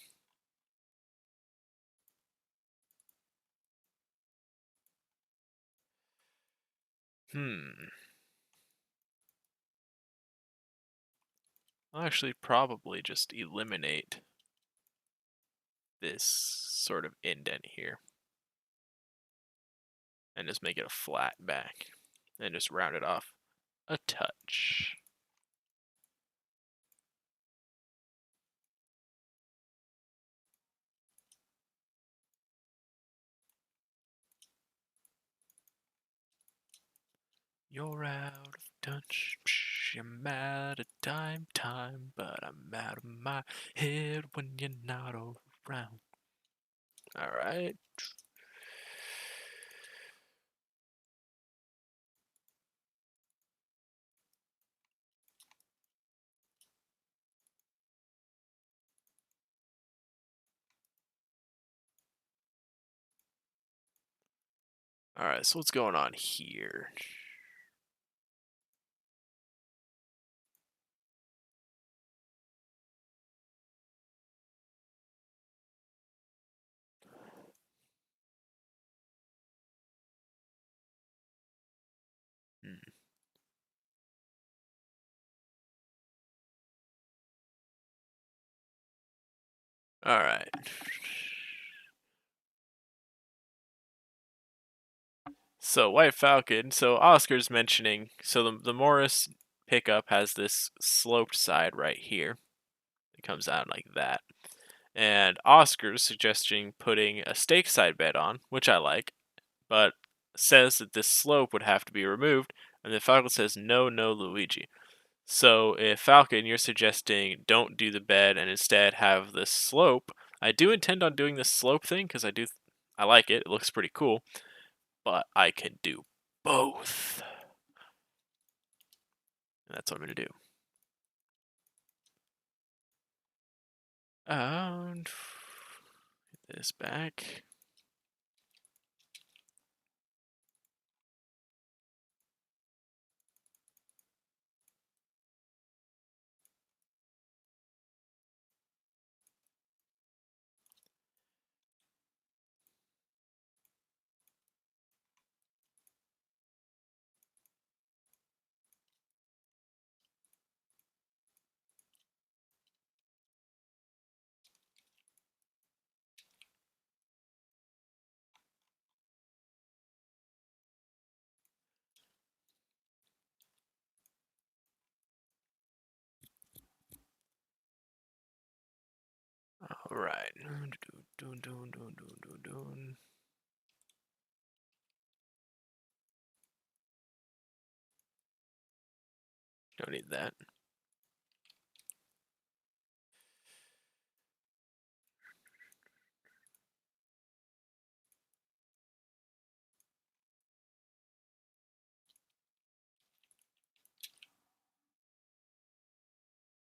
I'll actually probably just eliminate this sort of indent here and just make it a flat back and just round it off a touch. You're out of touch, I'm out of time, but I'm out of my head when you're not around. Alright. Alright, so what's going on here? Alright. So White Falcon, so Oscar's mentioning, so the Morris pickup has this sloped side right here. It comes out like that. And Oscar's suggesting putting a stake side bed on, which I like, but says that this slope would have to be removed, and the Falcon says no, no, Luigi. So if Falcon, you're suggesting don't do the bed and instead have the slope, I do intend on doing this slope thing because I like it. It looks pretty cool, but I can do both. And that's what I'm gonna do. And get this back. All right. Don't need that.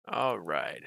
All right.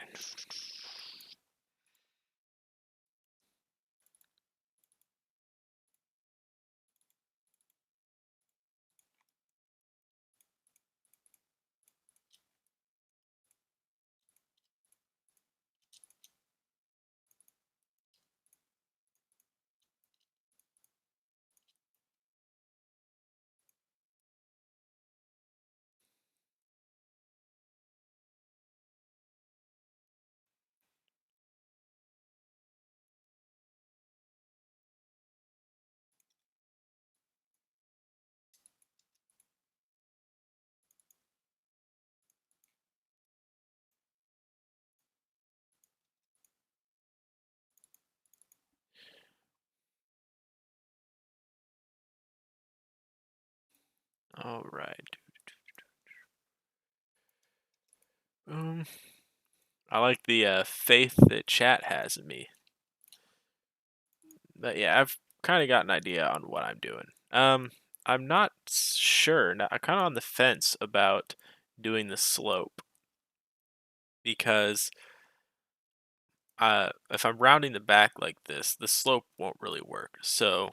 All right. I like the faith that chat has in me. But yeah, I've kind of got an idea on what I'm doing. I'm not sure. I'm kind of on the fence about doing the slope because if I'm rounding the back like this, the slope won't really work. So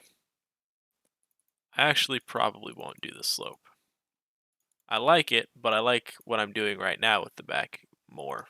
I actually probably won't do the slope. I like it, but I like what I'm doing right now with the back more.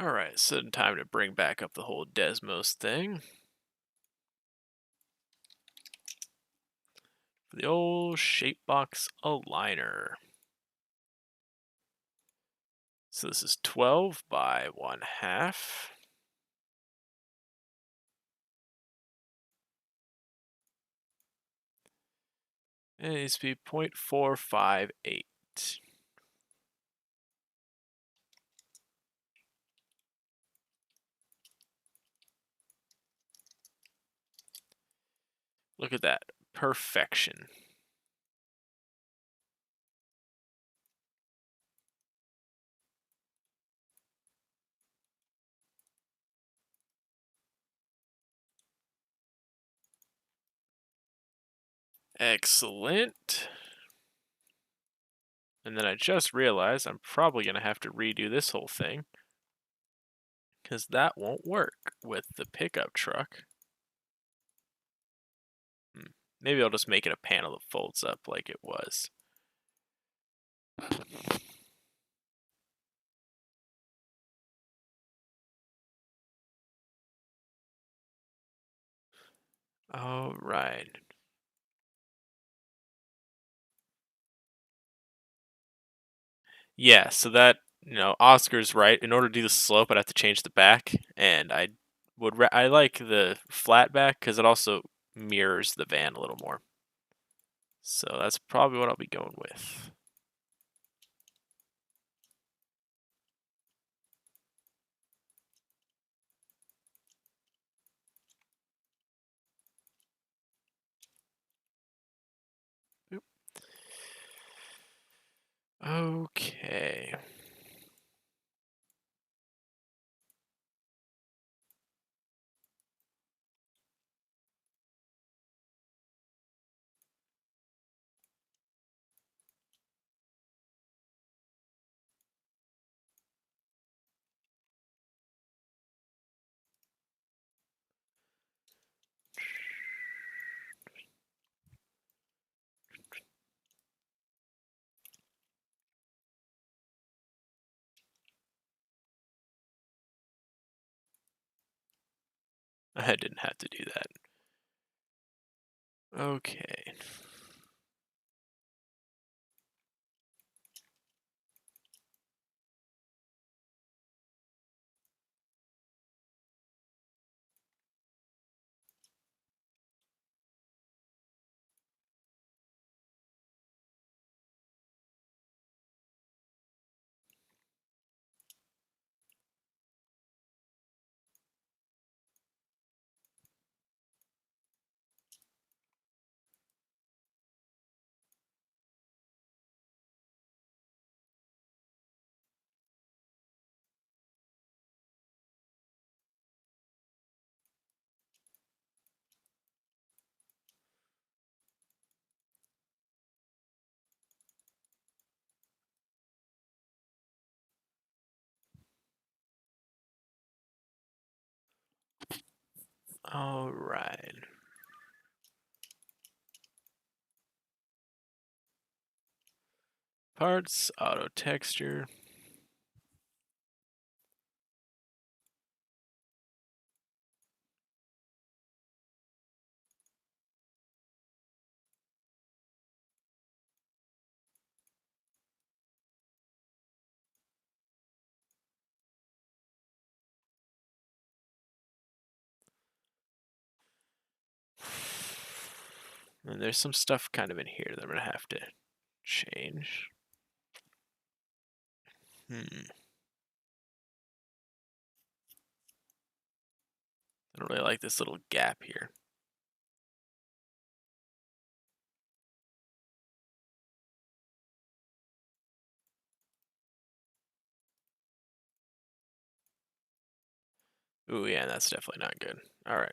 Alright, so time to bring back up the whole Desmos thing. The old shapebox aligner. So this is 12 by 1/2. And it needs to be 0.458. Look at that. Perfection. Excellent. And then I just realized I'm probably going to have to redo this whole thing, because that won't work with the pickup truck. Maybe I'll just make it a panel that folds up like it was. All right. Yeah, so that, Oscar's right. In order to do the slope, I'd have to change the back, and I like the flat back because it also mirrors the van a little more. So that's probably what I'll be going with. Oop. Okay. I didn't have to do that. Okay. All right. Parts, auto texture. And there's some stuff kind of in here that I'm gonna have to change. I don't really like this little gap here. Ooh, yeah, that's definitely not good. All right.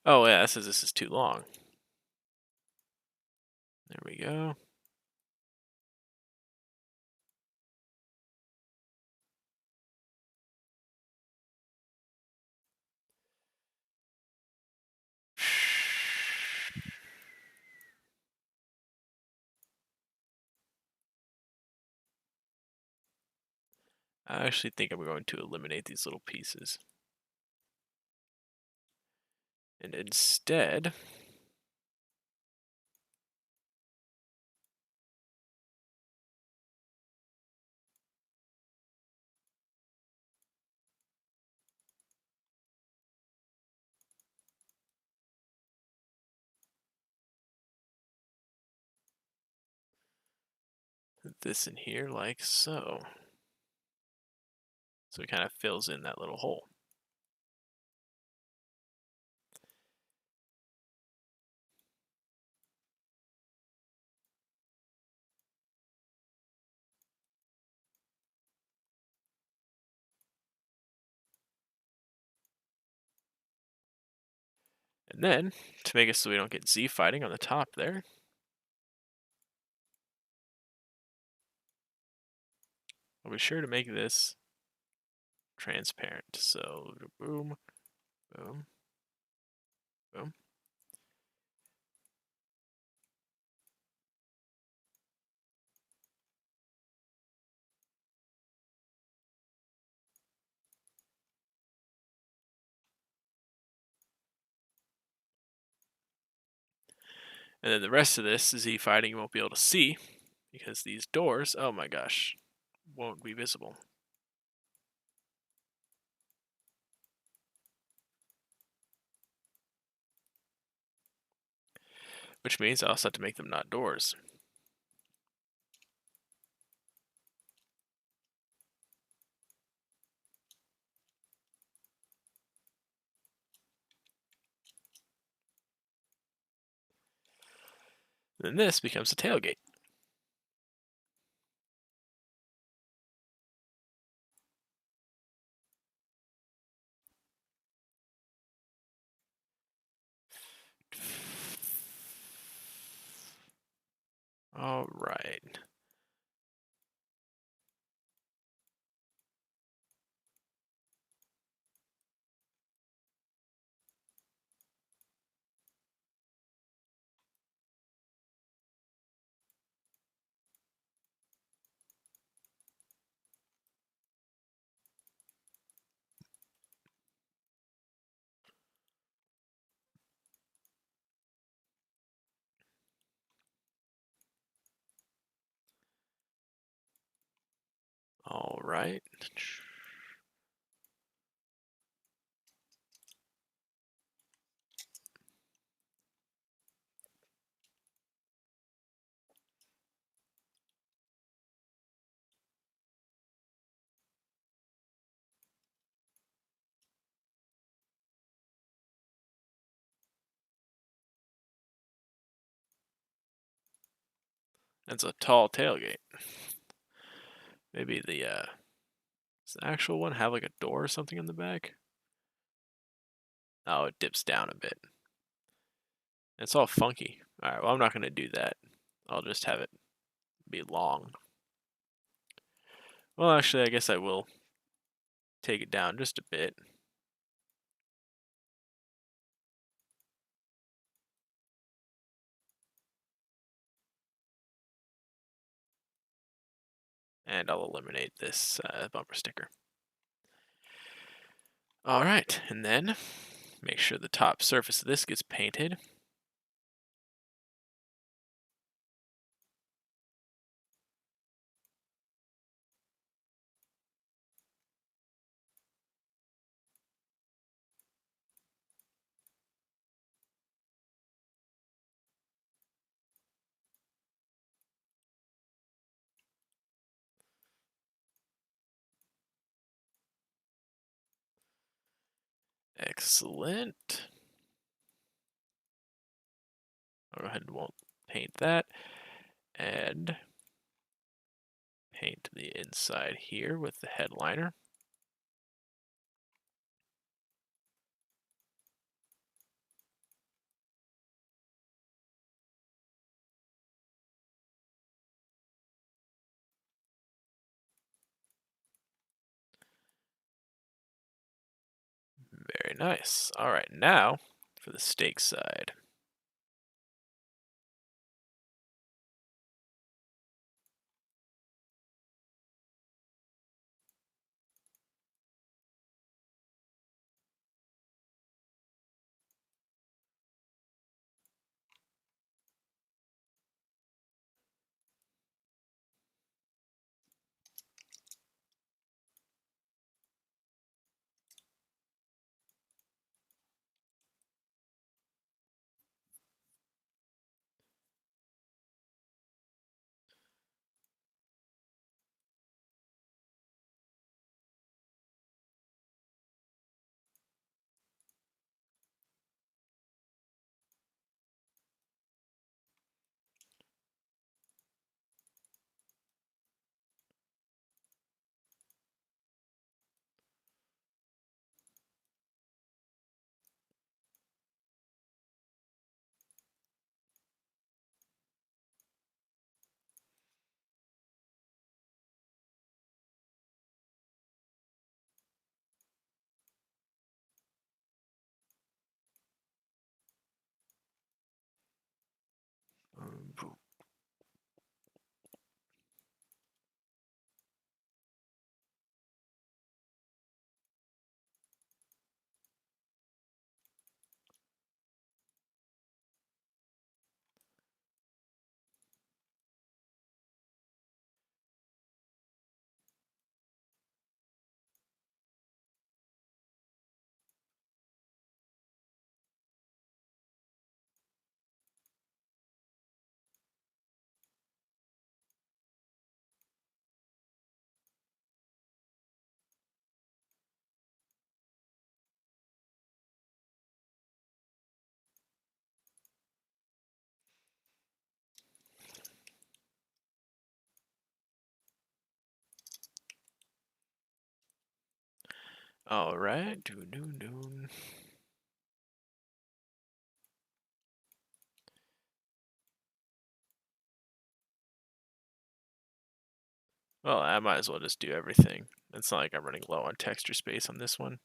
Oh, yeah, it says this is too long. There we go. I actually think I'm going to eliminate these little pieces. And instead, put this in here like so. So it kind of fills in that little hole. And then, to make it so we don't get Z fighting on the top there, I'll be sure to make this transparent. So, boom, boom, boom. And then the rest of this Z fighting you won't be able to see because these doors, oh my gosh, won't be visible. Which means I also have to make them not doors. Then this becomes a tailgate. All right. All right. That's a tall tailgate. Maybe does the actual one have like a door or something in the back? Oh, it dips down a bit. It's all funky. All right, well, I'm not going to do that. I'll just have it be long. Well, actually, I guess I will take it down just a bit. And I'll eliminate this bumper sticker. All right, and then make sure the top surface of this gets painted. Excellent. I'll go ahead and won't paint that. And paint the inside here with the headliner. Very nice. All right, now for the stake side. All right. Well, I might as well just do everything. It's not like I'm running low on texture space on this one.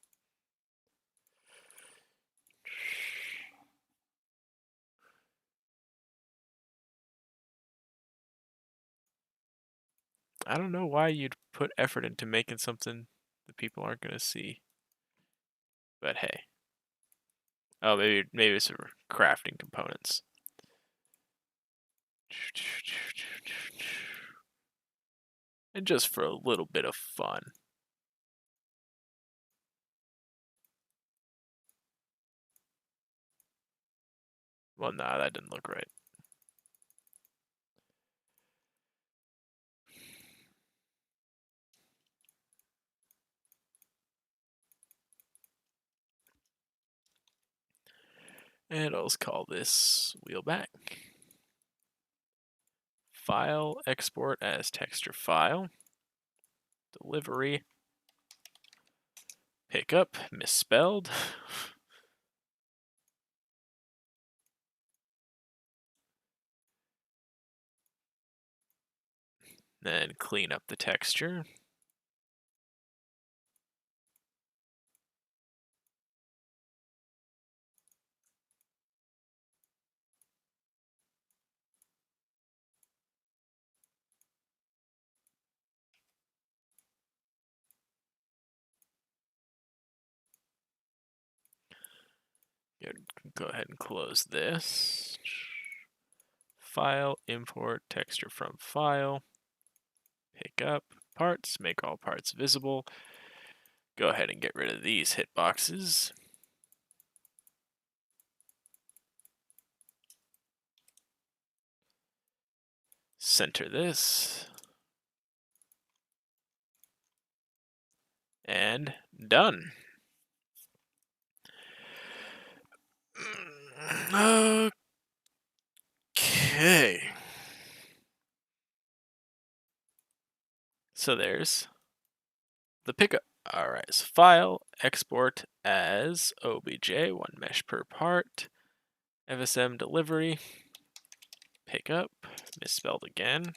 I don't know why you'd put effort into making something that people aren't going to see. But hey. Oh, maybe it's crafting components. And just for a little bit of fun. Well, nah, that didn't look right. And I'll just call this wheel back. File, export as texture file. Delivery. Pickup, misspelled. Then clean up the texture. Go ahead and close this. File, import texture from file. Pick up parts, make all parts visible. Go ahead and get rid of these hitboxes. Center this. And done. Okay. So there's the pickup. Alright, so file, export as obj, one mesh per part, FSM delivery, pickup, misspelled again.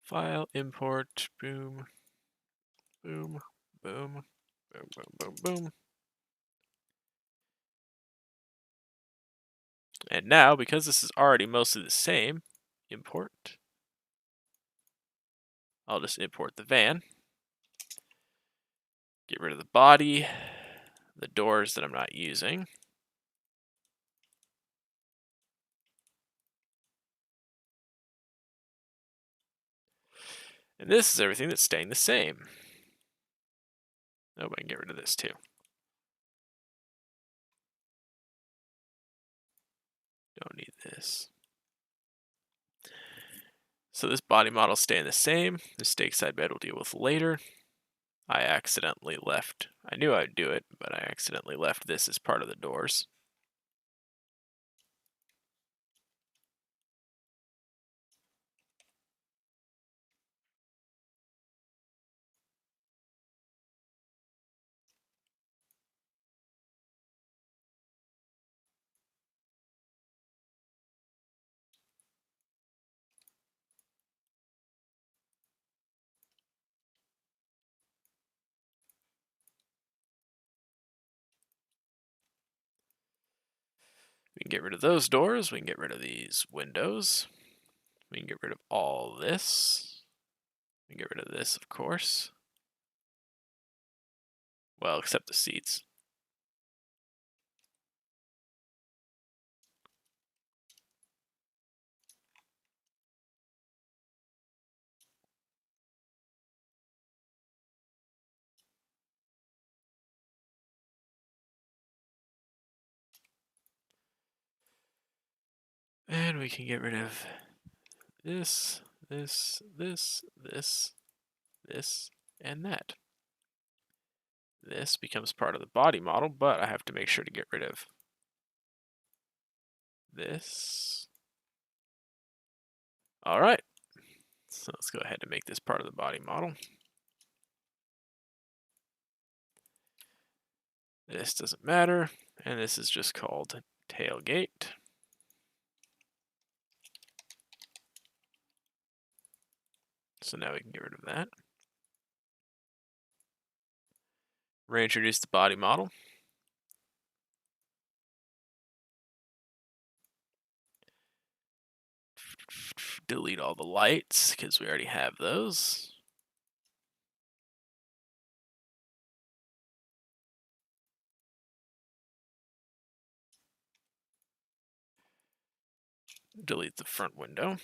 File, import, boom, boom, boom, boom, boom, boom, boom. And now, because this is already mostly the same, import. I'll just import the van. Get rid of the body, the doors that I'm not using. And this is everything that's staying the same. Oh, I can get rid of this too. Don't need this. So this body model is staying the same. The stake side bed we'll deal with later. I accidentally left. I knew I'd do it, but I accidentally left this as part of the doors. We can get rid of those doors. We can get rid of these windows. We can get rid of all this. We can get rid of this, of course. Well, except the seats. And we can get rid of this, this, this, this, this, and that. This becomes part of the body model, but I have to make sure to get rid of this. All right, so let's go ahead and make this part of the body model. This doesn't matter, and this is just called tailgate. So now we can get rid of that. Reintroduce the body model. Delete all the lights, because we already have those. Delete the front window.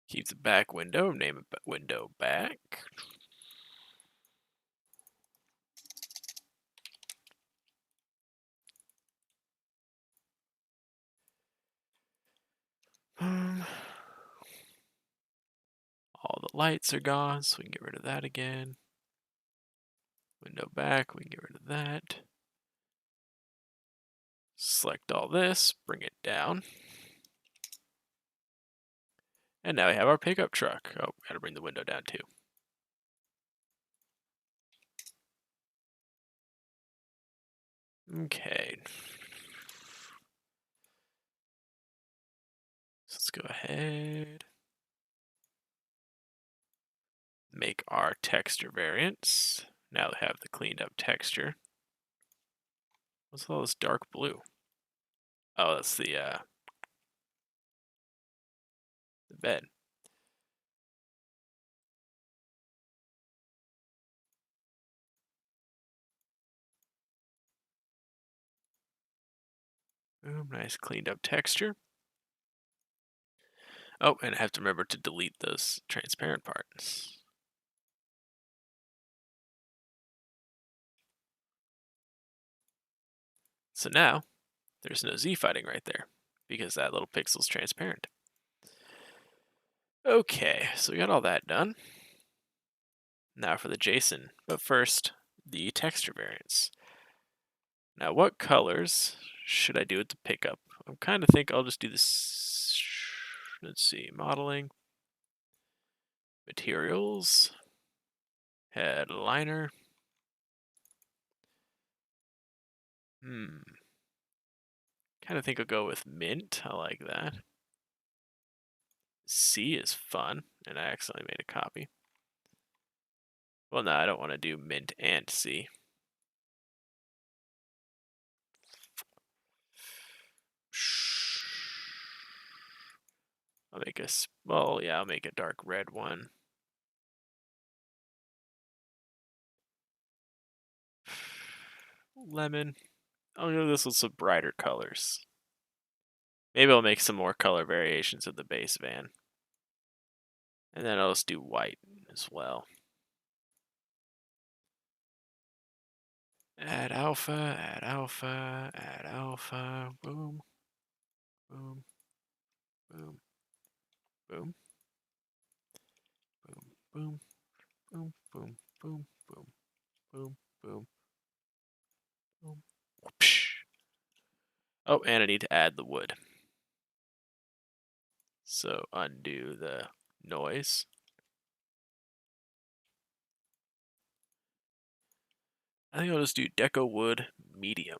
Keep the back window, name it window back. All the lights are gone, so we can get rid of that again. Window back, we can get rid of that. Select all this, bring it down. And now we have our pickup truck. Oh, gotta bring the window down too. Okay. So let's go ahead. Make our texture variance. Now we have the cleaned up texture. What's all this dark blue? Oh, that's the bed. Boom, nice cleaned up texture. Oh, and I have to remember to delete those transparent parts. So now, there's no Z fighting right there, because that little pixel's transparent. Okay, so we got all that done. Now for the JSON, but first, the texture variance. Now what colors should I do with the pickup? I'm kind of think I'll just do this, let's see, modeling, materials, headliner. Kind of think I'll go with mint, I like that. C is fun, and I accidentally made a copy. Well, no, I don't want to do mint and C. I'll make I'll make a dark red one. Lemon. I'll go this with some brighter colors. Maybe I'll make some more color variations of the base van. And then I'll just do white as well. Add alpha, add alpha, add alpha, boom, boom, boom, boom, boom, boom, boom, boom, boom, boom, boom, boom, boom. Whoopsh. Oh, and I need to add the wood. So undo the noise. I think I'll just do deco wood medium.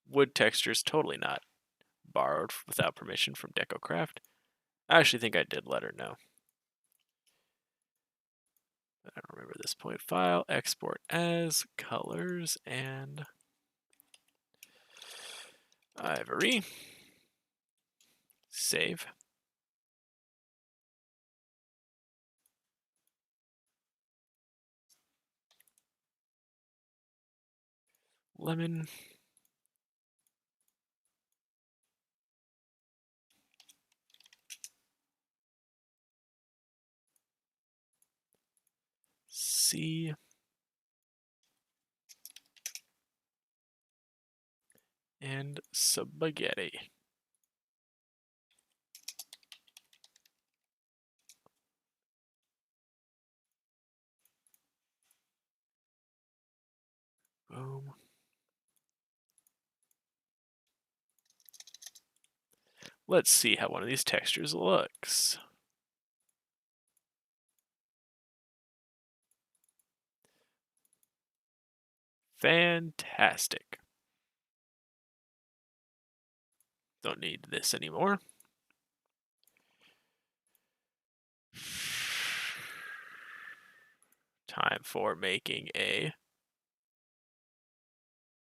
Wood texture is totally not borrowed without permission from DecoCraft. I actually think I did let her know. I don't remember this point. File, export as, colors, and ivory. Save. Lemon. C. And spaghetti. Boom. Let's see how one of these textures looks. Fantastic. Don't need this anymore. Time for making a...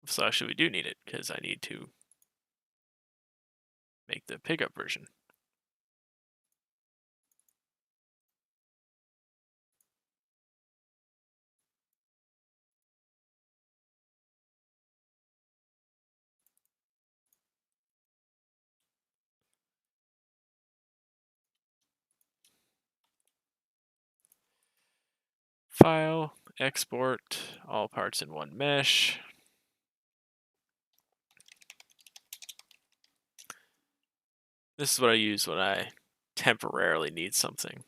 So actually we do need it, because I need to make the pickup version. File, export, all parts in one mesh. This is what I use when I temporarily need something.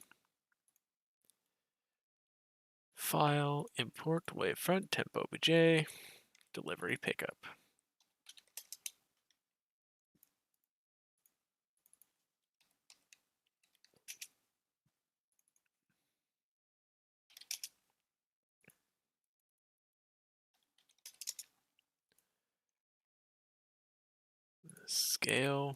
File, import, wavefront, temp obj, delivery pickup. Scale.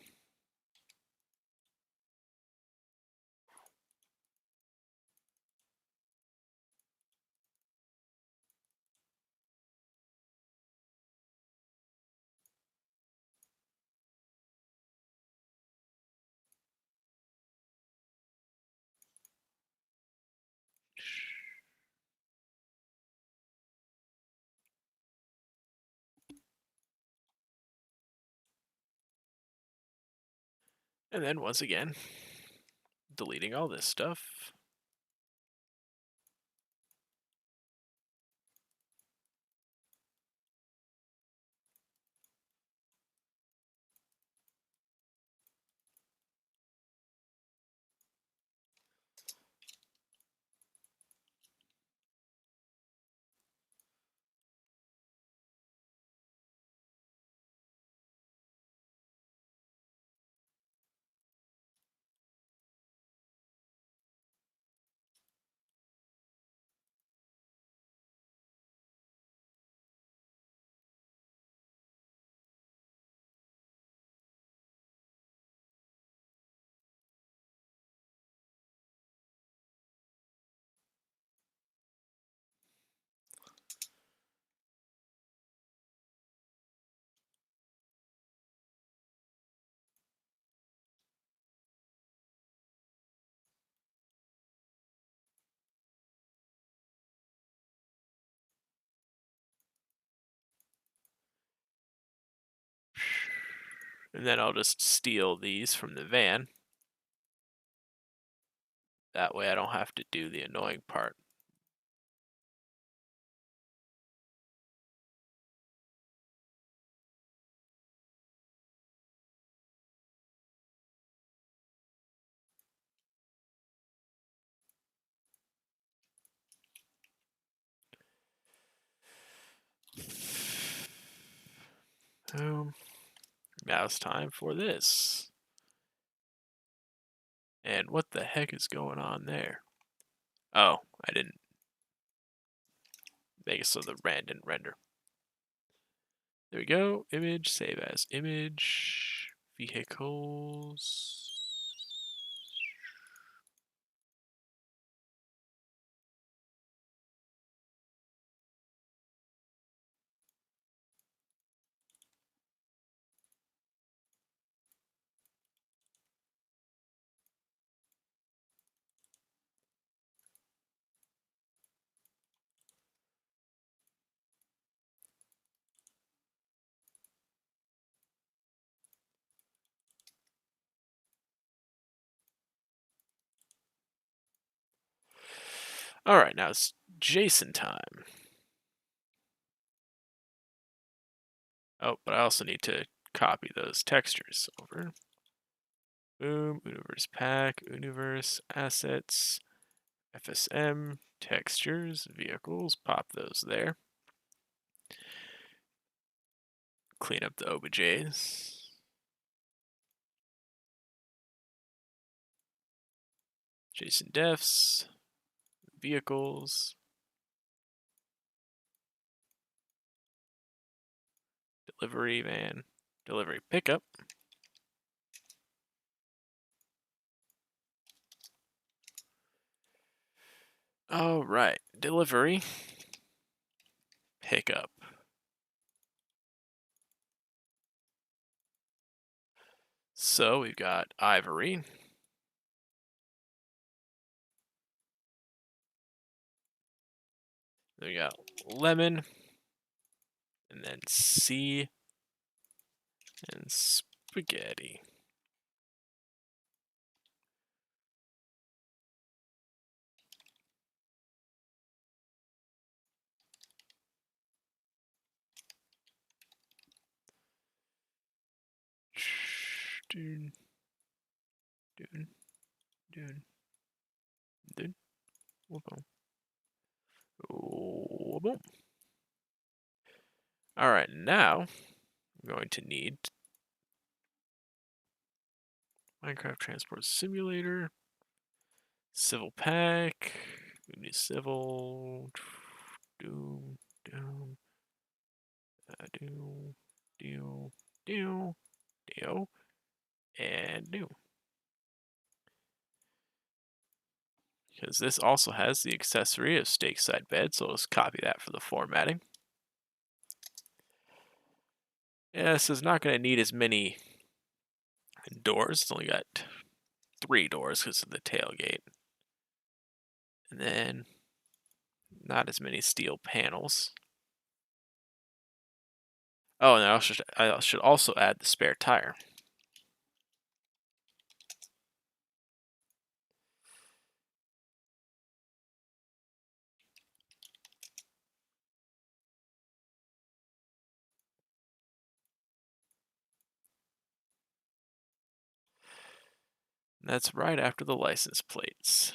And then once again, deleting all this stuff. And then I'll just steal these from the van. That way I don't have to do the annoying part. Now it's time for this. And what the heck is going on there? Oh, I didn't make it so the RAND didn't render. There we go. Image, save as image, vehicles. All right, now it's JSON time. Oh, but I also need to copy those textures over. Boom, UNUverse pack, UNUverse assets, FSM, textures, vehicles, pop those there. Clean up the OBJs. JSON defs, vehicles, delivery van, delivery pickup. All right, delivery pickup. So we've got ivory. Then we got lemon, and then C, and spaghetti. Dun, dun, dun, dun. Whoop-o. Whoop-o. All right, now I'm going to need Minecraft Transport Simulator, Civil Pack, we need Civil, doom, doom, do, do, do, do, and do. Because this also has the accessory of stake side bed, so let's copy that for the formatting. Yeah, this is not going to need as many doors. It's only got 3 doors because of the tailgate. And then not as many steel panels. Oh, and I should also add the spare tire. That's right after the license plates.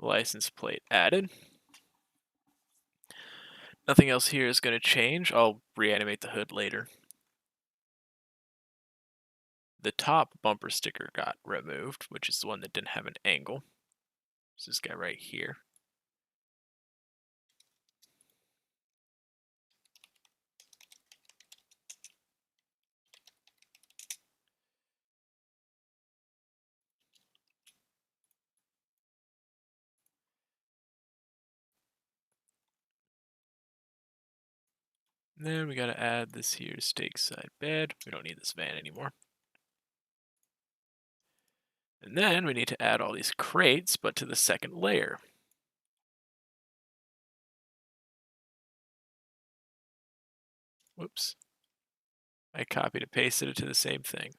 License plate added. Nothing else here is going to change. I'll reanimate the hood later. The top bumper sticker got removed, which is the one that didn't have an angle. It's this guy right here. And then we got to add this here stake side bed. We don't need this van anymore. And then we need to add all these crates, but to the second layer. Whoops. I copied and pasted it to the same thing.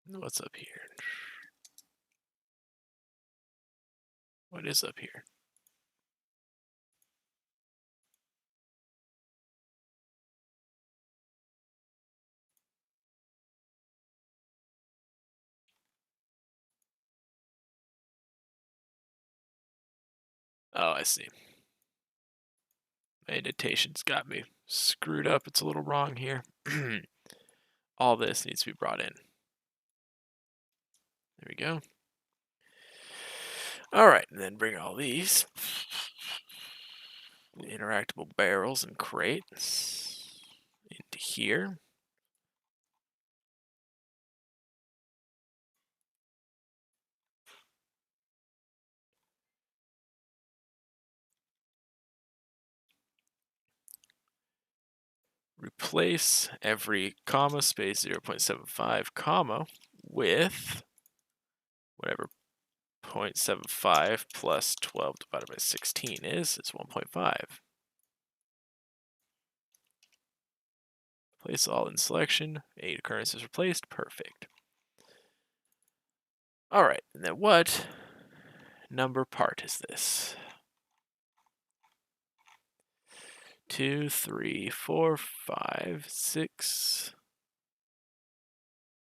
What's up here? What is up here? Oh, I see. My indentation's got me screwed up. It's a little wrong here. All this needs to be brought in. There we go. All right, and then bring all these interactable barrels and crates into here. Replace every comma space 0.75 comma with whatever 0.75 plus 12 divided by 16 is. It's 1.5. Place all in selection. 8 occurrences replaced. Perfect. All right, and then what number part is this? 2, 3, 4, 5, 6.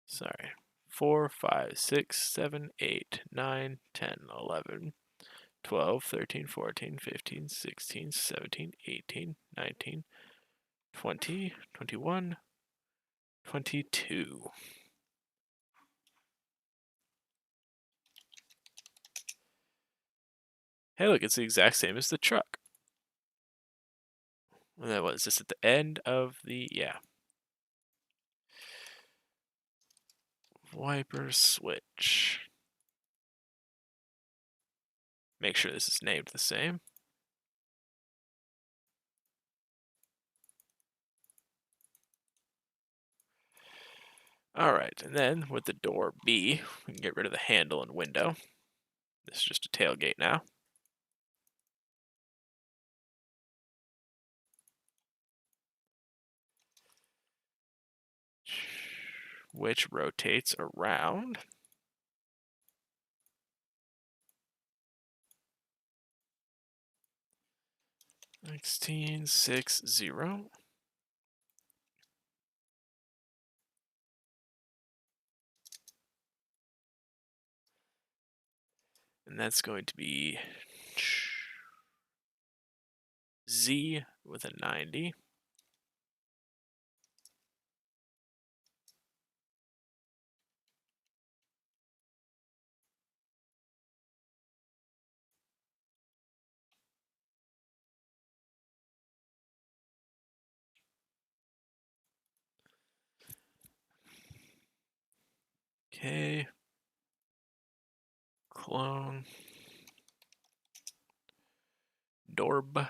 Sorry. 4, 5, 6, 7, 8, 9, 10, 11, 12, 13, 14, 15, 16, 17, 18, 19, 20, 21, 22. Hey, look, it's the exact same as the truck. And that was this at the end of the, yeah. Wiper switch. Make sure this is named the same. All right, and then with the door B, we can get rid of the handle and window. This is just a tailgate now. Which rotates around. Sixteen 6 0. And that's going to be Z with a 90. Okay. clone. Dorb.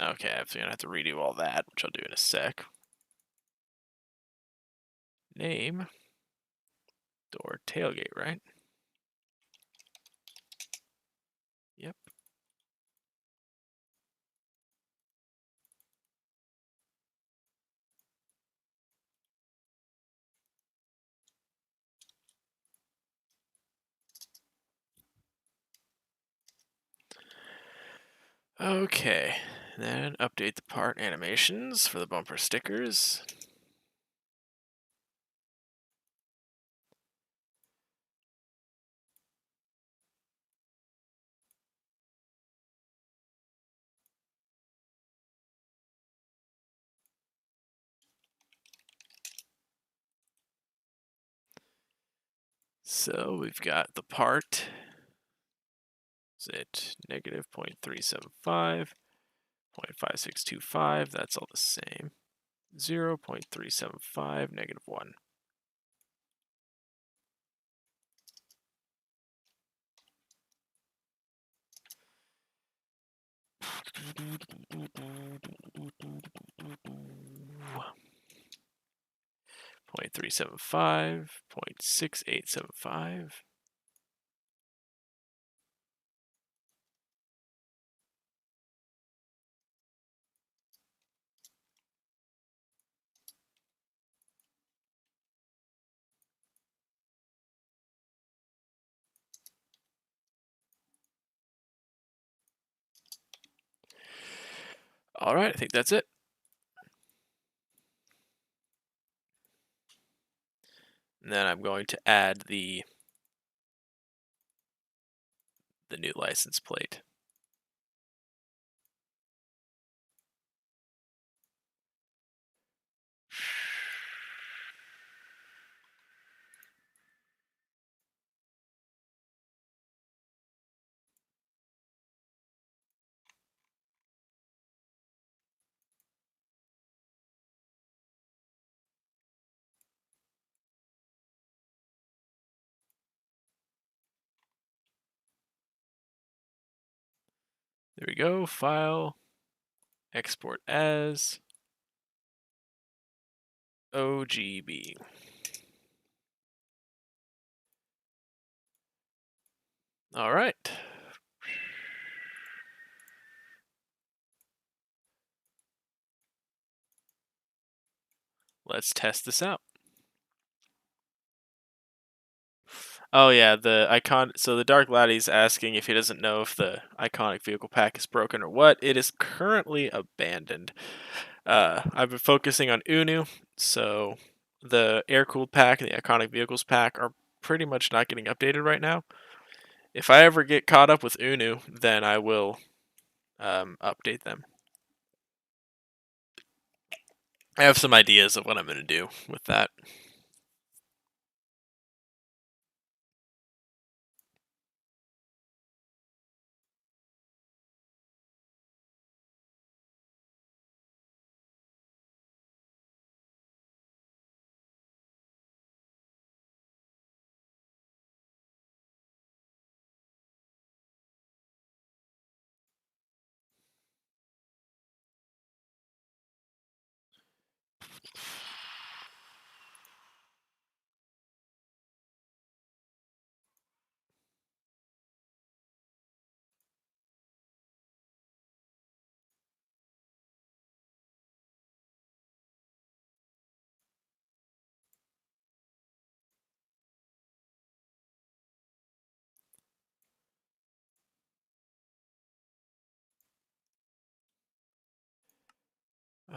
Okay, I'm gonna have to redo all that, which I'll do in a sec. Name. Door tailgate, right? Yep. Okay, then update the part animations for the bumper stickers. So we've got the part. Is it negative 0.375, 0.5625, that's all the same. 0.375, negative 1. Point 375, 0.6875. All right, I think that's it. And then I'm going to add the new license plate. There we go, file, export as OGB. All right. Let's test this out. Oh yeah, the icon. So the Dark Laddie's asking if he doesn't know if the iconic vehicle pack is broken or what. It is currently abandoned. I've been focusing on UNU, so the air-cooled pack and the iconic vehicles pack are pretty much not getting updated right now. If I ever get caught up with UNU, then I will update them. I have some ideas of what I'm going to do with that.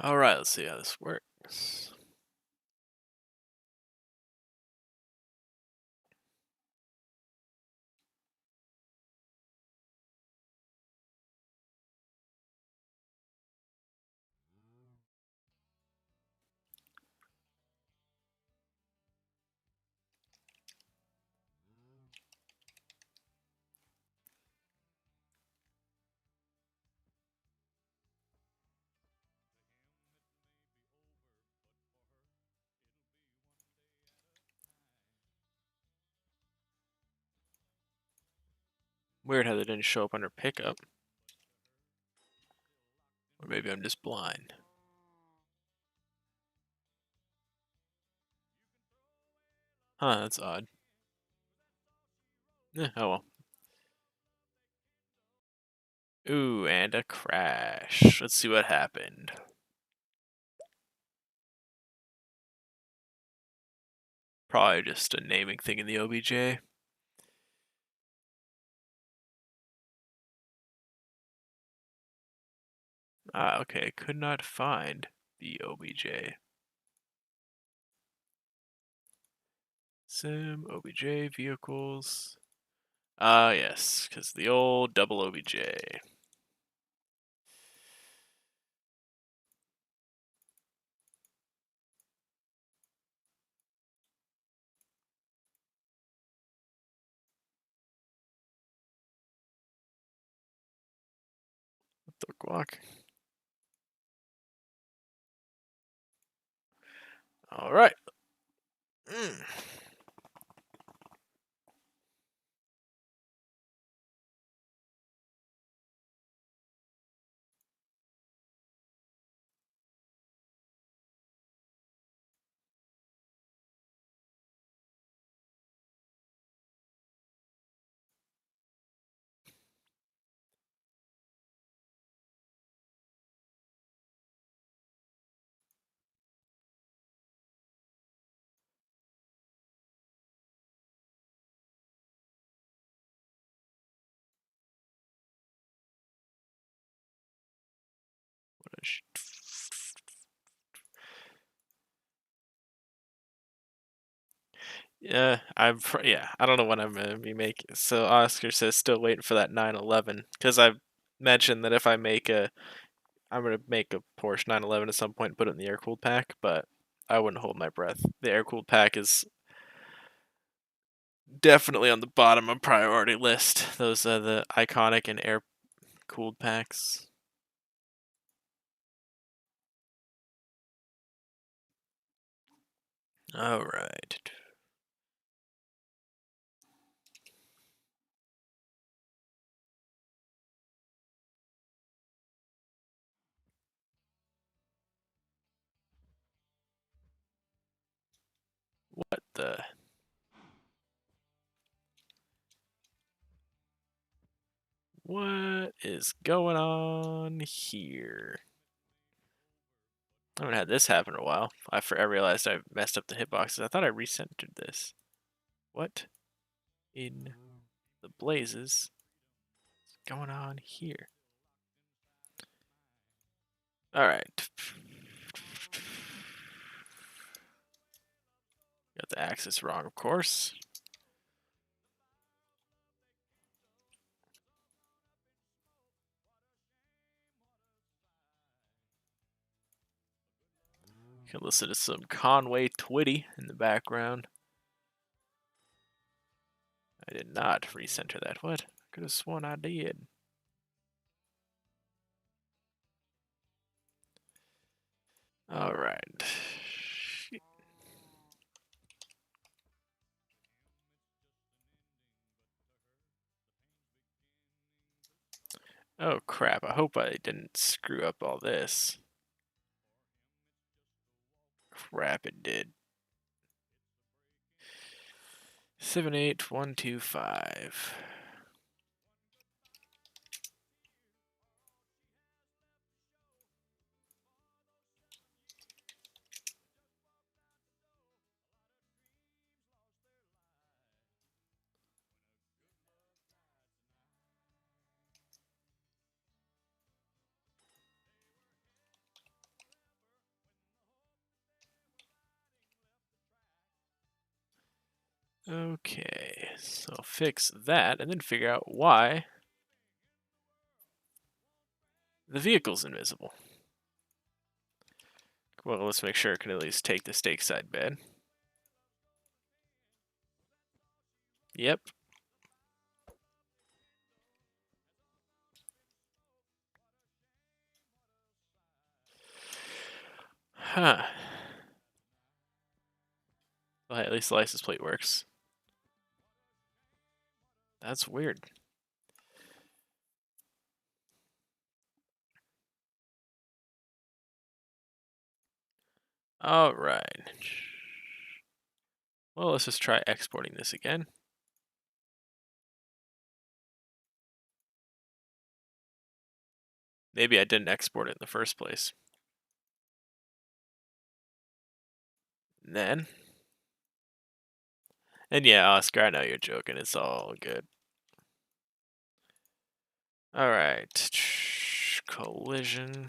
All right, let's see how this works. Weird how they didn't show up under pickup. Or maybe I'm just blind. Huh, that's odd. Oh well. Ooh, and a crash. Let's see what happened. Probably just a naming thing in the OBJ. Ah, okay. Could not find the OBJ. Sim, OBJ, vehicles. Ah, yes, because the old double OBJ. What the guac? Alright. Yeah, I don't know when I'm gonna be making. So Oscar says still waiting for that 911 because I've mentioned that if I'm gonna make a Porsche 911 at some point and put it in the air cooled pack, but I wouldn't hold my breath. The air cooled pack is definitely on the bottom of priority list. Those are the iconic and air cooled packs. All right. What the? What is going on here? I haven't had this happen in a while. I realized I messed up the hitboxes. I thought I recentered this. What in the blazes is going on here? Alright. Got the axis wrong, of course. You can listen to some Conway Twitty in the background. I did not recenter that. What? I could have sworn I did. Alright. Oh crap, I hope I didn't screw up all this. Crap, it did. 78125. Okay, so fix that and then figure out why the vehicle's invisible. Well, let's make sure it can at least take the stake side bed. Yep. Huh. Well, hey, at least the license plate works. That's weird. All right. Well, let's just try exporting this again. Maybe I didn't export it in the first place. And yeah, Oscar, I know you're joking. It's all good. All right. Collision.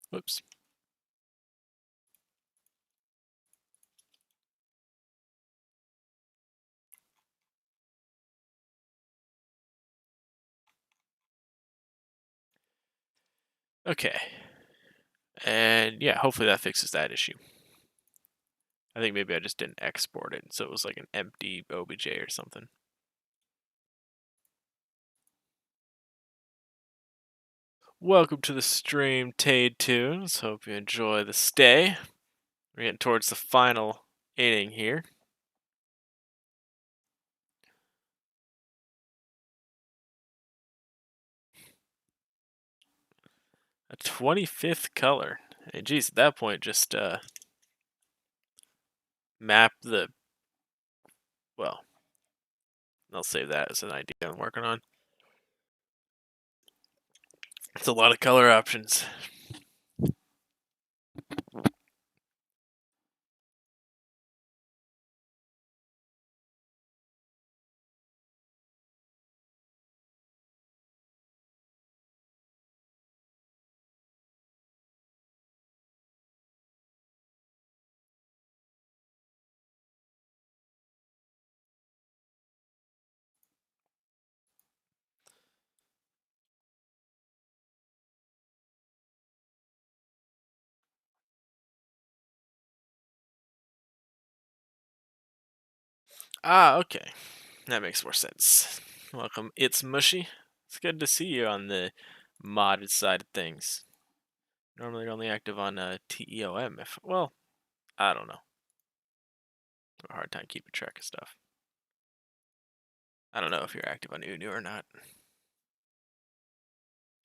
Whoops. Okay. And yeah, hopefully that fixes that issue. I think maybe I just didn't export it, so it was like an empty OBJ or something. Welcome to the stream, Tade Tunes. Hope you enjoy the stay. We're getting towards the final inning here. A 25th color. Hey, geez, at that point, just map the. Well, I'll save that as an idea I'm working on. It's a lot of color options. Ah, okay. That makes more sense. Welcome, It's Mushy. It's good to see you on the modded side of things. Normally you're only active on TEOM. Well, I don't know. I have a hard time keeping track of stuff. I don't know if you're active on UNU or not. I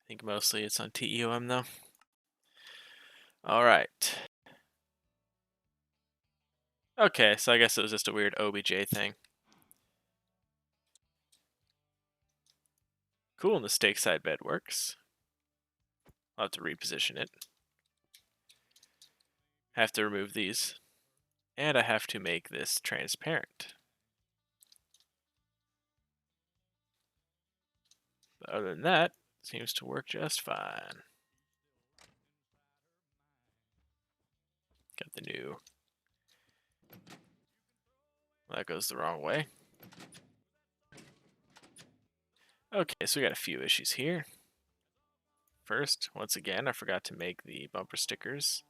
think mostly it's on TEOM though. All right. Okay, so I guess it was just a weird OBJ thing. Cool, and the stake side bed works. I'll have to reposition it. Have to remove these. And I have to make this transparent. But other than that, seems to work just fine. Got the new. Well, that goes the wrong way. Okay, so we got a few issues here. First, once again, I forgot to make the bumper stickers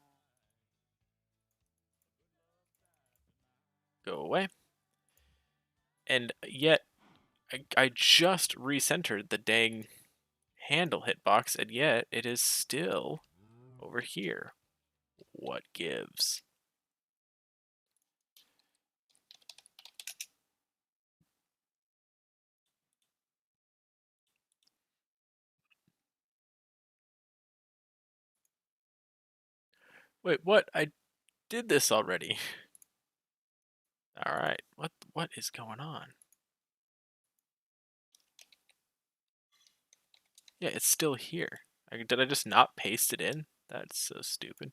go away. And yet, I just recentered the dang handle hitbox, and yet it is still over here. What gives? Wait, what? I did this already. All right. What is going on? Yeah, it's still here. Did I just not paste it in? That's so stupid.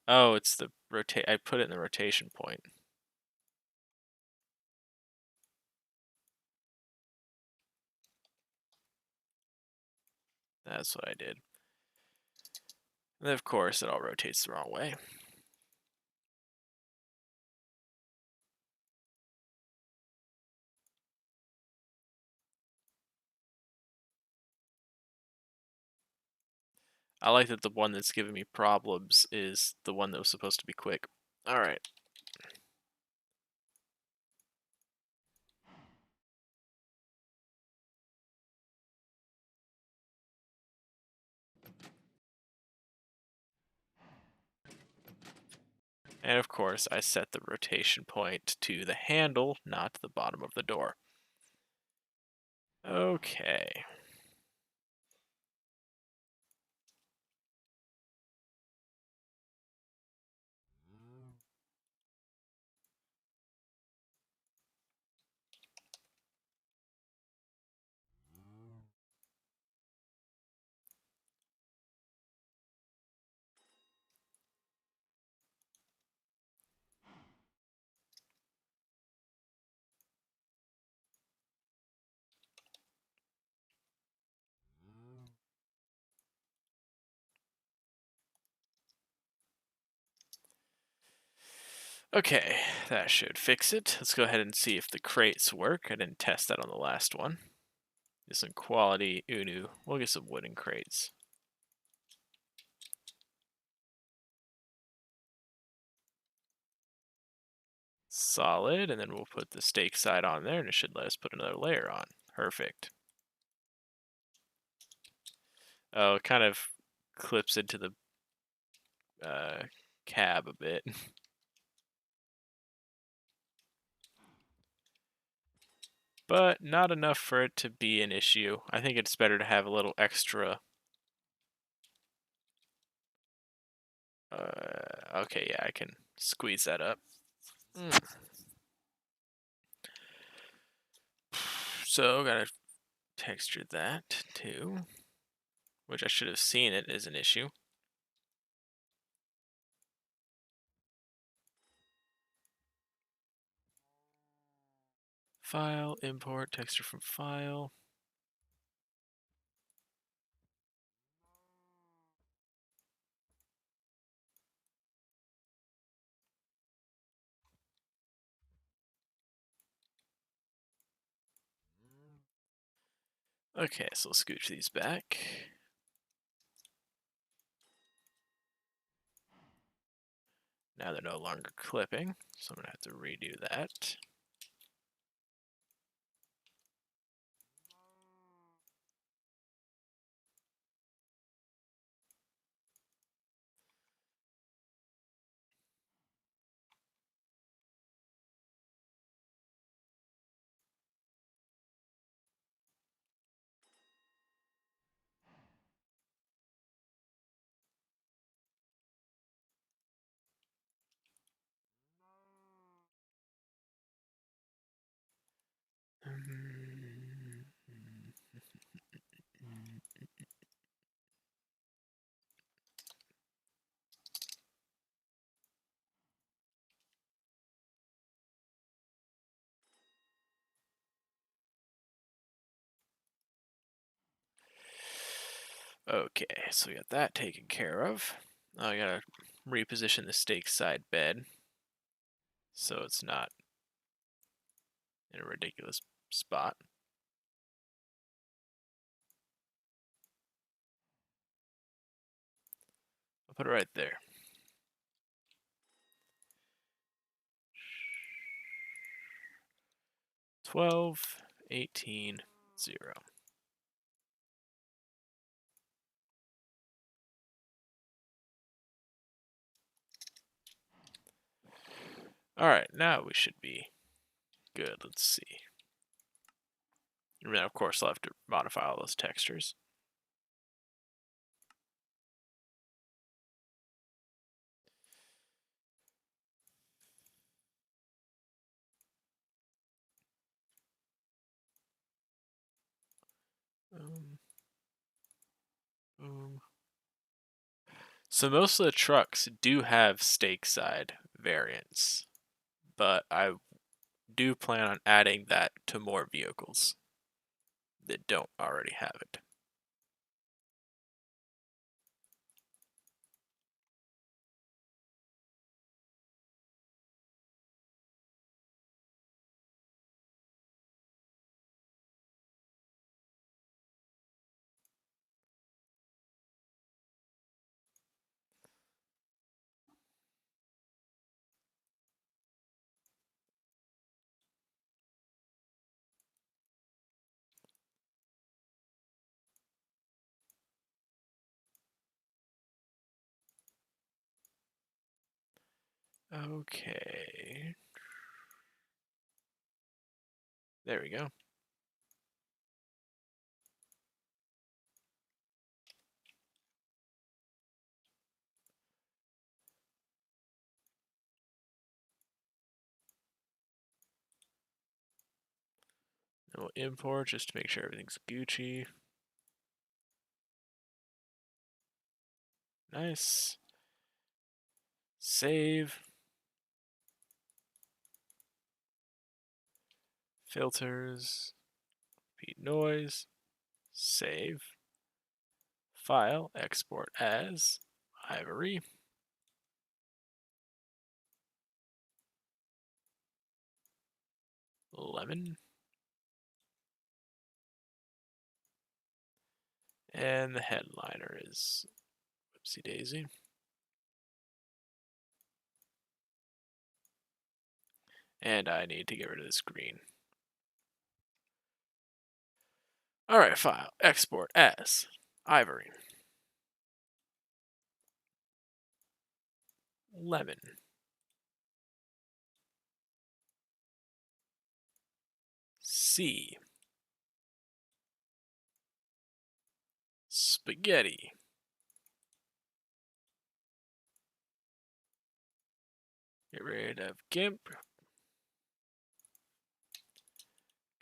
Oh, it's the rotate. I put it in the rotation point. That's what I did. And of course, it all rotates the wrong way. I like that the one that's giving me problems is the one that was supposed to be quick. All right. And of course, I set the rotation point to the handle, not the bottom of the door. Okay. Okay, that should fix it. Let's go ahead and see if the crates work. I didn't test that on the last one. Get some quality UNU. We'll get some wooden crates. Solid, and then we'll put the stake side on there, and it should let us put another layer on. Perfect. Oh, it kind of clips into the cab a bit. But not enough for it to be an issue. I think it's better to have a little extra. Okay, yeah, I can squeeze that up. So, gotta texture that too, which I should have seen it as an issue. File, import, texture from file. Okay, so we'll scooch these back. Now they're no longer clipping, so I'm gonna have to redo that. Okay, so we got that taken care of. Now I gotta reposition the stake side bed so it's not in a ridiculous spot. I'll put it right there. $12, $18, $0. Alright, now we should be good. Let's see. And then, of course, I'll have to modify all those textures. Boom. So most of the trucks do have stake side variants, but I do plan on adding that to more vehicles that don't already have it. Okay. There we go. And we'll import just to make sure everything's Gucci. Nice. Save. Filters. Repeat noise. Save. File. Export as ivory. Lemon. And the headliner is whoopsie daisy. And I need to get rid of this green. Alright, file. Export as ivory. Lemon. C. Spaghetti. Get rid of GIMP.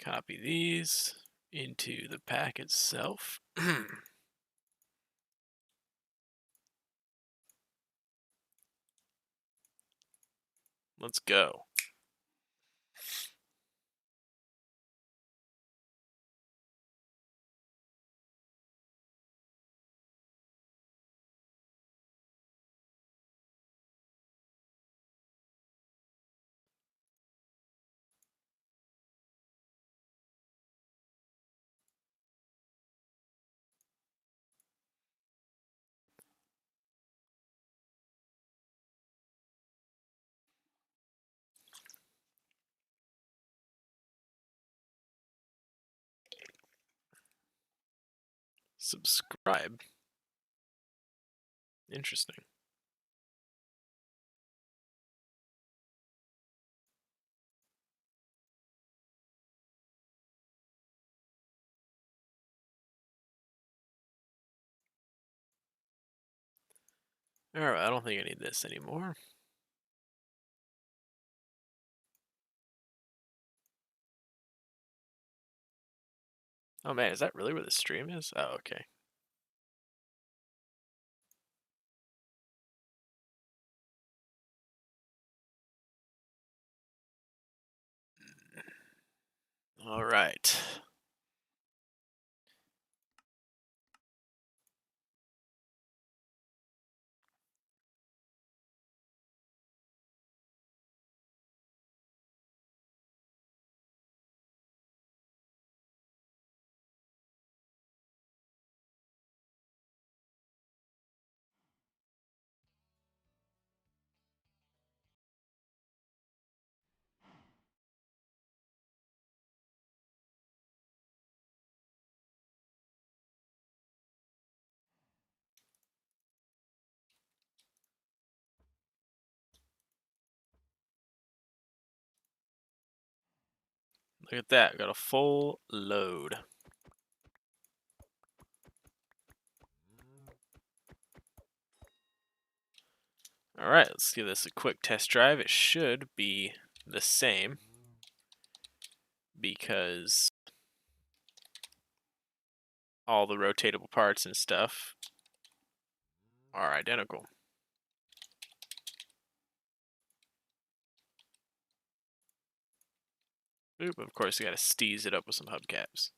Copy these into the pack itself. Let's go. Subscribe. Interesting. Alright, I don't think I need this anymore. Oh man, is that really where the stream is? Oh, okay. Alright. Look at that, got a full load. Alright, let's give this a quick test drive. It should be the same because all the rotatable parts and stuff are identical. Oop, of course, we gotta steeze it up with some hubcaps.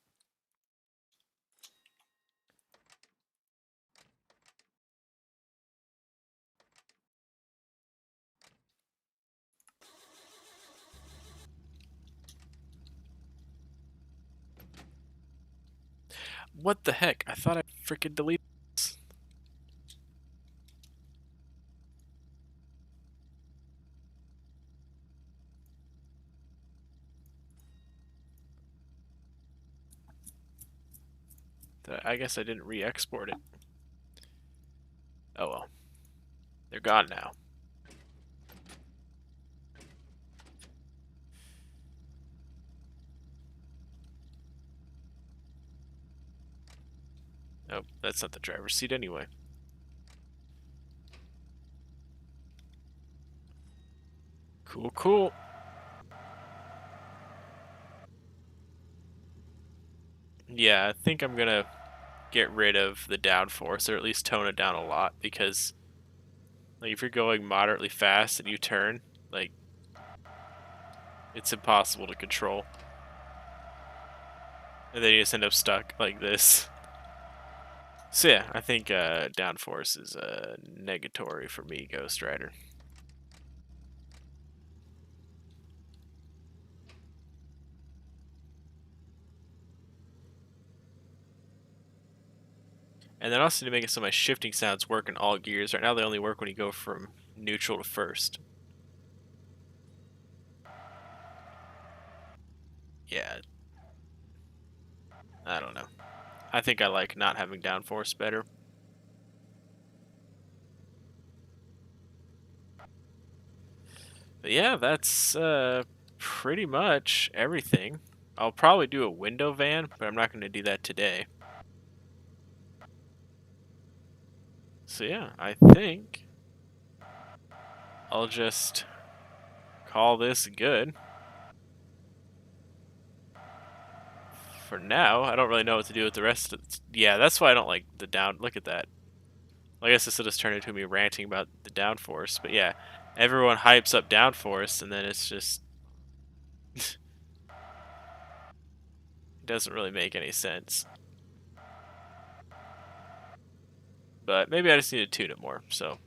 What the heck? I thought I freaking deleted this. I guess I didn't re-export it. Oh well. They're gone now. Nope, that's not the driver's seat anyway. Cool, cool. Yeah, I think I'm gonna get rid of the downforce, or at least tone it down a lot, because like if you're going moderately fast and you turn, like it's impossible to control. And then you just end up stuck like this. So yeah, I think downforce is negatory for me, Ghost Rider. And then I also need to make it so my shifting sounds work in all gears. Right now they only work when you go from neutral to first. Yeah, I don't know. I think I like not having downforce better. But yeah, that's pretty much everything. I'll probably do a window van, but I'm not going to do that today. So yeah, I think I'll just call this good. For now, I don't really know what to do with the rest of it. Yeah, that's why I don't like the down. Look at that. I guess this will just turn into me ranting about the downforce. But yeah, everyone hypes up downforce, and then it's just it doesn't really make any sense. But maybe I just need to tune it more. So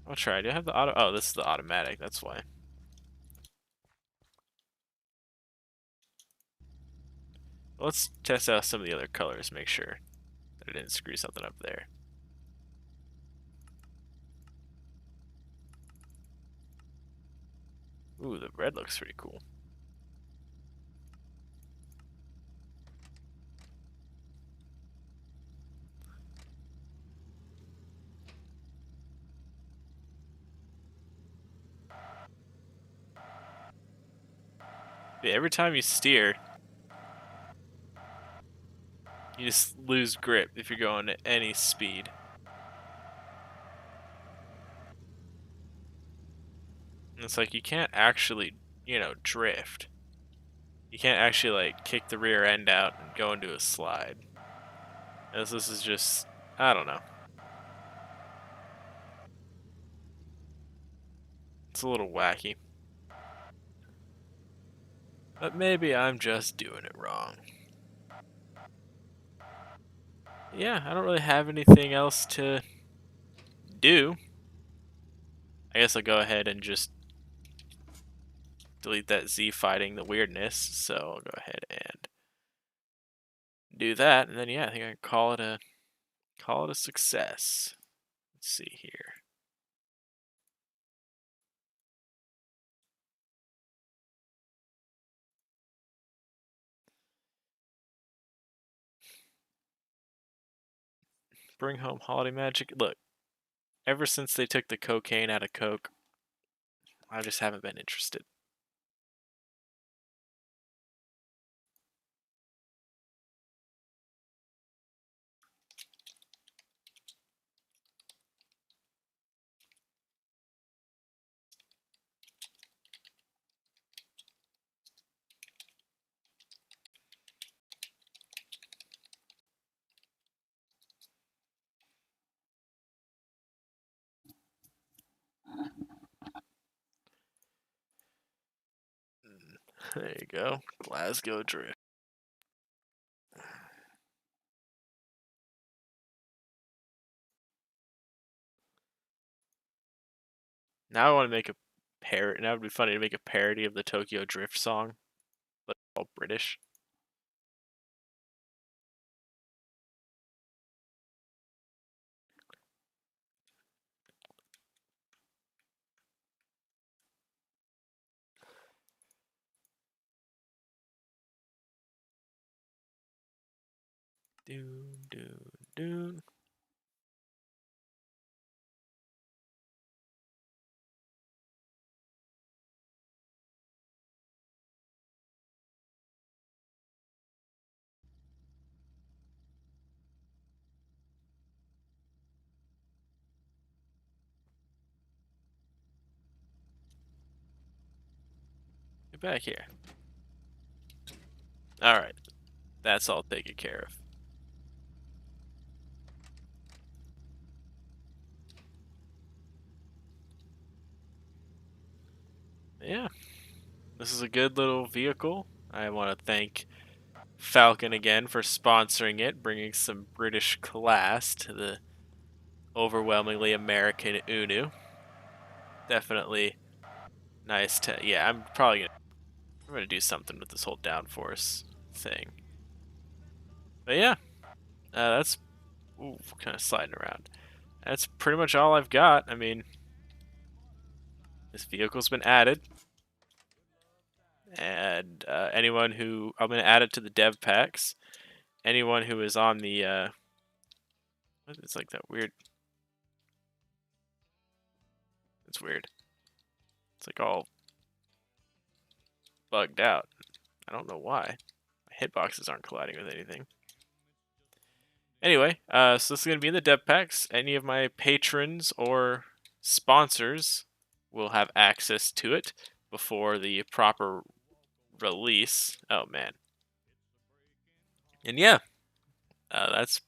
I'll try. Do I have the auto? Oh, this is the automatic. That's why. Let's test out some of the other colors. Make sure that I didn't screw something up there. Ooh, the red looks pretty cool. Yeah, every time you steer, you just lose grip if you're going at any speed. And it's like you can't actually, drift. You can't actually like kick the rear end out and go into a slide. As this is just, I don't know. It's a little wacky. But maybe I'm just doing it wrong. Yeah, I don't really have anything else to do. I guess I'll go ahead and just delete that Z fighting the weirdness. So I'll go ahead and do that, and then yeah, I think I can call it a success. Let's see here. Bring home holiday magic. Look, ever since they took the cocaine out of Coke, I just haven't been interested. There you go. Glasgow Drift. Now I want to make a parody. Now it would be funny to make a parody of the Tokyo Drift song, but all British. Doon, doon, doon. back here. Alright. That's all taken care of. Yeah. This is a good little vehicle. I want to thank Falcon again for sponsoring it, bringing some British class to the overwhelmingly American UNU. Definitely nice to... Yeah, I'm gonna do something with this whole downforce thing. But yeah, that's... Ooh, kind of sliding around. That's pretty much all I've got. I mean, this vehicle's been added. And anyone who... I'm gonna add it to the dev packs. Anyone who is on the... It's like that weird... It's weird. It's like all bugged out. I don't know why. My hitboxes aren't colliding with anything. Anyway, so this is going to be in the dev packs. Any of my patrons or sponsors will have access to it before the proper release. Oh, man. And yeah, that's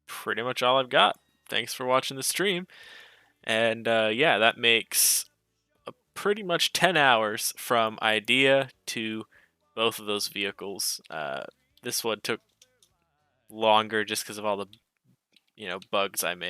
pretty much all I've got. Thanks for watching the stream. And yeah, that makes pretty much 10 hours from idea to both of those vehicles. This one took longer just because of all the bugs I made.